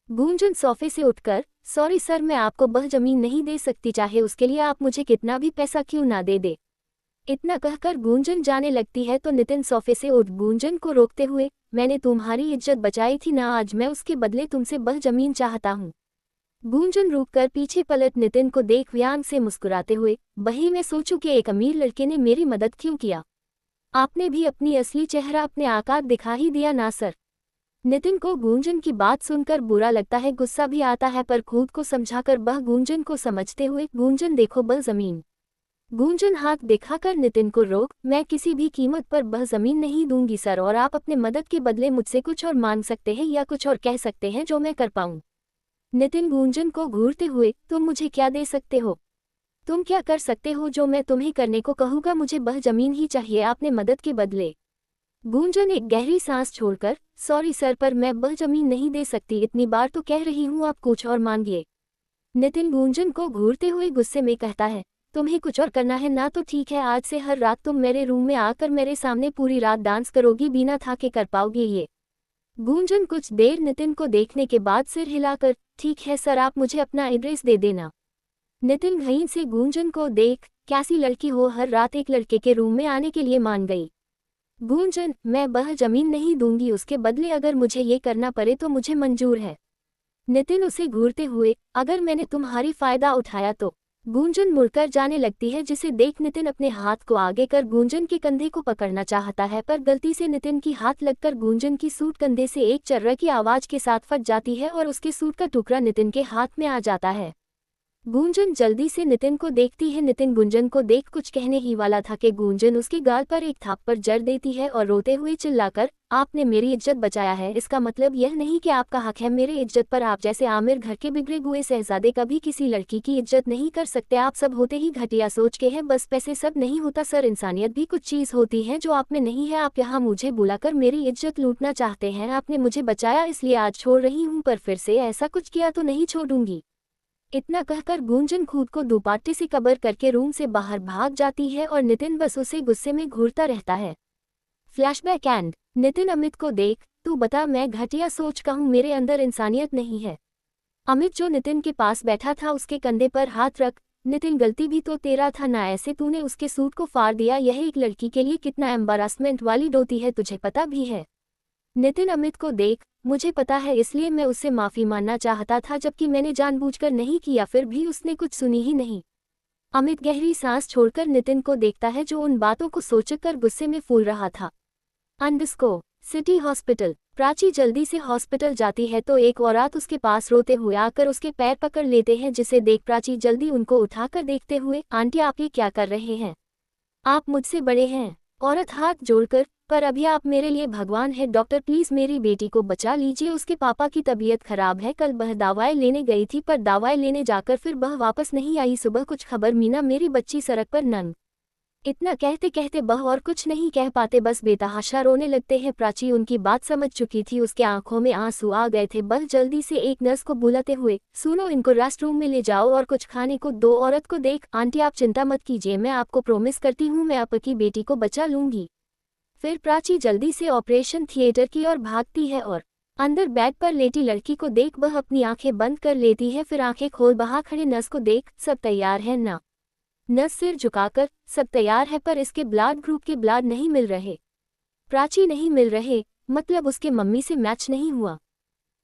गूंजन सोफे से उठकर, सॉरी सर, मैं आपको वह जमीन नहीं दे सकती, चाहे उसके लिए आप मुझे कितना भी पैसा क्यों ना दे दे। इतना कहकर गूंजन जाने लगती है तो नितिन सोफे से उठ गूंजन को रोकते हुए, मैंने तुम्हारी इज्जत बचाई थी ना, आज मैं उसके बदले तुमसे वह जमीन चाहता हूँ। गूंजन रुककर पीछे पलट नितिन को देख व्यंग से मुस्कुराते हुए, वही मैं सोचूं कि एक अमीर लड़के ने मेरी मदद क्यों किया। आपने भी अपनी असली चेहरा अपने आकार दिखा ही दिया ना सर। नितिन को गूंजन की बात सुनकर बुरा लगता है, गुस्सा भी आता है, पर खुद को समझाकर वह गूंजन को समझते हुए, गूंजन देखो वह जमीन। गूंजन हाथ दिखाकर नितिन को रोक, मैं किसी भी कीमत पर वह जमीन नहीं दूंगी सर, और आप अपने मदद के बदले मुझसे कुछ और मांग सकते हैं या कुछ और कह सकते हैं जो मैं कर पाऊं। नितिन गूंजन को घूरते हुए, तुम मुझे क्या दे सकते हो? तुम क्या कर सकते हो जो मैं तुम्हें करने को कहूँगा? मुझे वह जमीन ही चाहिए आपने मदद के बदले। गूंजन एक गहरी सांस छोड़कर, सॉरी सर, पर मैं वह जमीन नहीं दे सकती, इतनी बार तो कह रही हूँ, आप कुछ और मांगिए। नितिन गूंजन को घूरते हुए गुस्से में कहता है, तुम्हें कुछ और करना है ना, तो ठीक है, आज से हर रात तुम मेरे रूम में आकर मेरे सामने पूरी रात डांस करोगी, बिना थके कर पाओगे ये? गूंजन कुछ देर नितिन को देखने के बाद सिर हिलाकर, ठीक है सर, आप मुझे अपना एड्रेस दे देना। नितिन घहीं से गूंजन को देख, कैसी लड़की हो, हर रात एक लड़के के रूम में आने के लिए मान गई। गूंजन, मैं वह जमीन नहीं दूंगी, उसके बदले अगर मुझे ये करना पड़े तो मुझे मंजूर है। नितिन उसे घूरते हुए, अगर मैंने तुम्हारी फायदा उठाया तो। गूंजन मुड़कर जाने लगती है, जिसे देख नितिन अपने हाथ को आगे कर गूंजन के कंधे को पकड़ना चाहता है, पर गलती से नितिन की हाथ लगकर गूंजन की सूट कंधे से एक चर्रा की आवाज के साथ फट जाती है और उसके सूट का टुकड़ा नितिन के हाथ में आ जाता है। गूंजन जल्दी से नितिन को देखती है, नितिन गूंजन को देख कुछ कहने ही वाला था कि गूंजन उसके गाल पर एक थाप्पड़ जड़ देती है और रोते हुए चिल्लाकर, आपने मेरी इज्जत बचाया है, इसका मतलब यह नहीं कि आपका हक है मेरे इज्जत पर, आप जैसे आमिर घर के बिगड़े हुए शहजादे कभी किसी लड़की की इज्जत नहीं कर सकते, आप सब होते ही घटिया सोच के हैं, बस पैसे सब नहीं होता सर, इंसानियत भी कुछ चीज़ होती है जो आप में नहीं है, आप यहाँ मुझे बुलाकर मेरी इज्जत लूटना चाहते हैं, आपने मुझे बचाया इसलिए आज छोड़ रही हूँ, पर फिर से ऐसा कुछ किया तो नहीं छोड़ूंगी। इतना कहकर गूंजन खुद को दुपट्टे से कवर करके रूम से बाहर भाग जाती है और नितिन बस उसे गुस्से में घूरता रहता है। फ्लैशबैक एंड नितिन अमित को देख, तू बता, मैं घटिया सोच का हूँ, मेरे अंदर इंसानियत नहीं है। अमित जो नितिन के पास बैठा था उसके कंधे पर हाथ रख, नितिन गलती भी तो तेरा था ना, ऐसे तूने उसके सूट को फाड़ दिया, यह एक लड़की के लिए कितना एम्बारासमेंट वाली होती है, तुझे पता भी है। नितिन अमित को देख, मुझे पता है, इसलिए मैं उससे माफी मांगना चाहता था, जबकि मैंने जानबूझकर नहीं किया, फिर भी उसने कुछ सुनी ही नहीं। अमित गहरी सांस छोड़कर नितिन को देखता है जो उन बातों को सोचकर गुस्से में फूल रहा था। Underscore city hospital. प्राची जल्दी से हॉस्पिटल जाती है तो एक औरत उसके पास रोते हुए आकर उसके पैर पकड़ लेते हैं, जिसे देख प्राची जल्दी उनको उठाकर देखते हुए, आंटी आप ये क्या कर रहे हैं? आप मुझसे बड़े हैं। औरत हाथ जोड़कर, पर अभी आप मेरे लिए भगवान है, डॉक्टर प्लीज मेरी बेटी को बचा लीजिए, उसके पापा की तबीयत खराब है, कल वह दवाएं लेने गई थी पर दवाएं लेने जाकर फिर वह वापस नहीं आई, सुबह कुछ खबर मीना मेरी बच्ची सड़क पर नंग। इतना कहते कहते वह और कुछ नहीं कह पाते, बस बेतहाशा रोने लगते हैं। प्राची उनकी बात समझ चुकी थी, उसके आंखों में आंसू आ गए थे, वह जल्दी से एक नर्स को बुलाते हुए, सुनो इनको रेस्टरूम में ले जाओ और कुछ खाने को दो। औरत को देख, आंटी आप चिंता मत कीजिए, मैं आपको प्रॉमिस करती हूँ मैं आपकी बेटी को बचा लूंगी। फिर प्राची जल्दी से ऑपरेशन थिएटर की ओर भागती है और अंदर बेड पर लेटी लड़की को देख वह अपनी आंखें बंद कर लेती है, फिर आंखें खोल बाहर खड़े नर्स को देख, सब तैयार है ना? नर्स सिर झुकाकर, सब तैयार है, पर इसके ब्लड ग्रुप के ब्लड नहीं मिल रहे। प्राची नहीं मिल रहे, मतलब उसके मम्मी से मैच नहीं हुआ।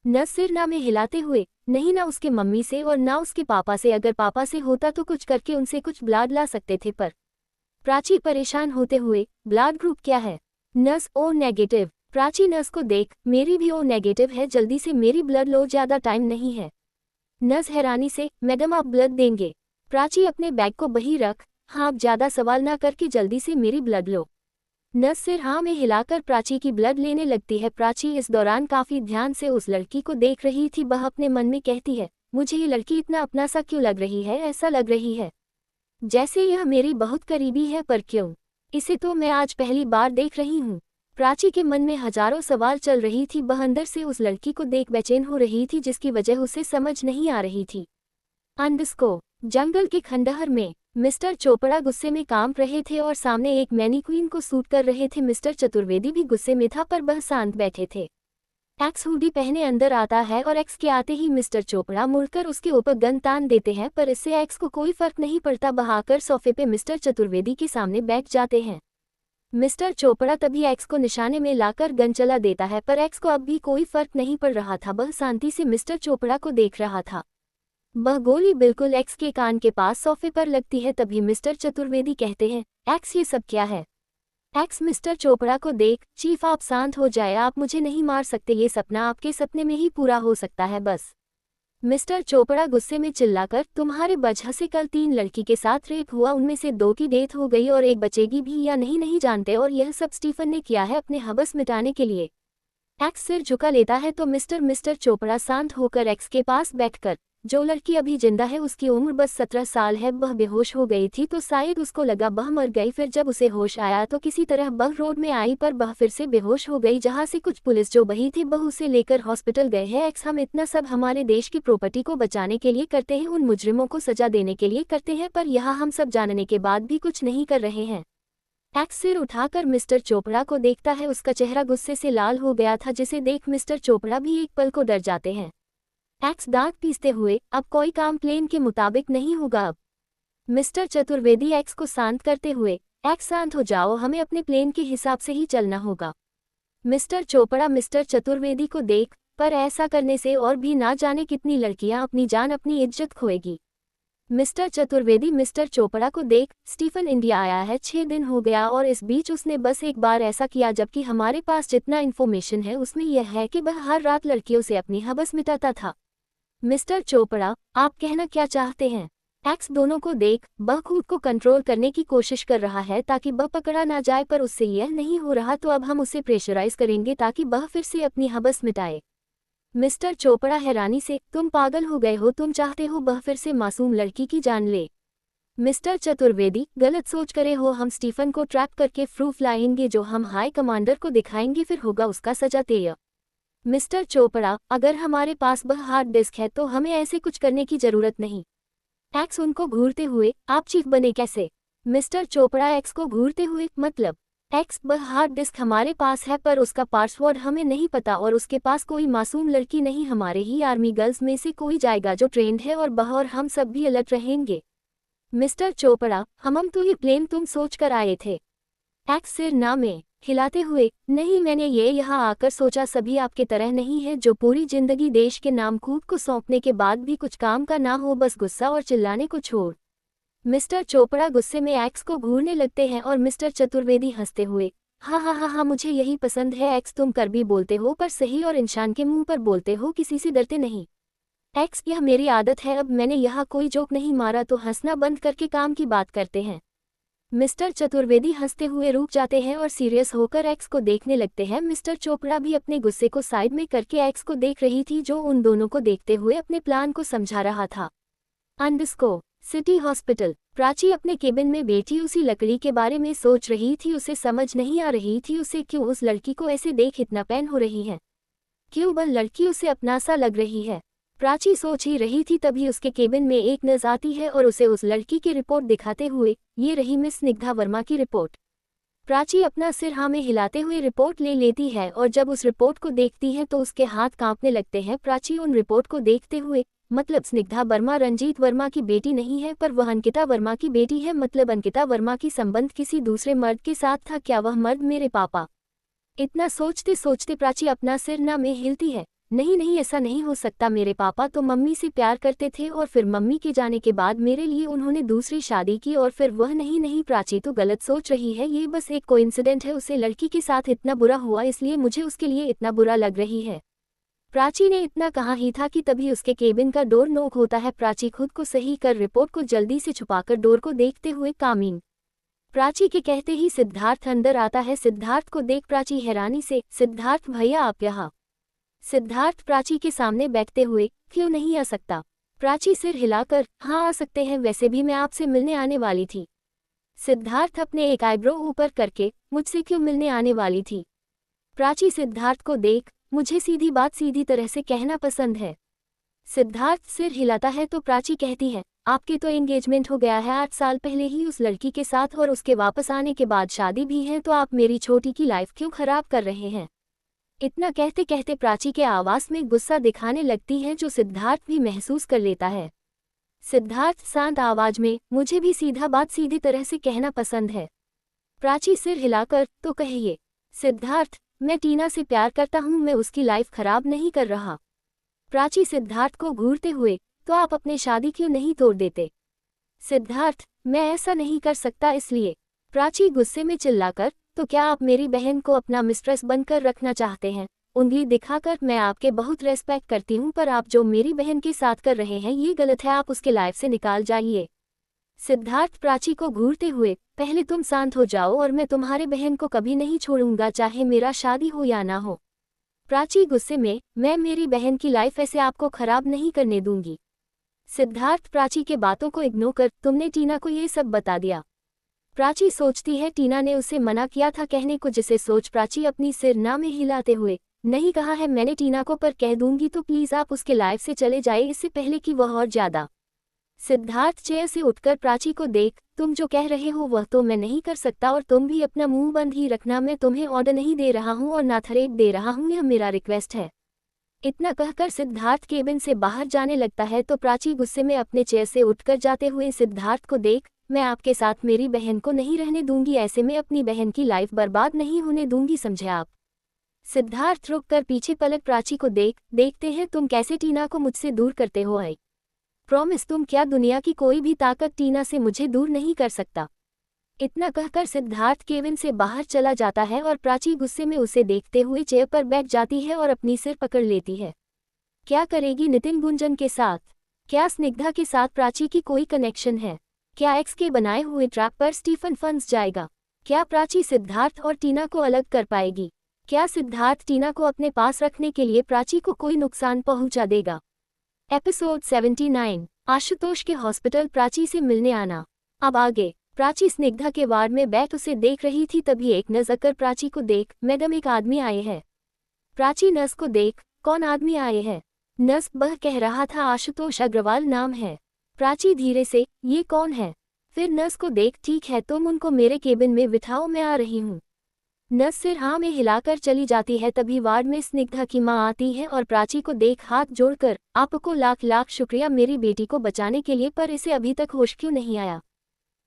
नर्स सिर ना में हिलाते हुए, नहीं ना उसके मम्मी से और ना उसके पापा से, अगर पापा से होता तो कुछ करके उनसे कुछ ब्लड ला सकते थे, पर प्राची परेशान होते हुए, ब्लड ग्रुप क्या है? Nurse O negative. Prachi nurse को देख, मेरी भी ओ नेगेटिव है, जल्दी से मेरी ब्लड लो, ज्यादा टाइम नहीं है। नर्स हैरानी से, मैडम आप ब्लड देंगे? प्राची अपने बैग को बही रख, हाँ आप ज्यादा सवाल ना करके जल्दी से मेरी ब्लड लो। नर्स सिर हाँ में हिलाकर प्राची की ब्लड लेने लगती है। प्राची इस दौरान काफी ध्यान से उस लड़की को देख रही थी, वह अपने मन में कहती है, मुझे ये लड़की इतना अपना सा क्यों लग रही है, ऐसा लग रही है जैसे यह मेरी बहुत करीबी है, पर क्यों? इसे तो मैं आज पहली बार देख रही हूँ। प्राची के मन में हजारों सवाल चल रही थी, वह अंदर से उस लड़की को देख बेचैन हो रही थी, जिसकी वजह उसे समझ नहीं आ रही थी। अंडरस्कोर जंगल के खंडहर में मिस्टर चोपड़ा गुस्से में काम रहे थे और सामने एक मैनीक्वीन को सूट कर रहे थे। मिस्टर चतुर्वेदी भी गुस्से में था, पर वह शांत बैठे थे। एक्स हुडी पहने अंदर आता है और एक्स के आते ही मिस्टर चोपड़ा मुड़कर उसके ऊपर गन तान देते हैं, पर इससे एक्स को कोई फर्क नहीं पड़ता। बहाकर सोफे पे मिस्टर चतुर्वेदी के सामने बैठ जाते हैं। मिस्टर चोपड़ा तभी एक्स को निशाने में लाकर गन चला देता है, पर एक्स को अब भी कोई फर्क नहीं पड़ रहा था। वह शांति से मिस्टर चोपड़ा को देख रहा था। वह गोली बिल्कुल एक्स के कान के पास सोफे पर लगती है। तभी मिस्टर चतुर्वेदी कहते हैं, एक्स ये सब क्या है? एक्स मिस्टर चोपड़ा को देख, चीफ आप शांत हो जाए, आप मुझे नहीं मार सकते, ये सपना आपके सपने में ही पूरा हो सकता है बस। मिस्टर चोपड़ा गुस्से में चिल्लाकर, तुम्हारे वजह से कल 3 लड़की के साथ रेप हुआ, उनमें से 2 की डेथ हो गई और एक बचेगी भी या नहीं जानते, और यह सब स्टीफन ने किया है अपने हवस मिटाने के लिए। एक्स सिर झुका लेता है तो मिस्टर चोपड़ा शांत होकर एक्स के पास बैठकर, जो लड़की अभी जिंदा है उसकी उम्र बस 17 साल है, वह बेहोश हो गई थी तो शायद उसको लगा वह मर गई, फिर जब उसे होश आया तो किसी तरह वह रोड में आई, पर वह फिर से बेहोश हो गई, जहां से कुछ पुलिस जो वही थी वह उसे लेकर हॉस्पिटल गए हैं। एक्स हम इतना सब हमारे देश की प्रॉपर्टी को बचाने के लिए करते हैं, उन मुजरिमों को सजा देने के लिए करते हैं, पर यहाँ हम सब जानने के बाद भी कुछ नहीं कर रहे हैं। एक्स सिर उठाकर मिस्टर चोपड़ा को देखता है, उसका चेहरा गुस्से से लाल हो गया था, जिसे देख मिस्टर चोपड़ा भी एक पल को डर जाते हैं। एक्स दांत पीसते हुए, अब कोई काम प्लान के मुताबिक नहीं होगा अब। मिस्टर चतुर्वेदी एक्स को शांत करते हुए, एक्स शांत हो जाओ, हमें अपने प्लान के हिसाब से ही चलना होगा। मिस्टर चोपड़ा मिस्टर चतुर्वेदी को देख, पर ऐसा करने से और भी ना जाने कितनी लड़कियां अपनी जान अपनी इज्जत खोएगी। मिस्टर चतुर्वेदी मिस्टर चोपड़ा को देख, स्टीफन इंडिया आया है, 6 दिन हो गया और इस बीच उसने बस एक बार ऐसा किया, जबकि हमारे पास जितना इन्फॉर्मेशन है उसमें यह है कि वह हर रात लड़कियों से अपनी हवस मिटाता था। मिस्टर चोपड़ा, आप कहना क्या चाहते हैं? एक्स दोनों को देख, वह खुद को कंट्रोल करने की कोशिश कर रहा है ताकि वह पकड़ा ना जाए, पर उससे यह नहीं हो रहा, तो अब हम उसे प्रेशराइज करेंगे ताकि वह फिर से अपनी हवस मिटाए। मिस्टर चोपड़ा हैरानी से, तुम पागल हो गए हो, तुम चाहते हो वह फिर से मासूम लड़की की जान ले? मिस्टर चतुर्वेदी, गलत सोच करे हो, हम स्टीफन को ट्रैप करके प्रूफ लाएंगे जो हम हाई कमांडर को दिखाएंगे, फिर होगा उसका सजा तय। मिस्टर चोपड़ा, अगर हमारे पास वह हार्ड डिस्क है तो हमें ऐसे कुछ करने की जरूरत नहीं। एक्स उनको घूरते हुए, आप चीफ बने कैसे? मिस्टर चोपड़ा एक्स को घूरते हुए, मतलब? एक्स, वह हार्ड डिस्क हमारे पास है पर उसका पासवर्ड हमें नहीं पता, और उसके पास कोई मासूम लड़की नहीं, हमारे ही आर्मी गर्ल्स में से कोई जाएगा जो ट्रेंड है, और वह और हम सब भी अलर्ट रहेंगे। मिस्टर चोपड़ा, हम तो ये प्लान तुम सोच कर आए थे? एक्स सिर ना में हिलाते हुए, नहीं, मैंने ये यहाँ आकर सोचा, सभी आपके तरह नहीं है जो पूरी जिंदगी देश के नाम खुद को सौंपने के बाद भी कुछ काम का ना हो, बस गुस्सा और चिल्लाने को छोड़। मिस्टर चोपड़ा गुस्से में एक्स को घूरने लगते हैं और मिस्टर चतुर्वेदी हंसते हुए, हाँ, मुझे यही पसंद है एक्स, तुम कर भी बोलते हो पर सही, और इंसान के मुंह पर बोलते हो, किसी से डरते नहीं। एक्स, यह मेरी आदत है, अब मैंने यहाँ कोई जोक नहीं मारा तो हंसना बंद करके काम की बात करते हैं। मिस्टर चतुर्वेदी हंसते हुए रुक जाते हैं और सीरियस होकर एक्स को देखने लगते हैं। मिस्टर चोपड़ा भी अपने गुस्से को साइड में करके एक्स को देख रही थी, जो उन दोनों को देखते हुए अपने प्लान को समझा रहा था। अंडरस्को सिटी हॉस्पिटल। प्राची अपने केबिन में बैठी उसी लकड़ी के बारे में सोच रही थी। उसे समझ नहीं आ रही थी उसे क्यों उस लड़की को ऐसे देख इतना पैन हो रही है, क्यों वह लड़की उसे अपना सा लग रही है। प्राची सोच ही रही थी, तभी उसके केबिन में एक नर्स आती है और उसे उस लड़की की रिपोर्ट दिखाते हुए, ये रही मिस स्निग्धा वर्मा की रिपोर्ट। प्राची अपना सिर हाँ में हिलाते हुए रिपोर्ट ले लेती है और जब उस रिपोर्ट को देखती है तो उसके हाथ कांपने लगते हैं। प्राची उन रिपोर्ट को देखते हुए, मतलब स्निग्धा वर्मा रंजीत वर्मा की बेटी नहीं है पर वह अंकिता वर्मा की बेटी है, मतलब अंकिता वर्मा की संबंध किसी दूसरे मर्द के साथ था, क्या वह मर्द मेरे पापा? इतना सोचते सोचते प्राची अपना सिर ना में हिलती है, नहीं, ऐसा नहीं हो सकता, मेरे पापा तो मम्मी से प्यार करते थे और फिर मम्मी के जाने के बाद मेरे लिए उन्होंने दूसरी शादी की और फिर वह नहीं, प्राची तो गलत सोच रही है, ये बस एक कोइंसिडेंट है, उसे लड़की के साथ इतना बुरा हुआ इसलिए मुझे उसके लिए इतना बुरा लग रही है। प्राची ने इतना कहा ही था कि तभी उसके केबिन का डोर नॉक होता है। प्राची खुद को सही कर रिपोर्ट को जल्दी से छुपाकर डोर को देखते हुए कामिंग। प्राची के कहते ही सिद्धार्थ अंदर आता है। सिद्धार्थ को देख प्राची हैरानी से, सिद्धार्थ भैया आप यहाँ? सिद्धार्थ प्राची के सामने बैठते हुए, क्यों नहीं आ सकता? प्राची सिर हिलाकर, हाँ आ सकते हैं, वैसे भी मैं आपसे मिलने आने वाली थी। सिद्धार्थ अपने एक आईब्रो ऊपर करके, मुझसे क्यों मिलने आने वाली थी? प्राची सिद्धार्थ को देख, मुझे सीधी बात सीधी तरह से कहना पसंद है। सिद्धार्थ सिर हिलाता है तो प्राची कहती है, आपके तो एंगेजमेंट हो गया है 8 साल पहले ही उस लड़की के साथ और उसके वापस आने के बाद शादी भी है, तो आप मेरी छोटी की लाइफ क्यों खराब कर रहे हैं? इतना कहते कहते प्राची के आवाज में गुस्सा दिखाने लगती है जो सिद्धार्थ भी महसूस कर लेता है। सिद्धार्थ शांत आवाज में, मुझे भी सीधा बात सीधी तरह से कहना पसंद है। प्राची सिर हिलाकर, तो कहिए। सिद्धार्थ, मैं टीना से प्यार करता हूँ, मैं उसकी लाइफ खराब नहीं कर रहा। प्राची सिद्धार्थ को घूरते हुए, तो आप अपनी शादी क्यों नहीं तोड़ देते? सिद्धार्थ, मैं ऐसा नहीं कर सकता इसलिए। प्राची गुस्से में चिल्लाकर, तो क्या आप मेरी बहन को अपना मिस्ट्रेस बनकर रखना चाहते हैं? उंगली दिखाकर, मैं आपके बहुत रेस्पेक्ट करती हूँ पर आप जो मेरी बहन के साथ कर रहे हैं ये गलत है, आप उसके लाइफ से निकाल जाइए। सिद्धार्थ प्राची को घूरते हुए, पहले तुम शांत हो जाओ और मैं तुम्हारे बहन को कभी नहीं छोड़ूंगा, चाहे मेरा शादी हो या ना हो। प्राची गुस्से में, मैं मेरी बहन की लाइफ ऐसे आपको खराब नहीं करने दूंगी। सिद्धार्थ प्राची के बातों को इग्नोर कर, तुमने टीना को ये सब बता दिया। प्राची सोचती है टीना ने उसे मना किया था कहने को, जिसे सोच प्राची अपनी सिर ना में हिलाते हुए, नहीं कहा है मैंने टीना को, पर कह दूंगी तो प्लीज आप उसके लाइफ से चले जाए इससे पहले कि वह और ज्यादा। सिद्धार्थ चेयर से उठकर प्राची को देख, तुम जो कह रहे हो वह तो मैं नहीं कर सकता और तुम भी अपना मुंह बंद ही रखना, मैं तुम्हें ऑर्डर नहीं दे रहा हूं और ना थ्रेट दे रहा हूं, यह मेरा रिक्वेस्ट है। इतना कहकर सिद्धार्थ केबिन से बाहर जाने लगता है तो प्राची गुस्से में अपने चेयर से उठकर जाते हुए सिद्धार्थ को देख, मैं आपके साथ मेरी बहन को नहीं रहने दूंगी, ऐसे में अपनी बहन की लाइफ बर्बाद नहीं होने दूंगी, समझे आप? सिद्धार्थ रुककर पीछे पलट प्राची को देखते हैं तुम कैसे टीना को मुझसे दूर करते हो। आई प्रॉमिस, तुम क्या दुनिया की कोई भी ताकत टीना से मुझे दूर नहीं कर सकता। इतना कहकर सिद्धार्थ केबिन से बाहर चला जाता है और प्राची गुस्से में उसे देखते हुए चेयर पर बैठ जाती है और अपनी सिर पकड़ लेती है। क्या करेगी नितिन गुंजन के साथ? क्या स्निग्धा के साथ प्राची की कोई कनेक्शन है? क्या एक्स के बनाए हुए ट्रैप पर स्टीफन फंस जाएगा? क्या प्राची सिद्धार्थ और टीना को अलग कर पाएगी? क्या सिद्धार्थ टीना को अपने पास रखने के लिए प्राची को कोई नुकसान पहुंचा देगा? एपिसोड 79, आशुतोष के हॉस्पिटल प्राची से मिलने आना। अब आगे। प्राची स्निग्धा के वार्ड में बैठ उसे देख रही थी, तभी एक नजर कर प्राची को देख, मैडम एक आदमी आए हैं। प्राची नर्स को देख, कौन आदमी आए हैं? नर्स, वह कह रहा था आशुतोष अग्रवाल नाम है। प्राची धीरे से, ये कौन है? फिर नर्स को देख, ठीक है तुम उनको मेरे केबिन में बिठाओ, मैं आ रही हूँ। नर्स सिर हाँ में हिलाकर चली जाती है, तभी वार्ड में स्निग्धा की मां आती है और प्राची को देख हाथ जोड़कर, आपको लाख लाख शुक्रिया मेरी बेटी को बचाने के लिए, पर इसे अभी तक होश क्यों नहीं आया?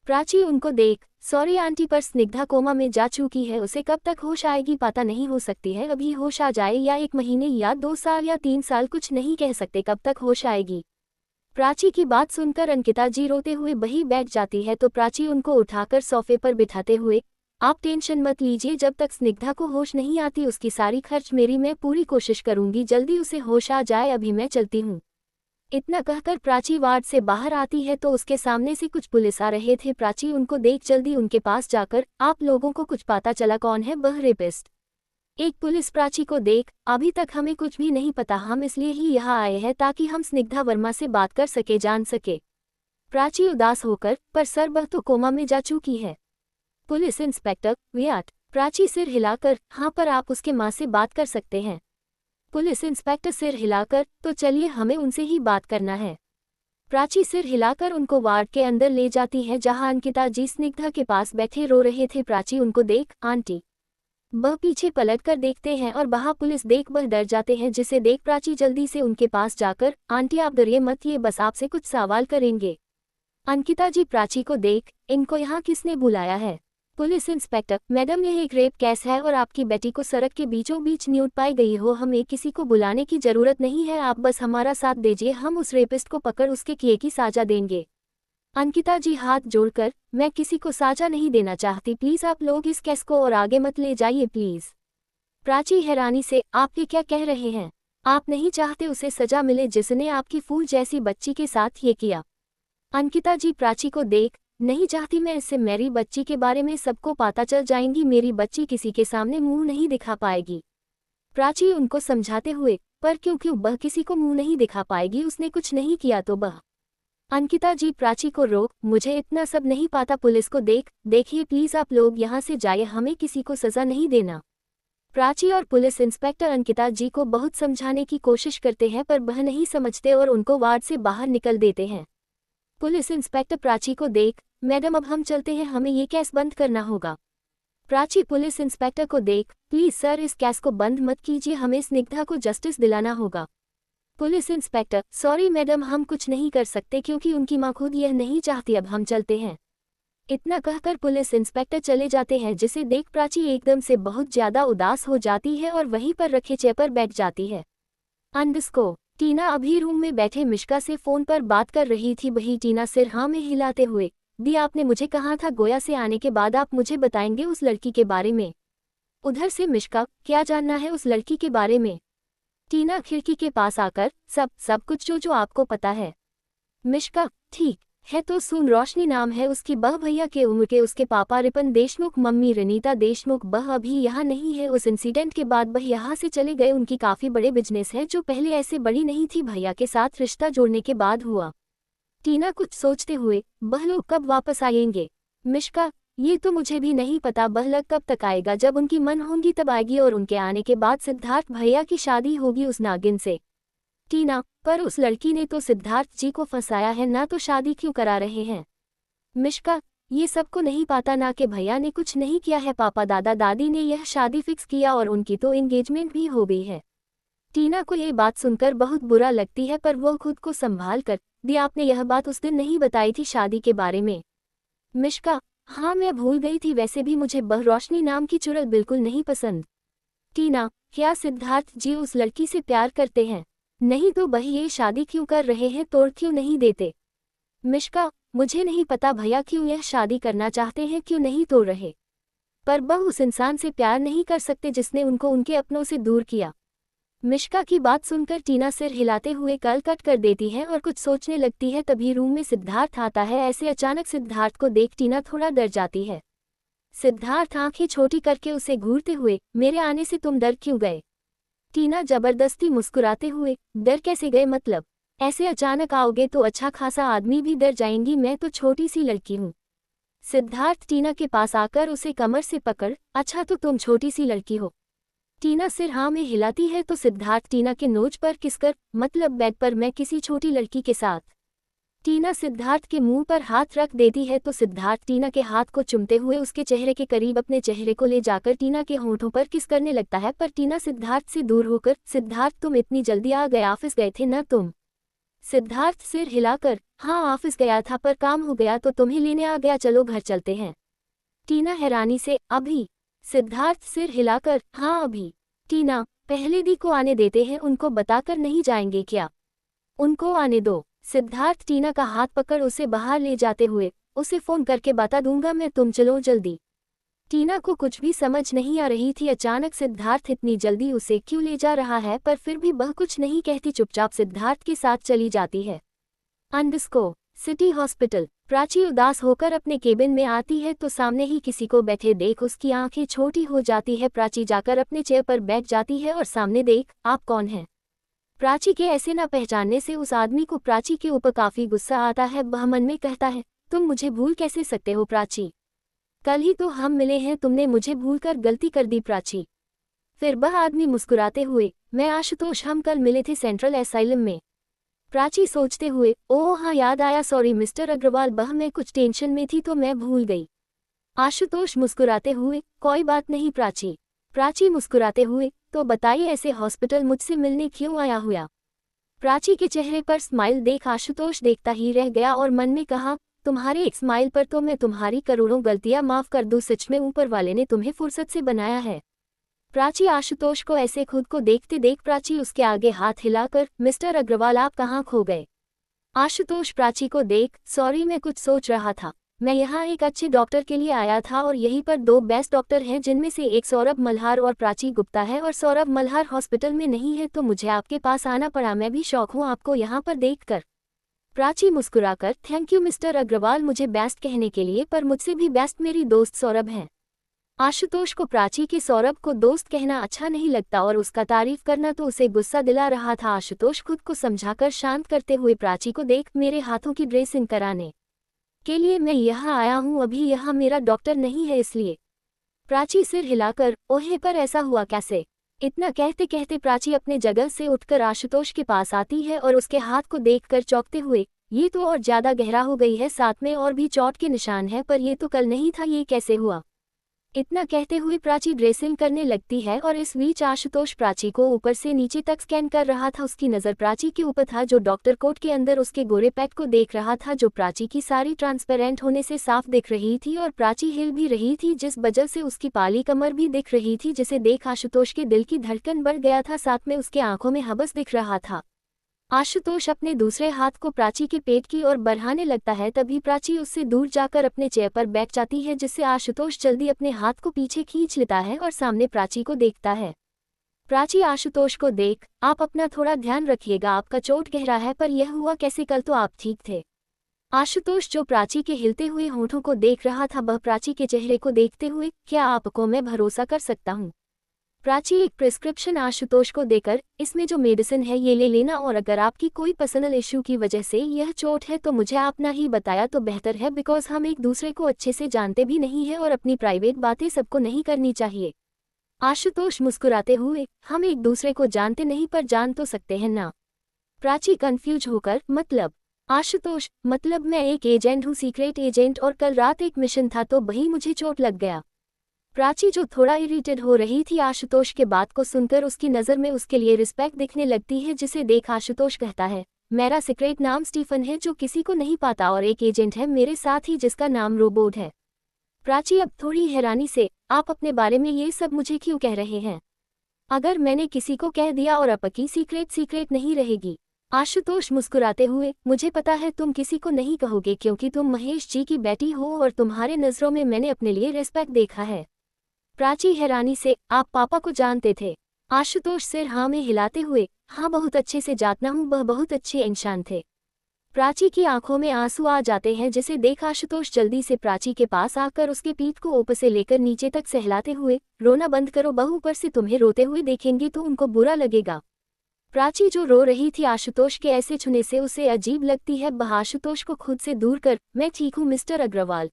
प्राची उनको देख, सॉरी आंटी पर स्निग्धा कोमा में जा चुकी है, उसे कब तक होश आएगी पता नहीं, हो सकती है अभी होश आ जाए या 1 महीने या 2 साल या 3 साल, कुछ नहीं कह सकते कब तक होश आएगी। प्राची की बात सुनकर अंकिता जी रोते हुए वहीं बैठ जाती है तो प्राची उनको उठाकर सोफे पर बिठाते हुए, आप टेंशन मत लीजिए, जब तक स्निग्धा को होश नहीं आती उसकी सारी खर्च मेरी, मैं पूरी कोशिश करूंगी जल्दी उसे होश आ जाए, अभी मैं चलती हूँ। इतना कहकर प्राची वार्ड से बाहर आती है तो उसके सामने से कुछ पुलिस आ रहे थे। प्राची उनको देख जल्दी उनके पास जाकर, आप लोगों को कुछ पता चला कौन है वह रेपिस्ट? एक पुलिस प्राची को देख, अभी तक हमें कुछ भी नहीं पता, हम इसलिए ही यहाँ आए हैं ताकि हम स्निग्धा वर्मा से बात कर सके, जान सके। प्राची उदास होकर, पर सर वह तो कोमा में जा चुकी है। Police inspector वियाट। प्राची सिर हिलाकर, हाँ पर आप उसके माँ से बात कर सकते हैं। पुलिस इंस्पेक्टर सिर हिलाकर, तो चलिए हमें उनसे ही बात करना है। प्राची सिर हिलाकर उनको वार्ड के अंदर ले जाती है जहां अंकिता जी स्निग्धा के पास बैठे रो रहे थे। प्राची उनको देख, आंटी। वह पीछे पलटकर देखते हैं और वहां पुलिस देख वह डर जाते हैं, जिसे देख प्राची जल्दी से उनके पास जाकर, आंटी आप डरिए मत, ये बस आपसे कुछ सवाल करेंगे। अंकिता जी प्राची को देख, इनको यहाँ किसने बुलाया है? पुलिस इंस्पेक्टर, मैडम यह एक रेप केस है और आपकी बेटी को सड़क के बीचों बीच न्यूड पाई गई हो, हमें किसी को बुलाने की जरूरत नहीं है, आप बस हमारा साथ दीजिए, हम उस रेपिस्ट को पकड़ उसके किए की सजा देंगे। अंकिता जी हाथ जोड़कर, मैं किसी को सजा नहीं देना चाहती, प्लीज आप लोग इस केस को और आगे मत ले जाइए प्लीज। प्राची हैरानी से, आप ये क्या कह रहे हैं? आप नहीं चाहते उसे सजा मिले जिसने आपकी फूल जैसी बच्ची के साथ ये किया? अंकिता जी प्राची को देख, नहीं चाहती मैं, इससे मेरी बच्ची के बारे में सबको पता चल जाएंगी, मेरी बच्ची किसी के सामने मुंह नहीं दिखा पाएगी। प्राची उनको समझाते हुए, पर क्यों वह किसी को मुंह नहीं दिखा पाएगी, उसने कुछ नहीं किया तो वह। अंकिता जी प्राची को रोक, मुझे इतना सब नहीं पता, पुलिस को देखिए प्लीज आप लोग यहाँ से जाइए, हमें किसी को सजा नहीं देना। प्राची और पुलिस इंस्पेक्टर अंकिता जी को बहुत समझाने की कोशिश करते हैं पर वह नहीं समझते और उनको वार्ड से बाहर निकल देते हैं। पुलिस इंस्पेक्टर प्राची को देख, मैडम अब हम चलते हैं, हमें ये केस बंद करना होगा। प्राची पुलिस इंस्पेक्टर को देख, प्लीज सर इस केस को बंद मत कीजिए, हमें स्निग्धा को जस्टिस दिलाना होगा। पुलिस इंस्पेक्टर, सॉरी मैडम, हम कुछ नहीं कर सकते क्योंकि उनकी माँ खुद यह नहीं चाहती, अब हम चलते हैं। इतना कहकर पुलिस इंस्पेक्टर चले जाते हैं, जिसे देख प्राची एकदम से बहुत ज्यादा उदास हो जाती है और वहीं पर रखे चेयर पर बैठ जाती है। अंडस्को टीना अभी रूम में बैठे मिश्का से फोन पर बात कर रही थी। वही टीना सिर हाँ में हिलाते हुए, दी आपने मुझे कहा था गोया से आने के बाद आप मुझे बताएंगे उस लड़की के बारे में। उधर से मिश्का, क्या जानना है उस लड़की के बारे में? टीना खिड़की के पास आकर, सब कुछ जो आपको पता है। मिश्का, ठीक है तो सुन, रोशनी नाम है उसकी, बह भैया के उम्र के, उसके पापा रिपन देशमुख, मम्मी रनीता देशमुख। बह अभी यहाँ नहीं है, उस इंसिडेंट के बाद बह यहाँ से चले गए। उनकी काफ़ी बड़े बिजनेस है जो पहले ऐसे बड़ी नहीं थी, भैया के साथ रिश्ता जोड़ने के बाद हुआ। टीना कुछ सोचते हुए, बह लोग कब वापस आएंगे? मिश्का, ये तो मुझे भी नहीं पता, बह लग कब तक आएगा, जब उनकी मन होंगी तब आएगी, और उनके आने के बाद सिद्धार्थ भैया की शादी होगी उस नागिन से। टीना, पर उस लड़की ने तो सिद्धार्थ जी को फंसाया है ना, तो शादी क्यों करा रहे हैं? मिश्का, ये सबको नहीं पता ना कि भैया ने कुछ नहीं किया है, पापा दादा दादी ने यह शादी फिक्स किया और उनकी तो एंगेजमेंट भी हो गई है। टीना को ये बात सुनकर बहुत बुरा लगती है, पर वो खुद को संभाल कर, दी आपने यह बात उस दिन नहीं बताई थी शादी के बारे में? मिश्का, हाँ मैं भूल गई थी, वैसे भी मुझे बह रोशनी नाम की चुड़ैल बिल्कुल नहीं पसंद। टीना, क्या सिद्धार्थ जी उस लड़की से प्यार करते हैं? नहीं तो बह ये शादी क्यों कर रहे हैं, तोड़ क्यों नहीं देते? मिश्का, मुझे नहीं पता भैया क्यों यह शादी करना चाहते हैं, क्यों नहीं तोड़ रहे, पर बह उस इंसान से प्यार नहीं कर सकते जिसने उनको उनके अपनों से दूर किया। मिश्का की बात सुनकर टीना सिर हिलाते हुए कल कट कर देती है और कुछ सोचने लगती है। तभी रूम में सिद्धार्थ आता है। ऐसे अचानक सिद्धार्थ को देख टीना थोड़ा डर जाती है। सिद्धार्थ आंखें छोटी करके उसे घूरते हुए, मेरे आने से तुम डर क्यों गए? टीना जबरदस्ती मुस्कुराते हुए, डर कैसे गए मतलब? ऐसे अचानक आओगे तो अच्छा खासा आदमी भी डर जाएंगी, मैं तो छोटी सी लड़की हूँ। सिद्धार्थ टीना के पास आकर उसे कमर से पकड़, अच्छा तो तुम छोटी सी लड़की हो? टीना सिर हाँ में हिलाती है तो सिद्धार्थ टीना के नोच पर किसकर, मतलब बेड पर मैं किसी छोटी लड़की के साथ? टीना सिद्धार्थ के मुंह पर हाथ रख देती है तो सिद्धार्थ टीना के हाथ को चुमते हुए उसके चेहरे के करीब अपने चेहरे को ले जाकर टीना के होंठों पर किस करने लगता है। पर टीना सिद्धार्थ से दूर होकर, सिद्धार्थ तुम इतनी जल्दी आ गए, ऑफिस गए थे ना तुम? सिद्धार्थ सिर हिलाकर, हाँ ऑफिस गया था पर काम हो गया तो तुम्हें लेने आ गया, चलो घर चलते हैं। टीना हैरानी से, अभी? सिद्धार्थ सिर हिलाकर, हाँ अभी। टीना, पहले दी को आने देते हैं, उनको बताकर नहीं जाएंगे क्या? उनको आने दो। सिद्धार्थ टीना का हाथ पकड़ उसे बाहर ले जाते हुए, उसे फोन करके बता दूंगा मैं, तुम चलो जल्दी। टीना को कुछ भी समझ नहीं आ रही थी अचानक सिद्धार्थ इतनी जल्दी उसे क्यों ले जा रहा है, पर फिर भी वह कुछ नहीं कहती, चुपचाप सिद्धार्थ के साथ चली जाती है। अंडस्को सिटी हॉस्पिटल। प्राची उदास होकर अपने केबिन में आती है तो सामने ही किसी को बैठे देख उसकी आंखें छोटी हो जाती है। प्राची जाकर अपने चेयर पर बैठ जाती है और सामने देख, आप कौन हैं? प्राची के ऐसे न पहचानने से उस आदमी को प्राची के ऊपर काफी गुस्सा आता है। वह मन में कहता है, तुम मुझे भूल कैसे सकते हो प्राची? कल ही तो हम मिले हैं, तुमने मुझे भूलकर गलती कर दी प्राची। फिर वह आदमी मुस्कुराते हुए, मैं आशुतोष, हम कल मिले थे सेंट्रल एसाइलम में। प्राची सोचते हुए, ओह हाँ याद आया, सॉरी मिस्टर अग्रवाल, बह मैं कुछ टेंशन में थी तो मैं भूल गई। आशुतोष मुस्कुराते हुए, कोई बात नहीं प्राची। प्राची मुस्कुराते हुए, तो बताइए ऐसे हॉस्पिटल मुझसे मिलने क्यों आया हुआ? प्राची के चेहरे पर स्माइल देख आशुतोष देखता ही रह गया और मन में कहा, तुम्हारे एक स्माइल पर तो मैं तुम्हारी करोड़ों गलतियां माफ कर दूं, सच में ऊपर वाले ने तुम्हें फुर्सत से बनाया है। प्राची आशुतोष को ऐसे खुद को देखते देख प्राची उसके आगे हाथ हिलाकर, मिस्टर अग्रवाल आप कहाँ खो गए? आशुतोष प्राची को देख, सॉरी मैं कुछ सोच रहा था, मैं यहाँ एक अच्छे डॉक्टर के लिए आया था और यहीं पर दो बेस्ट डॉक्टर हैं जिनमें से एक सौरभ मल्हार और प्राची गुप्ता है, और सौरभ मल्हार हॉस्पिटल में नहीं है तो मुझे आपके पास आना पड़ा, मैं भी शौक हूँ आपको यहाँ पर देखकर। प्राची मुस्कुराकर, थैंक यू मिस्टर अग्रवाल मुझे बेस्ट कहने के लिए, पर मुझसे भी बेस्ट मेरी दोस्त सौरभ हैं। आशुतोष को प्राची के सौरभ को दोस्त कहना अच्छा नहीं लगता और उसका तारीफ करना तो उसे गुस्सा दिला रहा था। आशुतोष खुद को समझाकर शांत करते हुए प्राची को देख, मेरे हाथों की ड्रेसिंग कराने के लिए मैं यहाँ आया हूँ, अभी यहाँ मेरा डॉक्टर नहीं है इसलिए। प्राची सिर हिलाकर, ओहे पर ऐसा हुआ कैसे? इतना कहते कहते प्राची अपने जगह से उठकर आशुतोष के पास आती है और उसके हाथ को देखकर चौंकते हुए, ये तो और ज्यादा गहरा हो गई है, साथ में और भी चोट के निशान है, पर ये तो कल नहीं था, ये कैसे हुआ? इतना कहते हुए प्राची ड्रेसिंग करने लगती है और इस बीच आशुतोष प्राची को ऊपर से नीचे तक स्कैन कर रहा था। उसकी नज़र प्राची के ऊपर था जो डॉक्टर कोट के अंदर उसके गोरे पेट को देख रहा था, जो प्राची की सारी ट्रांसपेरेंट होने से साफ दिख रही थी और प्राची हिल भी रही थी जिस वजह से उसकी पाली कमर भी दिख रही थी, जिसे देख आशुतोष के दिल की धड़कन बढ़ गया था, साथ में उसके आंखों में हवस दिख रहा था। आशुतोष अपने दूसरे हाथ को प्राची के पेट की ओर बढ़ाने लगता है, तभी प्राची उससे दूर जाकर अपने चेयर पर बैठ जाती है, जिससे आशुतोष जल्दी अपने हाथ को पीछे खींच लेता है और सामने प्राची को देखता है। प्राची आशुतोष को देख, आप अपना थोड़ा ध्यान रखिएगा, आपका चोट गहरा है, पर यह हुआ कैसे, कल तो आप ठीक थे। आशुतोष जो प्राची के हिलते हुए होठों को देख रहा था, वह प्राची के चेहरे को देखते हुए, क्या आपको मैं भरोसा कर सकता हूँ? प्राची एक प्रिस्क्रिप्शन आशुतोष को देकर, इसमें जो मेडिसिन है ये ले लेना, और अगर आपकी कोई पर्सनल इश्यू की वजह से यह चोट है तो मुझे आपना ही बताया तो बेहतर है, बिकॉज हम एक दूसरे को अच्छे से जानते भी नहीं है और अपनी प्राइवेट बातें सबको नहीं करनी चाहिए। आशुतोष मुस्कुराते हुए, हम एक दूसरे को जानते नहीं पर जान तो सकते हैं ना? प्राची कंफ्यूज होकर, मतलब? आशुतोष, मतलब मैं एक एजेंट हूँ, सीक्रेट एजेंट, और कल रात एक मिशन था तो वही मुझे चोट लग गया। प्राची जो थोड़ा इरिटेड हो रही थी आशुतोष के बात को सुनकर, उसकी नज़र में उसके लिए रिस्पेक्ट दिखने लगती है, जिसे देख आशुतोष कहता है, मेरा सीक्रेट नाम स्टीफन है जो किसी को नहीं पाता, और एक एजेंट है मेरे साथ ही जिसका नाम रोबोट है। प्राची अब थोड़ी हैरानी से, आप अपने बारे में ये सब मुझे क्यों कह रहे हैं? अगर मैंने किसी को कह दिया और आपकी सीक्रेट नहीं रहेगी। आशुतोष मुस्कुराते हुए, मुझे पता है तुम किसी को नहीं कहोगे क्योंकि तुम महेश जी की बेटी हो और तुम्हारे नज़रों में मैंने अपने लिए रिस्पेक्ट देखा है। प्राची हैरानी से, आप पापा को जानते थे? आशुतोष सिर हाँ में हिलाते हुए, हाँ बहुत अच्छे से जानता हूँ, वह बहुत अच्छे इंसान थे। प्राची की आंखों में आंसू आ जाते हैं, जिसे देख आशुतोष जल्दी से प्राची के पास आकर उसके पीठ को ऊपर से लेकर नीचे तक सहलाते हुए, रोना बंद करो बहू, ऊपर से तुम्हें रोते हुए देखेंगे तो उनको बुरा लगेगा। प्राची जो रो रही थी आशुतोष के ऐसे छूने से उसे अजीब लगती है, वह आशुतोष को खुद से दूर कर, मैं ठीक हूँ मिस्टर अग्रवाल।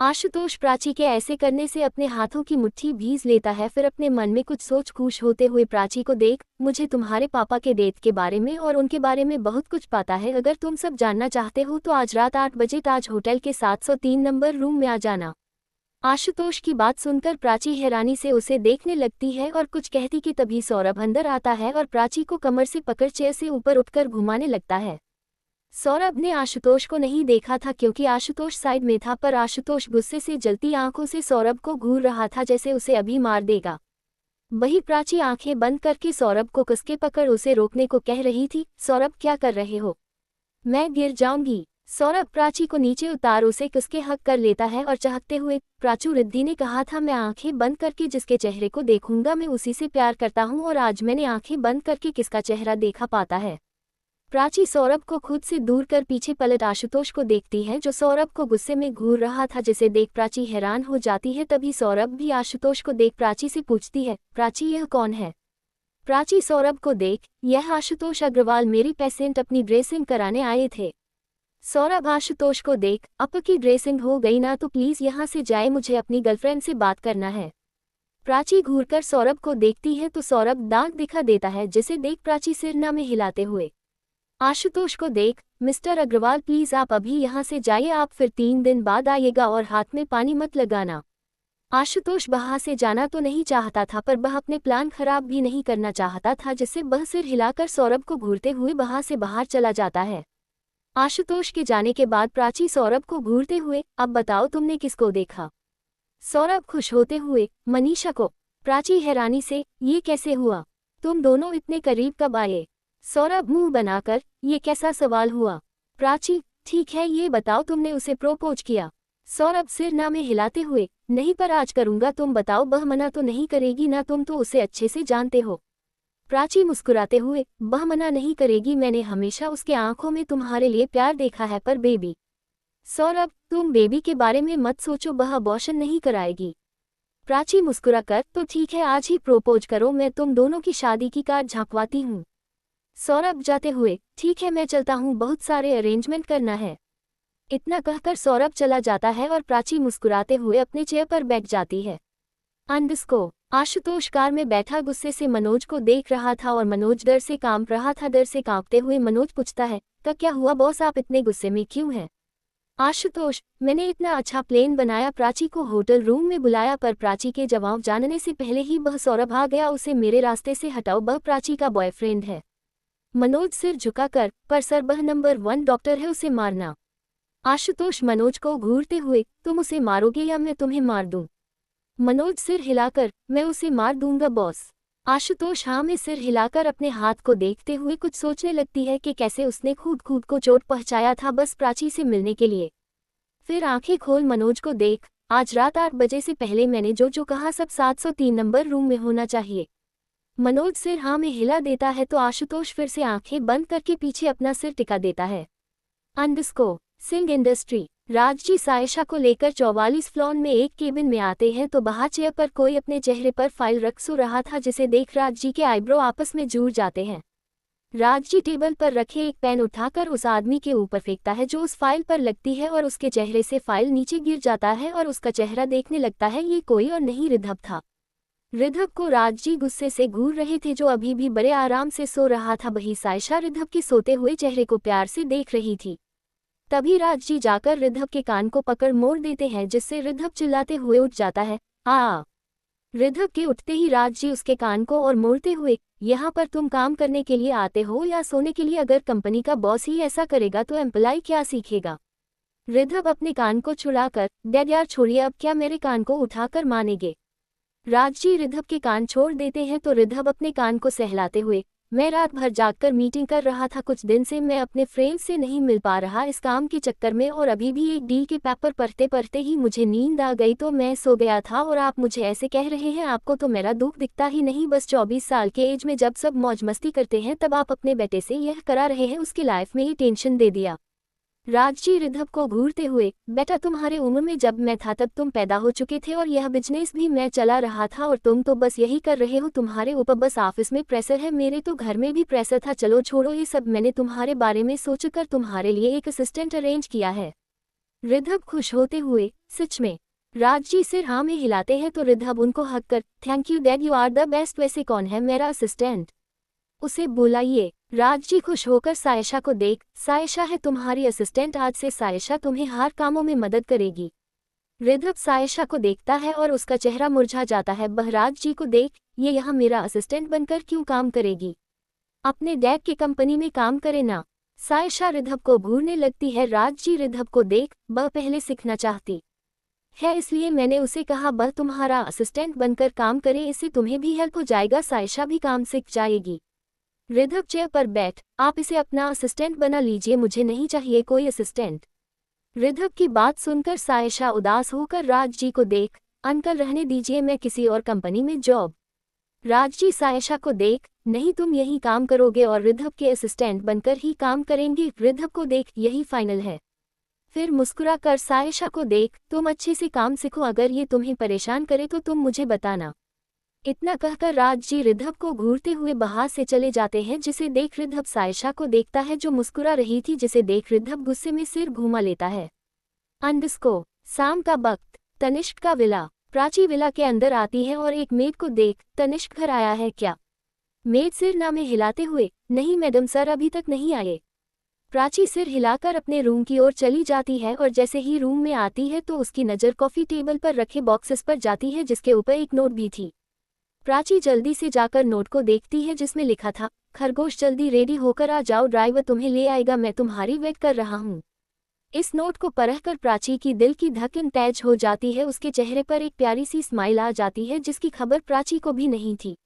आशुतोष प्राची के ऐसे करने से अपने हाथों की मुट्ठी भींच लेता है, फिर अपने मन में कुछ सोच खुश होते हुए प्राची को देख, मुझे तुम्हारे पापा के डेथ के बारे में और उनके बारे में बहुत कुछ पता है, अगर तुम सब जानना चाहते हो तो आज रात 8 बजे ताज होटल के 703 नंबर रूम में आ जाना। आशुतोष की बात सुनकर प्राची हैरानी से उसे देखने लगती है और कुछ कहती कि तभी सौरभ अंदर आता है और प्राची को कमर से पकड़ चेयर से ऊपर उठकर घुमाने लगता है। सौरभ ने आशुतोष को नहीं देखा था क्योंकि आशुतोष साइड में था, पर आशुतोष गुस्से से जलती आंखों से सौरभ को घूर रहा था जैसे उसे अभी मार देगा। वही प्राची आंखें बंद करके सौरभ को कसके पकड़ उसे रोकने को कह रही थी। सौरभ क्या कर रहे हो? मैं गिर जाऊंगी। सौरभ प्राची को नीचे उतार उसे कसके हक कर लेता है और चाहते हुए, प्राचू रिद्धि ने कहा था मैं आंखें बंद करके जिसके चेहरे को देखूंगा मैं उसी से प्यार करता हूं, और आज मैंने आंखें बंद करके किसका चेहरा देखा पाता है। प्राची सौरभ को खुद से दूर कर पीछे पलट आशुतोष को देखती है जो सौरभ को गुस्से में घूर रहा था, जिसे देख प्राची हैरान हो जाती है। तभी सौरभ भी आशुतोष को देख प्राची से पूछती है, प्राची यह कौन है? प्राची सौरभ को देख, यह आशुतोष अग्रवाल, मेरी पेशेंट अपनी ड्रेसिंग कराने आए थे। सौरभ आशुतोष को देख, आपकी ड्रेसिंग हो गई ना तो प्लीज यहाँ से जाए, मुझे अपनी गर्लफ्रेंड से बात करना है। प्राची घूरकर सौरभ को देखती है तो सौरभ दांत दिखा देता है, जिसे देख प्राची सिर में हिलाते हुए आशुतोष को देख, मिस्टर अग्रवाल प्लीज आप अभी यहाँ से जाइए, आप फिर 3 दिन बाद आइएगा और हाथ में पानी मत लगाना। आशुतोष वहाँ से जाना तो नहीं चाहता था, पर वह अपने प्लान खराब भी नहीं करना चाहता था, जिससे वह सिर हिलाकर सौरभ को घूरते हुए वहाँ से बाहर चला जाता है। आशुतोष के जाने के बाद प्राची सौरभ को घूरते हुए, अब बताओ तुमने किसको देखा? सौरभ खुश होते हुए, मनीषा को। प्राची हैरानी से, ये कैसे हुआ? तुम दोनों इतने करीब कब आए? सौरभ मुंह बनाकर, ये कैसा सवाल हुआ? प्राची, ठीक है ये बताओ तुमने उसे प्रोपोज किया? सौरभ सिर में हिलाते हुए, नहीं पर आज करूंगा, तुम बताओ वह मना तो नहीं करेगी ना, तुम तो उसे अच्छे से जानते हो। प्राची मुस्कुराते हुए, वह मना नहीं करेगी, मैंने हमेशा उसके आंखों में तुम्हारे लिए प्यार देखा है, पर बेबी। सौरभ, तुम बेबी के बारे में मत सोचो, वह अबॉर्शन नहीं कराएगी। प्राची मुस्कुराकर, तो ठीक है आज ही प्रोपोज करो, मैं तुम दोनों की शादी की कार्ड झांकवाती हूँ। सौरभ जाते हुए, ठीक है मैं चलता हूँ, बहुत सारे अरेंजमेंट करना है। इतना कहकर सौरभ चला जाता है और प्राची मुस्कुराते हुए अपने चेयर पर बैठ जाती है। आशुतोष कार में बैठा गुस्से से मनोज को देख रहा था और मनोज डर से कांप रहा था। डर से कांपते हुए मनोज पूछता है, क्या हुआ बॉस, आप इतने गुस्से में क्यों हैं? आशुतोष, मैंने इतना अच्छा प्लेन बनाया, प्राची को होटल रूम में बुलाया, पर प्राची के जवाब जानने से पहले ही वह सौरभ आ गया। उसे मेरे रास्ते से हटाओ, वह प्राची का बॉयफ्रेंड है। मनोज सिर झुकाकर, पर सर वह नंबर 1 डॉक्टर है, उसे मारना। आशुतोष मनोज को घूरते हुए, तुम उसे मारोगे या मैं तुम्हें मार दूं? मनोज सिर हिलाकर, मैं उसे मार दूंगा बॉस। आशुतोष हाँ में सिर हिलाकर अपने हाथ को देखते हुए कुछ सोचने लगती है कि कैसे उसने खुद को चोट पहुंचाया था, बस प्राची से मिलने के लिए। फिर आंखें खोल मनोज को देख, आज रात 8 बजे से पहले मैंने जो कहा सब 703 नंबर रूम में होना चाहिए। मनोज सिर हाँ में हिला देता है तो आशुतोष फिर से आंखें बंद करके पीछे अपना सिर टिका देता है। Underscore Singh industry. राजजी सायशा को लेकर 44 फ्लोर में एक केबिन में आते हैं तो बाहर चेयर पर कोई अपने चेहरे पर फाइल रख सो रहा था, जिसे देख राजजी के आईब्रो आपस में जुड़ जाते हैं। राजजी टेबल पर रखे एक पेन उठाकर उस आदमी के ऊपर फेंकता है जो उस फाइल पर लगती है और उसके चेहरे से फाइल नीचे गिर जाता है और उसका चेहरा देखने लगता है ये कोई और नहीं रिद्धव था। रिद्धव को राजजी गुस्से से घूर रहे थे जो अभी भी बड़े आराम से सो रहा था। वही सायशा रिद्धव के सोते हुए चेहरे को प्यार से देख रही थी। तभी राजजी जाकर रिद्धव के कान को पकड़ मोड़ देते हैं जिससे रिद्धव चिल्लाते हुए उठ जाता है। आ रिद्धव के उठते ही राजजी उसके कान को और मोड़ते हुए, यहाँ पर तुम काम करने के लिए आते हो या सोने के लिए? अगर कंपनी का बॉस ही ऐसा करेगा तो एम्प्लॉय क्या सीखेगा? रिद्धव अपने कान को छुड़ाकर, डैड यार छोड़िए, अब क्या मेरे कान को उठाकर मानेंगे? राजजी रिद्धव के कान छोड़ देते हैं तो रिद्धव अपने कान को सहलाते हुए, मैं रात भर जागकर मीटिंग कर रहा था, कुछ दिन से मैं अपने फ्रेंड से नहीं मिल पा रहा इस काम के चक्कर में, और अभी भी एक डील के पेपर पढ़ते पढ़ते ही मुझे नींद आ गई तो मैं सो गया था, और आप मुझे ऐसे कह रहे हैं आपको तो मेरा दुख दिखता ही नहीं। बस 24 साल के एज में जब सब मौज मस्ती करते हैं तब आप अपने बेटे से यह करा रहे हैं, उसकी लाइफ में ये टेंशन दे दिया। राजजी रिद्धव को घूरते हुए, बेटा तुम्हारे उम्र में जब मैं था तब तुम पैदा हो चुके थे और यह बिजनेस भी मैं चला रहा था, और तुम तो बस यही कर रहे हो। तुम्हारे ऊपर बस ऑफिस में प्रेशर है, मेरे तो घर में भी प्रेशर था। चलो छोड़ो ये सब, मैंने तुम्हारे बारे में सोचकर तुम्हारे लिए एक असिस्टेंट अरेंज किया है। रिद्धव खुश होते हुए, सच में? राजजी सिर हाँ में हिलाते हैं तो रिद्धव उनको हक कर, thank you dad, you are the best. वैसे कौन है मेरा असिस्टेंट? उसे बुलाइए। राजजी खुश होकर सायशा को देख, सायशा है तुम्हारी असिस्टेंट, आज से सायशा तुम्हें हर कामों में मदद करेगी। रिद्धव सायशा को देखता है और उसका चेहरा मुरझा जाता है। वह राजजी को देख, ये यहाँ मेरा असिस्टेंट बनकर क्यों काम करेगी? अपने डैड की कंपनी में काम करे ना। सायशा रिद्धव को घूरने लगती है। राजजी रिद्धव को देख, वह पहले सीखना चाहती है इसलिए मैंने उसे कहा वह तुम्हारा असिस्टेंट बनकर काम करे, इससे तुम्हें भी हेल्प हो जाएगा, सायशा भी काम सीख जाएगी। रिद्धव चेयर पर बैठ, आप इसे अपना असिस्टेंट बना लीजिए, मुझे नहीं चाहिए कोई असिस्टेंट। रिद्धव की बात सुनकर सायशा उदास होकर राजजी को देख, अंकल रहने दीजिए, मैं किसी और कंपनी में जॉब। राजजी सायशा को देख, नहीं तुम यही काम करोगे और रिद्धव के असिस्टेंट बनकर ही काम करेंगे। रिद्धव को देख, यही फाइनल है। फिर मुस्कुरा कर सायशा को देख, तुम अच्छे से काम सीखो, अगर ये तुम्हें परेशान करे तो तुम मुझे बताना। इतना कहकर राजजी रिद्धव को घूरते हुए बाहर से चले जाते हैं, जिसे देख रिद्धव सायशा को देखता है जो मुस्कुरा रही थी, जिसे देख रिद्धव गुस्से में सिर घुमा लेता है। अंडरस्कोर शाम का वक्त। तनिष्क का विला। प्राची विला के अंदर आती है और एक मेड को देख, तनिष्क घर आया है क्या? मेड सिर नामे हिलाते हुए, नहीं मैडम सर अभी तक नहीं आए। प्राची सिर हिलाकर अपने रूम की ओर चली जाती है और जैसे ही रूम में आती है तो उसकी नज़र कॉफी टेबल पर रखे बॉक्सेस पर जाती है जिसके ऊपर एक नोट भी थी। प्राची जल्दी से जाकर नोट को देखती है जिसमें लिखा था, खरगोश जल्दी रेडी होकर आ जाओ, ड्राइवर तुम्हें ले आएगा, मैं तुम्हारी वेट कर रहा हूँ। इस नोट को पढ़कर प्राची की दिल की धड़कन तेज हो जाती है, उसके चेहरे पर एक प्यारी सी स्माइल आ जाती है जिसकी खबर प्राची को भी नहीं थी।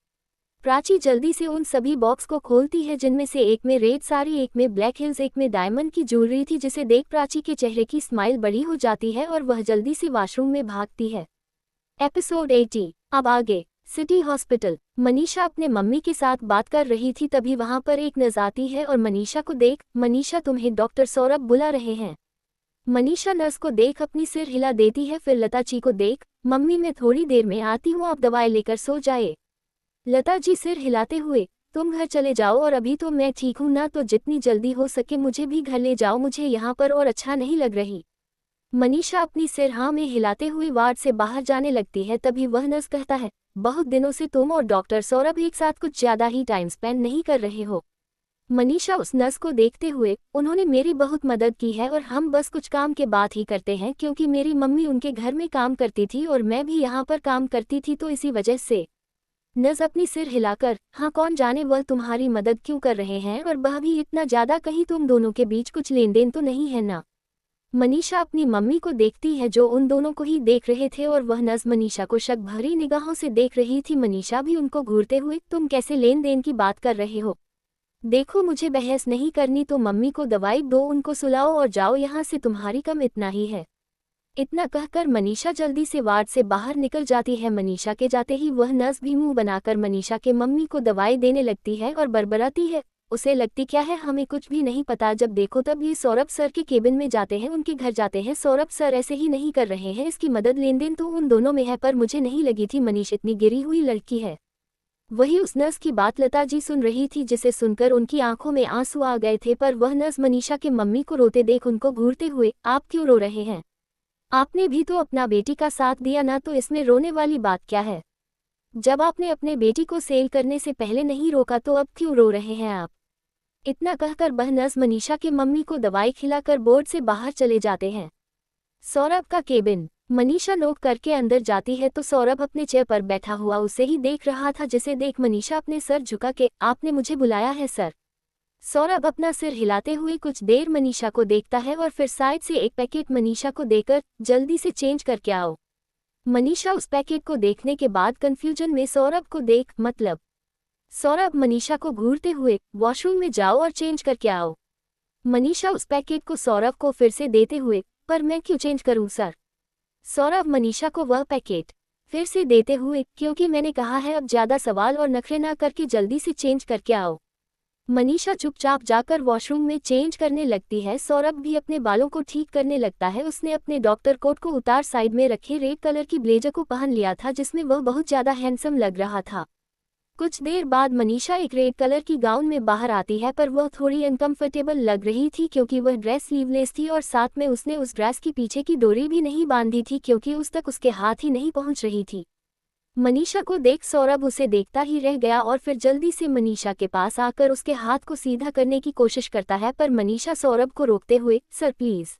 प्राची जल्दी से उन सभी बॉक्स को खोलती है जिनमें से एक में रेड साड़ी, एक में ब्लैक हिल्स, एक में डायमंड की ज्वेलरी थी, जिसे देख प्राची के चेहरे की स्माइल बड़ी हो जाती है और वह जल्दी से वॉशरूम में भागती है। एपिसोड 80। अब आगे। City hospital. मनीषा अपने मम्मी के साथ बात कर रही थी, तभी वहां पर एक नर्स आती है और मनीषा को देख, मनीषा तुम्हें डॉक्टर सौरभ बुला रहे हैं। मनीषा नर्स को देख अपनी सिर हिला देती है, फिर लता जी को देख, मम्मी मैं थोड़ी देर में आती हूँ, आप दवाई लेकर सो जाए। लता जी सिर हिलाते हुए, तुम घर चले जाओ और अभी तो मैं ठीक हूँ ना, तो जितनी जल्दी हो सके मुझे भी घर ले जाओ, मुझे यहाँ पर और अच्छा नहीं लग रही। मनीषा अपनी सिर हाँ में हिलाते हुए वार्ड से बाहर जाने लगती है, तभी वह नर्स कहता है, बहुत दिनों से तुम और डॉक्टर सौरभ एक साथ कुछ ज्यादा ही टाइम स्पेंड नहीं कर रहे हो। मनीषा उस नर्स को देखते हुए, उन्होंने मेरी बहुत मदद की है और हम बस कुछ काम के बात ही करते हैं क्योंकि मेरी मम्मी उनके घर में काम करती थी और मैं भी यहाँ पर काम करती थी तो इसी वजह से। नर्स अपनी सिर हिलाकर, हाँ कौन जाने वह तुम्हारी मदद क्यों कर रहे हैं और वह भी इतना ज़्यादा, कहीं तुम दोनों के बीच कुछ लेन देन तो नहीं है ना। मनीषा अपनी मम्मी को देखती है जो उन दोनों को ही देख रहे थे और वह नर्स मनीषा को शक भरी निगाहों से देख रही थी। मनीषा भी उनको घूरते हुए, तुम कैसे लेन देन की बात कर रहे हो? देखो मुझे बहस नहीं करनी तो मम्मी को दवाई दो, उनको सुलाओ और जाओ यहाँ से, तुम्हारी कम इतना ही है। इतना कहकर मनीषा जल्दी से वार्ड से बाहर निकल जाती है। मनीषा के जाते ही वह नर्स भी मुंह बनाकर मनीषा के मम्मी को दवाई देने लगती है और बड़बड़ाती है, उसे लगती क्या है हमें कुछ भी नहीं पता। जब देखो तब ये सौरभ सर के केबिन में जाते हैं, उनके घर जाते हैं। सौरभ सर ऐसे ही नहीं कर रहे हैं, इसकी मदद लेन देन तो उन दोनों में है, पर मुझे नहीं लगी थी मनीष इतनी गिरी हुई लड़की है। वही उस नर्स की बात लता जी सुन रही थी जिसे सुनकर उनकी आंखों में आंसू आ गए थे। पर वह नर्स मनीषा के मम्मी को रोते देख उनको घूरते हुए, आप क्यों रो रहे हैं? आपने भी तो अपना बेटी का साथ दिया ना, तो इसमें रोने वाली बात क्या है? जब आपने अपने बेटी को सेल करने से पहले नहीं रोका तो अब क्यों रो रहे हैं आप? इतना कहकर वह नर्स मनीषा के मम्मी को दवाई खिलाकर बोर्ड से बाहर चले जाते हैं। सौरभ का केबिन। मनीषा नोक करके अंदर जाती है तो सौरभ अपने चेयर पर बैठा हुआ उसे ही देख रहा था, जिसे देख मनीषा अपने सर झुका के, आपने मुझे बुलाया है सर? सौरभ अपना सिर हिलाते हुए कुछ देर मनीषा को देखता है और फिर साइड से एक पैकेट मनीषा को देकर, जल्दी से चेंज करके आओ। मनीषा उस पैकेट को देखने के बाद कंफ्यूजन में सौरभ को देख, मतलब? सौरभ मनीषा को घूरते हुए, वॉशरूम में जाओ और चेंज करके आओ। मनीषा उस पैकेट को सौरभ को फिर से देते हुए, पर मैं क्यों चेंज करूं सर? सौरभ मनीषा को वह पैकेट फिर से देते हुए, क्योंकि मैंने कहा है अब ज़्यादा सवाल और नखरे ना करके जल्दी से चेंज करके आओ। मनीषा चुपचाप जाकर वॉशरूम में चेंज करने लगती है। सौरभ भी अपने बालों को ठीक करने लगता है। उसने अपने डॉक्टर कोट को उतार साइड में रखे रेड कलर की ब्लेजर को पहन लिया था जिसमें वह बहुत ज़्यादा हैंडसम लग रहा था। कुछ देर बाद मनीषा एक रेड कलर की गाउन में बाहर आती है, पर वह थोड़ी अनकंफर्टेबल लग रही थी क्योंकि वह ड्रेस स्लीवलेस थी और साथ में उसने उस ड्रेस की पीछे की डोरी भी नहीं बांधी थी क्योंकि उस तक उसके हाथ ही नहीं पहुंच रही थी। मनीषा को देख सौरभ उसे देखता ही रह गया और फिर जल्दी से मनीषा के पास आकर उसके हाथ को सीधा करने की कोशिश करता है, पर मनीषा सौरभ को रोकते हुए, सर प्लीज।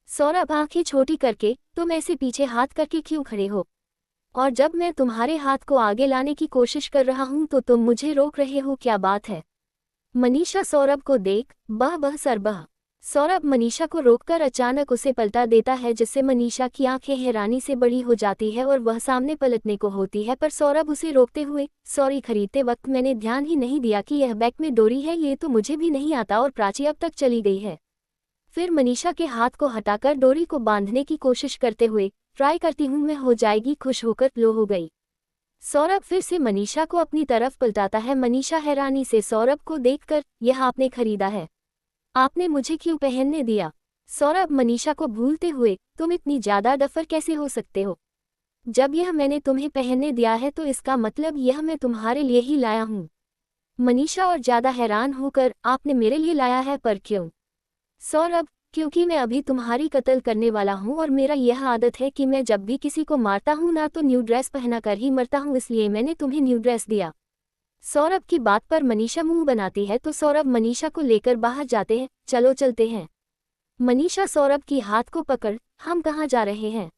सौरभ आंखें छोटी करके, तुम ऐसे पीछे हाथ करके क्यों खड़े हो? और जब मैं तुम्हारे हाथ को आगे लाने की कोशिश कर रहा हूं तो तुम मुझे रोक रहे हो, क्या बात है? मनीषा सौरभ को देख, बह बह सर बह। सौरभ मनीषा को रोककर अचानक उसे पलटा देता है जिससे मनीषा की आंखें हैरानी से बड़ी हो जाती है और वह सामने पलटने को होती है, पर सौरभ उसे रोकते हुए, सॉरी खरीदते वक्त मैंने ध्यान ही नहीं दिया कि यह बैग में डोरी है, ये तो मुझे भी नहीं आता और प्राची अब तक चली गई है। फिर मनीषा के हाथ को हटाकर डोरी को बांधने की कोशिश करते हुए, ट्राई करती हूँ मैं, हो जाएगी, खुश होकर लो हो गई। सौरभ फिर से मनीषा को अपनी तरफ पलटाता है। मनीषा हैरानी से सौरभ को देखकर, यह आपने खरीदा है? आपने मुझे क्यों पहनने दिया? सौरभ मनीषा को भूलते हुए, तुम इतनी ज्यादा डफर कैसे हो सकते हो? जब यह मैंने तुम्हें पहनने दिया है तो इसका मतलब यह मैं तुम्हारे लिए ही लाया हूँ। मनीषा और ज्यादा हैरान होकर, आपने मेरे लिए लाया है, पर क्यों? सौरभ, क्योंकि मैं अभी तुम्हारी कत्ल करने वाला हूँ और मेरा यह आदत है कि मैं जब भी किसी को मारता हूँ ना तो न्यू ड्रेस पहना कर ही मरता हूँ, इसलिए मैंने तुम्हें न्यू ड्रेस दिया। सौरभ की बात पर मनीषा मुंह बनाती है तो सौरभ मनीषा को लेकर बाहर जाते हैं, चलो चलते हैं। मनीषा सौरभ की हाथ को पकड़, हम कहाँ जा रहे हैं?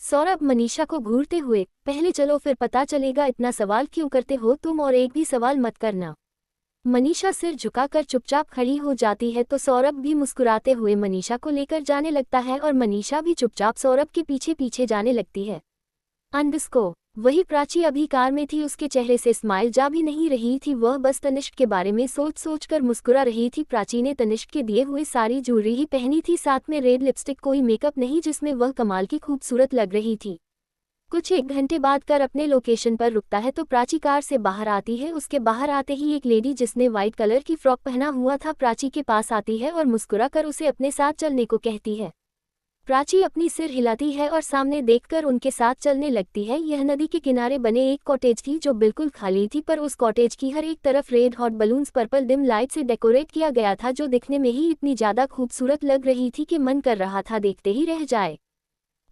सौरभ मनीषा को घूरते हुए, पहले चलो फिर पता चलेगा, इतना सवाल क्यों करते हो तुम, और एक भी सवाल मत करना। मनीषा सिर झुकाकर चुपचाप खड़ी हो जाती है तो सौरभ भी मुस्कुराते हुए मनीषा को लेकर जाने लगता है और मनीषा भी चुपचाप सौरभ के पीछे पीछे जाने लगती है। अंडस्को वही प्राची अभी कार में थी, उसके चेहरे से स्माइल जा भी नहीं रही थी, वह बस तनिष्क के बारे में सोच सोच कर मुस्कुरा रही थी। प्राची ने तनिष्क के दिए हुए सारी ज्वेलरी ही पहनी थी, साथ में रेड लिपस्टिक, कोई मेकअप नहीं, जिसमें वह कमाल की खूबसूरत लग रही थी। कुछ एक घंटे बाद कर अपने लोकेशन पर रुकता है तो प्राची कार से बाहर आती है। उसके बाहर आते ही एक लेडी जिसने व्हाइट कलर की फ्रॉक पहना हुआ था प्राची के पास आती है और मुस्कुरा कर उसे अपने साथ चलने को कहती है। प्राची अपनी सिर हिलाती है और सामने देखकर उनके साथ चलने लगती है। यह नदी के किनारे बने एक कॉटेज थी जो बिल्कुल खाली थी, पर उस कॉटेज की हर एक तरफ red hot balloons purple dim light से डेकोरेट किया गया था, जो दिखने में ही इतनी ज्यादा खूबसूरत लग रही थी कि मन कर रहा था देखते ही रह जाए।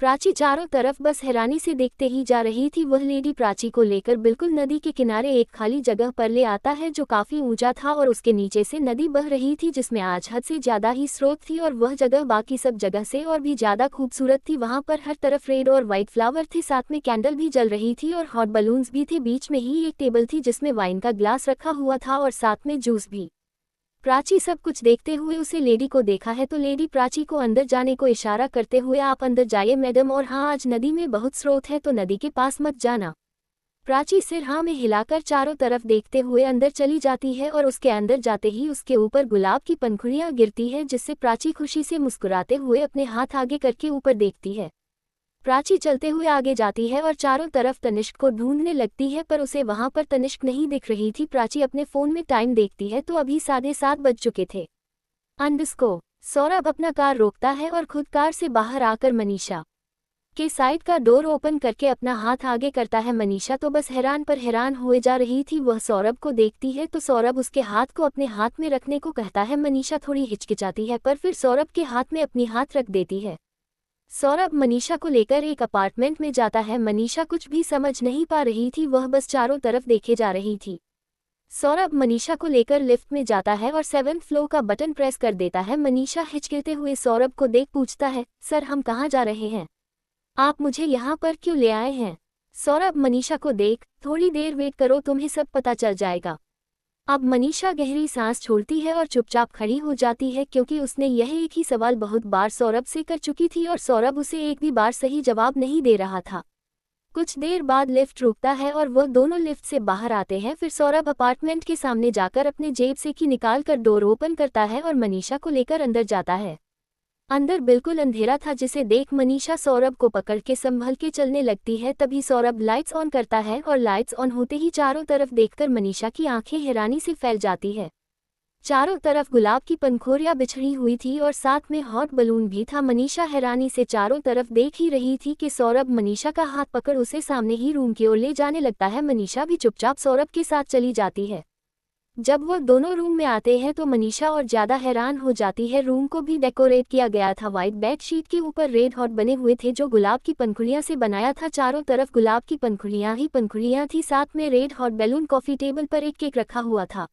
प्राची चारों तरफ बस हैरानी से देखते ही जा रही थी। वह लेडी प्राची को लेकर बिल्कुल नदी के किनारे एक खाली जगह पर ले आता है जो काफी ऊंचा था और उसके नीचे से नदी बह रही थी जिसमें आज हद से ज्यादा ही स्रोत थी और वह जगह बाकी सब जगह से और भी ज्यादा खूबसूरत थी। वहां पर हर तरफ रेड और व्हाइट फ्लावर थे, साथ में कैंडल भी जल रही थी और हॉट बलून्स भी थे। बीच में ही एक टेबल थी जिसमें वाइन का ग्लास रखा हुआ था और साथ में जूस भी। प्राची सब कुछ देखते हुए उसे लेडी को देखा है तो लेडी प्राची को अंदर जाने को इशारा करते हुए, आप अंदर जाइए मैडम, और हाँ आज नदी में बहुत स्रोत है तो नदी के पास मत जाना। प्राची सिर हाँ में हिलाकर चारों तरफ देखते हुए अंदर चली जाती है और उसके अंदर जाते ही उसके ऊपर गुलाब की पंखुड़ियां गिरती है जिससे प्राची खुशी से मुस्कुराते हुए अपने हाथ आगे करके ऊपर देखती है। प्राची चलते हुए आगे जाती है और चारों तरफ तनिष्क को ढूंढने लगती है पर उसे वहां पर तनिष्क नहीं दिख रही थी। प्राची अपने फोन में टाइम देखती है तो अभी 7:30 बज चुके थे। अंडस्को सौरभ अपना कार रोकता है और खुद कार से बाहर आकर मनीषा के साइड का डोर ओपन करके अपना हाथ आगे करता है। मनीषा तो बस हैरान पर हैरान हुए जा रही थी। वह सौरभ को देखती है तो सौरभ उसके हाथ को अपने हाथ में रखने को कहता है। मनीषा थोड़ी हिचकिचाती है पर फिर सौरभ के हाथ में अपनी हाथ रख देती है। सौरभ मनीषा को लेकर एक अपार्टमेंट में जाता है। मनीषा कुछ भी समझ नहीं पा रही थी, वह बस चारों तरफ देखे जा रही थी। सौरभ मनीषा को लेकर लिफ्ट में जाता है और 7th फ्लोर का बटन प्रेस कर देता है। मनीषा हिचकिते हुए सौरभ को देख पूछता है, सर हम कहाँ जा रहे हैं? आप मुझे यहाँ पर क्यों ले आए हैं? सौरभ मनीषा को देख, थोड़ी देर वेट करो, तुम्हें सब पता चल जाएगा। अब मनीषा गहरी सांस छोड़ती है और चुपचाप खड़ी हो जाती है क्योंकि उसने यह एक ही सवाल बहुत बार सौरभ से कर चुकी थी और सौरभ उसे एक भी बार सही जवाब नहीं दे रहा था। कुछ देर बाद लिफ्ट रुकता है और वह दोनों लिफ्ट से बाहर आते हैं। फिर सौरभ अपार्टमेंट के सामने जाकर अपने जेब से की निकाल कर डोर ओपन करता है और मनीषा को लेकर अंदर जाता है। अंदर बिल्कुल अंधेरा था जिसे देख मनीषा सौरभ को पकड़ के संभल के चलने लगती है। तभी सौरभ लाइट्स ऑन करता है और लाइट्स ऑन होते ही चारों तरफ देखकर मनीषा की आंखें हैरानी से फैल जाती है। चारों तरफ गुलाब की पंखुड़ियां बिछड़ी हुई थी और साथ में हॉट बलून भी था। मनीषा हैरानी से चारों तरफ देख ही रही थी कि सौरभ मनीषा का हाथ पकड़ उसे सामने ही रूम की ओर ले जाने लगता है। मनीषा भी चुपचाप सौरभ के साथ चली जाती है। जब वो दोनों रूम में आते हैं तो मनीषा और ज्यादा हैरान हो जाती है। रूम को भी डेकोरेट किया गया था। व्हाइट बेडशीट के ऊपर रेड हॉट बने हुए थे जो गुलाब की पंखुड़ियां से बनाया था। चारों तरफ गुलाब की पंखुड़ियां ही पंखुड़ियां थी, साथ में red hot balloon. Coffee table पर एक केक रखा हुआ था।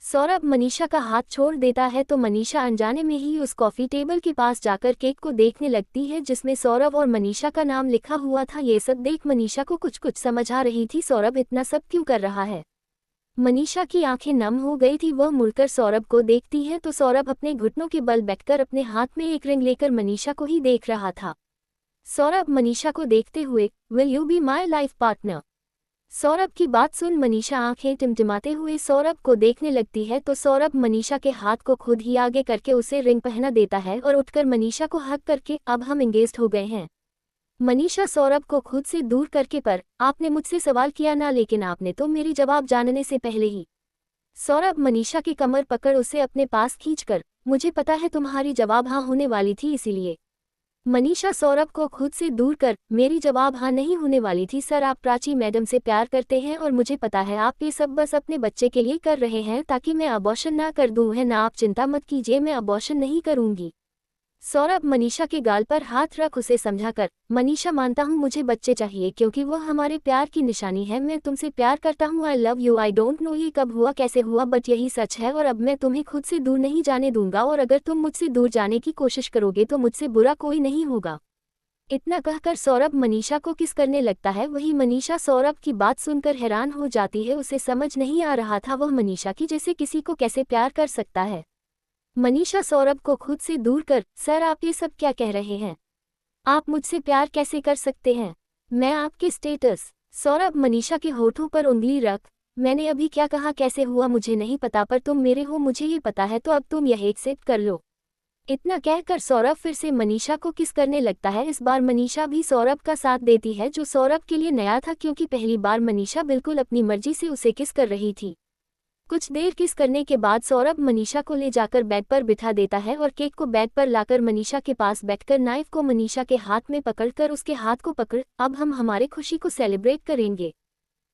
सौरभ मनीषा का हाथ छोड़ देता है तो मनीषा अनजाने में ही उस कॉफी टेबल के पास जाकर केक को देखने लगती है जिसमें सौरभ और मनीषा का नाम लिखा हुआ था। ये सब देख मनीषा को कुछ समझ आ रही थी, सौरभ इतना सब क्यों कर रहा है। मनीषा की आंखें नम हो गई थी। वह मुड़कर सौरभ को देखती है तो सौरभ अपने घुटनों के बल बैठकर अपने हाथ में एक रिंग लेकर मनीषा को ही देख रहा था। सौरभ मनीषा को देखते हुए, will you be my life partner? Saurabh की बात सुन मनीषा आंखें टिमटिमाते हुए सौरभ को देखने लगती है तो सौरभ मनीषा के हाथ को खुद ही आगे करके उसे रिंग पहना देता है और उठकर मनीषा को हक करके, अब हम एंगेज्ड हो गए हैं। मनीषा सौरभ को खुद से दूर करके, पर आपने मुझसे सवाल किया ना, लेकिन आपने तो मेरी जवाब जानने से पहले ही। सौरभ मनीषा की कमर पकड़ उसे अपने पास खींचकर, मुझे पता है तुम्हारी जवाब हाँ होने वाली थी इसीलिए। मनीषा सौरभ को खुद से दूर कर, मेरी जवाब हाँ नहीं होने वाली थी सर, आप प्राची मैडम से प्यार करते हैं और मुझे पता है आप ये सब बस अपने बच्चे के लिए कर रहे हैं ताकि मैं अबॉर्शन ना कर दूं, है ना? आप चिंता मत कीजिए, मैं अबॉर्शन नहीं करूंगी। सौरभ मनीषा के गाल पर हाथ रख उसे समझाकर, मनीषा मानता हूँ मुझे बच्चे चाहिए क्योंकि वह हमारे प्यार की निशानी है। मैं तुमसे प्यार करता हूँ, I love you. I don't know ये कब हुआ कैसे हुआ बट यही सच है और अब मैं तुम्हें खुद से दूर नहीं जाने दूंगा और अगर तुम मुझसे दूर जाने की कोशिश करोगे तो मुझसे बुरा कोई नहीं होगा। इतना कहकर सौरभ मनीषा को किस करने लगता है। वही मनीषा सौरभ की बात सुनकर हैरान हो जाती है। उसे समझ नहीं आ रहा था वह मनीषा की जैसे किसी को कैसे प्यार कर सकता है। मनीषा सौरभ को खुद से दूर कर, सर आप ये सब क्या कह रहे हैं? आप मुझसे प्यार कैसे कर सकते हैं? मैं आपके स्टेटस। सौरभ मनीषा के होठों पर उंगली रख, मैंने अभी क्या कहा कैसे हुआ मुझे नहीं पता पर तुम मेरे हो मुझे ये पता है, तो अब तुम यह एक्सेप्ट कर लो। इतना कहकर सौरभ फिर से मनीषा को किस करने लगता है। इस बार मनीषा भी सौरभ का साथ देती है जो सौरभ के लिए नया था क्योंकि पहली बार मनीषा बिल्कुल अपनी मर्जी से उसे किस कर रही थी। कुछ देर किस करने के बाद सौरभ मनीषा को ले जाकर बेड पर बिठा देता है और केक को बेड पर लाकर मनीषा के पास बैठकर नाइफ को मनीषा के हाथ में पकड़कर उसके हाथ को पकड़, अब हम हमारे खुशी को सेलिब्रेट करेंगे।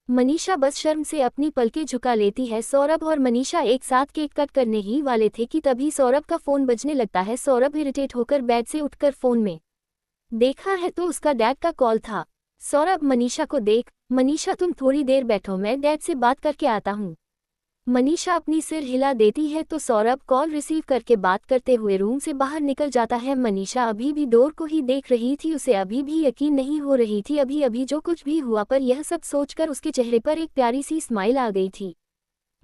मनीषा बस शर्म से अपनी पलकें झुका लेती है। सौरभ और मनीषा एक साथ केक कट करने ही वाले थे कि तभी सौरभ का फोन बजने लगता है। सौरभ इरिटेट होकर बेड से उठकर फोन में देखा है तो उसका डैड का कॉल था। सौरभ मनीषा को देख, मनीषा तुम थोड़ी देर बैठो, मैं डैड से बात करके आता हूँ। मनीषा अपनी सिर हिला देती है तो सौरभ कॉल रिसीव करके बात करते हुए रूम से बाहर निकल जाता है। मनीषा अभी भी डोर को ही देख रही थी, उसे अभी भी यकीन नहीं हो रही थी अभी अभी जो कुछ भी हुआ, पर यह सब सोचकर उसके चेहरे पर एक प्यारी सी स्माइल आ गई थी।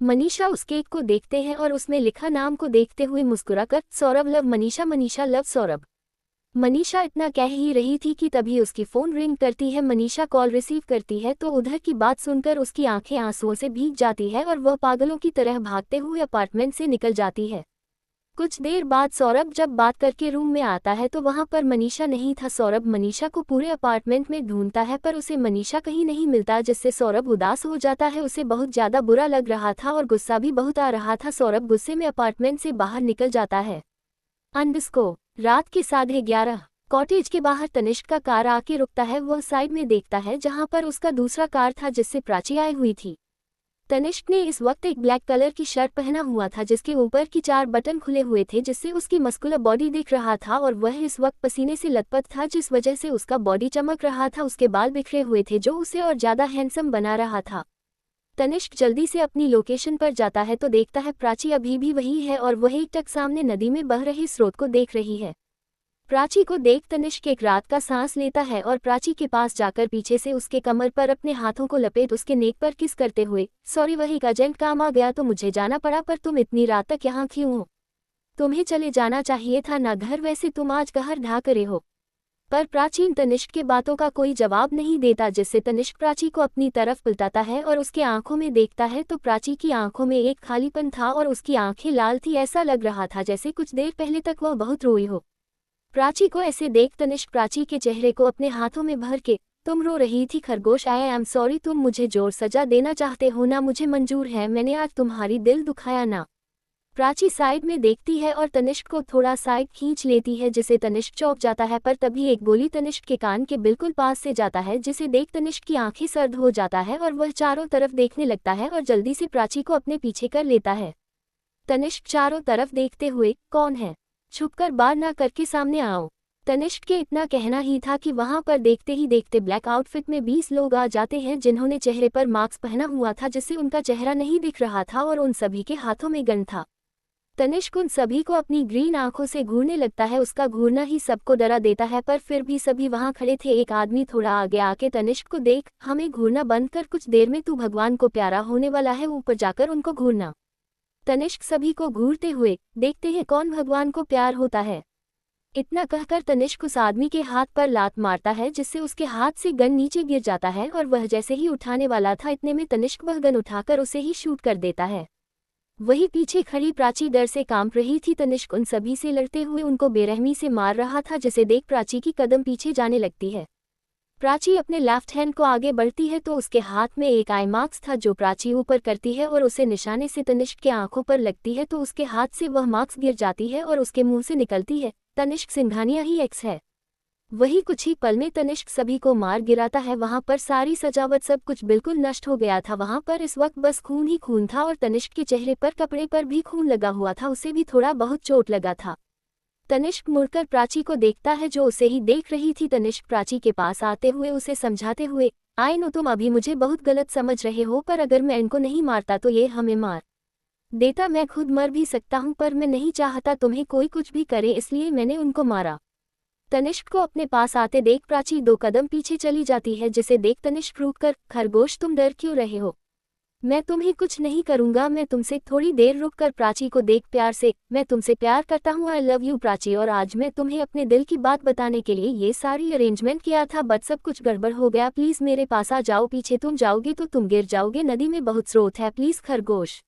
मनीषा उस केक को देखते हैं और उसमें लिखा नाम को देखते हुए मुस्कुराकर, सौरभ लव मनीषा, मनीषा लव सौरभ। मनीषा इतना कह ही रही थी कि तभी उसकी फोन रिंग करती है। मनीषा कॉल रिसीव करती है तो उधर की बात सुनकर उसकी आंखें आंसुओं से भीग जाती है और वह पागलों की तरह भागते हुए अपार्टमेंट से निकल जाती है। कुछ देर बाद सौरभ जब बात करके रूम में आता है तो वहां पर मनीषा नहीं था। सौरभ मनीषा को पूरे अपार्टमेंट में ढूंढता है पर उसे मनीषा कहीं नहीं मिलता, जिससे सौरभ उदास हो जाता है। उसे बहुत ज्यादा बुरा लग रहा था और गुस्सा भी बहुत आ रहा था। सौरभ गुस्से में अपार्टमेंट से बाहर निकल जाता है। अंडस्को रात के 11:30 कॉटेज के बाहर तनिष्क का कार आके रुकता है। वह साइड में देखता है जहां पर उसका दूसरा कार था जिससे प्राची आई हुई थी। तनिष्क ने इस वक्त एक ब्लैक कलर की शर्ट पहना हुआ था जिसके ऊपर की 4 बटन खुले हुए थे, जिससे उसकी मस्कुलर बॉडी दिख रहा था और वह इस वक्त पसीने से लथपथ था, जिस वजह से उसका बॉडी चमक रहा था। उसके बाल बिखरे हुए थे जो उसे और ज्यादा हैंडसम बना रहा था। तनिष्क जल्दी से अपनी लोकेशन पर जाता है तो देखता है प्राची अभी भी वही है और वह एकटक सामने नदी में बह रहे स्रोत को देख रही है। प्राची को देख तनिष्क एक रात का सांस लेता है और प्राची के पास जाकर पीछे से उसके कमर पर अपने हाथों को लपेट उसके नेक पर किस करते हुए, सॉरी वह एक अर्जेंट काम आ गया तो मुझे जाना पड़ा, पर तुम इतनी रात तक यहाँ क्यों हो? तुम्हें चले जाना चाहिए था ना घर, वैसे तुम आज कहर ढा करे हो। पर प्राचीन तनिष्क के बातों का कोई जवाब नहीं देता, जिससे तनिष्क प्राची को अपनी तरफ पलटाता है और उसके आंखों में देखता है तो प्राची की आंखों में एक खालीपन था और उसकी आंखें लाल थी। ऐसा लग रहा था जैसे कुछ देर पहले तक वह बहुत रोई हो। प्राची को ऐसे देख तनिष्क प्राची के चेहरे को अपने हाथों में भर के, तुम रो रही थी खरगोश, आई एम सॉरी, तुम मुझे जोर सजा देना चाहते हो ना, मुझे मंजूर है, मैंने आज तुम्हारी दिल दुखाया ना। प्राची साइड में देखती है और तनिष्क को थोड़ा साइड खींच लेती है जिसे तनिष्क चौंक जाता है, पर तभी एक गोली तनिष्क के कान के बिल्कुल पास से जाता है जिसे देख तनिष्क की आंखें सर्द हो जाता है और वह चारों तरफ देखने लगता है और जल्दी से प्राची को अपने पीछे कर लेता है। तनिष्क चारों तरफ देखते हुए, कौन है? छुपकर बार ना करके सामने आओ। तनिष्क के इतना कहना ही था कि वहां पर देखते ही देखते ब्लैक आउटफिट में 20 लोग आ जाते हैं जिन्होंने चेहरे पर मास्क पहना हुआ था जिससे उनका चेहरा नहीं दिख रहा था और उन सभी के हाथों में गन था। तनिष्क उन सभी को अपनी ग्रीन आंखों से घूरने लगता है। उसका घूरना ही सबको डरा देता है, पर फिर भी सभी वहां खड़े थे। एक आदमी थोड़ा आगे आके तनिष्क को देख, हमें घूरना बंद कर, कुछ देर में तू भगवान को प्यारा होने वाला है, ऊपर जाकर उनको घूरना। तनिष्क सभी को घूरते हुए, देखते हैं कौन भगवान को प्यार होता है। इतना कहकर तनिष्क उस आदमी के हाथ पर लात मारता है जिससे उसके हाथ से गन नीचे गिर जाता है और वह जैसे ही उठाने वाला था इतने में तनिष्क वह गन उठाकर उसे ही शूट कर देता है। वही पीछे खड़ी प्राची डर से कांप रही थी। तनिष्क उन सभी से लड़ते हुए उनको बेरहमी से मार रहा था जिसे देख प्राची की कदम पीछे जाने लगती है। प्राची अपने लेफ्ट हैंड को आगे बढ़ती है तो उसके हाथ में एक आई मार्क्स था जो प्राची ऊपर करती है और उसे निशाने से तनिष्क के आंखों पर लगती है तो उसके हाथ से वह मार्क्स गिर जाती है और उसके मुंह से निकलती है, तनिष्क सिंघानिया ही एक्स है। वही कुछ ही पल में तनिष्क सभी को मार गिराता है। वहां पर सारी सजावट सब कुछ बिल्कुल नष्ट हो गया था। वहां पर इस वक्त बस खून ही खून था और तनिष्क के चेहरे पर कपड़े पर भी खून लगा हुआ था, उसे भी थोड़ा बहुत चोट लगा था। तनिष्क मुड़कर प्राची को देखता है जो उसे ही देख रही थी। तनिष्क प्राची के पास आते हुए उसे समझाते हुए, आई नो तुम अभी मुझे बहुत गलत समझ रहे हो, पर अगर मैं इनको नहीं मारता तो ये हमें मार देता। मैं खुद मर भी सकता हूं पर मैं नहीं चाहता तुम्हें कोई कुछ भी करे, इसलिए मैंने उनको मारा। तनिष्क को अपने पास आते देख प्राची 2 कदम पीछे चली जाती है जिसे देख तनिष्क रुककर, खरगोश तुम डर क्यों रहे हो? मैं तुम्हें कुछ नहीं करूंगा, मैं तुमसे थोड़ी देर रुककर प्राची को देख प्यार से, मैं तुमसे प्यार करता हूँ, आई लव यू प्राची, और आज मैं तुम्हें अपने दिल की बात बताने के लिए ये सारी अरेंजमेंट किया था बट सब कुछ गड़बड़ हो गया, प्लीज मेरे पास आ जाओ, पीछे तुम जाओगे तो तुम गिर जाओगे, नदी में बहुत स्रोत है, प्लीज खरगोश।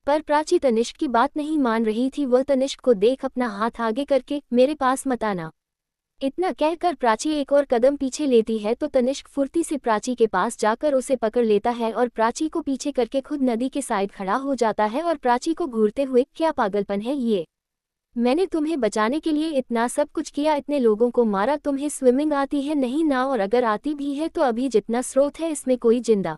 पर प्राची तनिष्क की बात नहीं मान रही थी। वह तनिष्क को देख अपना हाथ आगे करके, मेरे पास मत आना। इतना कहकर प्राची एक और कदम पीछे लेती है तो तनिष्क फुर्ती से प्राची के पास जाकर उसे पकड़ लेता है और प्राची को पीछे करके खुद नदी के साइड खड़ा हो जाता है और प्राची को घूरते हुए, क्या पागलपन है ये? मैंने तुम्हें बचाने के लिए इतना सब कुछ किया, इतने लोगों को मारा, तुम्हें स्विमिंग आती है नहीं ना? और अगर आती भी है तो अभी जितना स्रोत है इसमें कोई जिंदा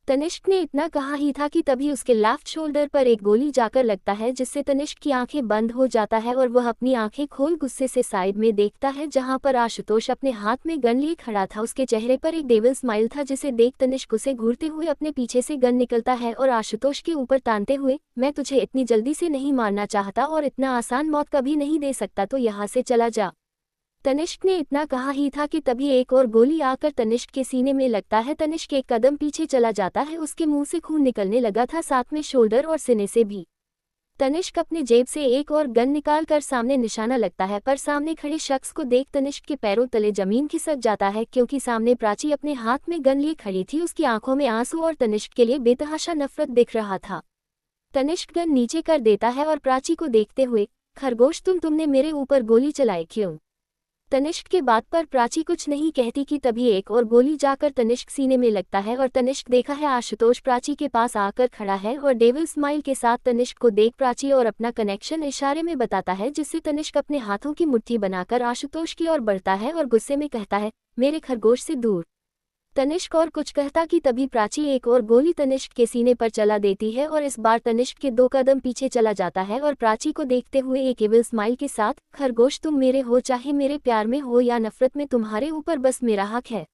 तनिष्क ने इतना कहा ही था कि तभी उसके लेफ्ट शोल्डर पर एक गोली जाकर लगता है, जिससे तनिष्क की आंखें बंद हो जाता है और वह अपनी आंखें खोल गुस्से से साइड में देखता है जहां पर आशुतोष अपने हाथ में गन लिए खड़ा था। उसके चेहरे पर एक डेविल स्माइल था, जिसे देख तनिष्क उसे घूरते हुए अपने पीछे से गन निकलता है और आशुतोष के ऊपर तानते हुए, मैं तुझे इतनी जल्दी से नहीं मारना चाहता और इतना आसान मौत कभी नहीं दे सकता, तो यहाँ से चला जा। तनिष्क ने इतना कहा ही था कि तभी एक और गोली आकर तनिष्क के सीने में लगता है। तनिष्क एक कदम पीछे चला जाता है, उसके मुंह से खून निकलने लगा था, साथ में शोल्डर और सीने से भी। तनिष्क अपने जेब से एक और गन निकाल कर सामने निशाना लगता है, पर सामने खड़े शख्स को देख तनिष्क के पैरों तले जमीन खिसक जाता है, क्योंकि सामने प्राची अपने हाथ में गन लिए खड़ी थी। उसकी आंखों में आंसू और तनिष्क के लिए बेतहाशा नफरत दिख रहा था। तनिष्क गन नीचे कर देता है और प्राची को देखते हुए, खरगोश तुमने मेरे ऊपर गोली चलाई क्यों? तनिष्क के बात पर प्राची कुछ नहीं कहती कि तभी एक और गोली जाकर तनिष्क सीने में लगता है और तनिष्क देखा है आशुतोष प्राची के पास आकर खड़ा है और डेविल स्माइल के साथ तनिष्क को देख प्राची और अपना कनेक्शन इशारे में बताता है, जिससे तनिष्क अपने हाथों की मुट्ठी बनाकर आशुतोष की ओर बढ़ता है और गुस्से में कहता है, मेरे खरगोश से दूर। तनिष्क और कुछ कहता कि तभी प्राची एक और गोली तनिष्क के सीने पर चला देती है और इस बार तनिष्क के 2 कदम पीछे चला जाता है और प्राची को देखते हुए एक एविल स्माइल के साथ, खरगोश तुम मेरे हो, चाहे मेरे प्यार में हो या नफरत में, तुम्हारे ऊपर बस मेरा हक है।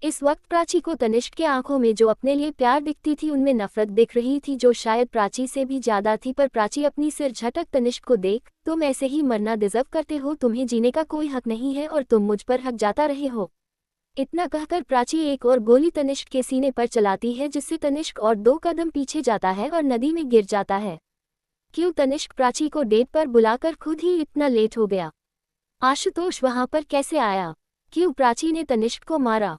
इस वक्त प्राची को तनिष्क के आंखों में जो अपने लिए प्यार दिखती थी, उनमें नफरत दिख रही थी, जो शायद प्राची से भी ज्यादा थी। पर प्राची अपनी सिर झटक तनिष्क को देख, तुम ऐसे ही मरना डिजर्व करते हो, तुम्हें जीने का कोई हक नहीं है और तुम मुझ पर हक जाता रहे हो। इतना कहकर प्राची एक और गोली तनिष्क के सीने पर चलाती है, जिससे तनिष्क और 2 कदम पीछे जाता है और नदी में गिर जाता है। क्यों तनिष्क प्राची को डेट पर बुलाकर खुद ही इतना लेट हो गया? आशुतोष वहां पर कैसे आया? क्यों प्राची ने तनिष्क को मारा?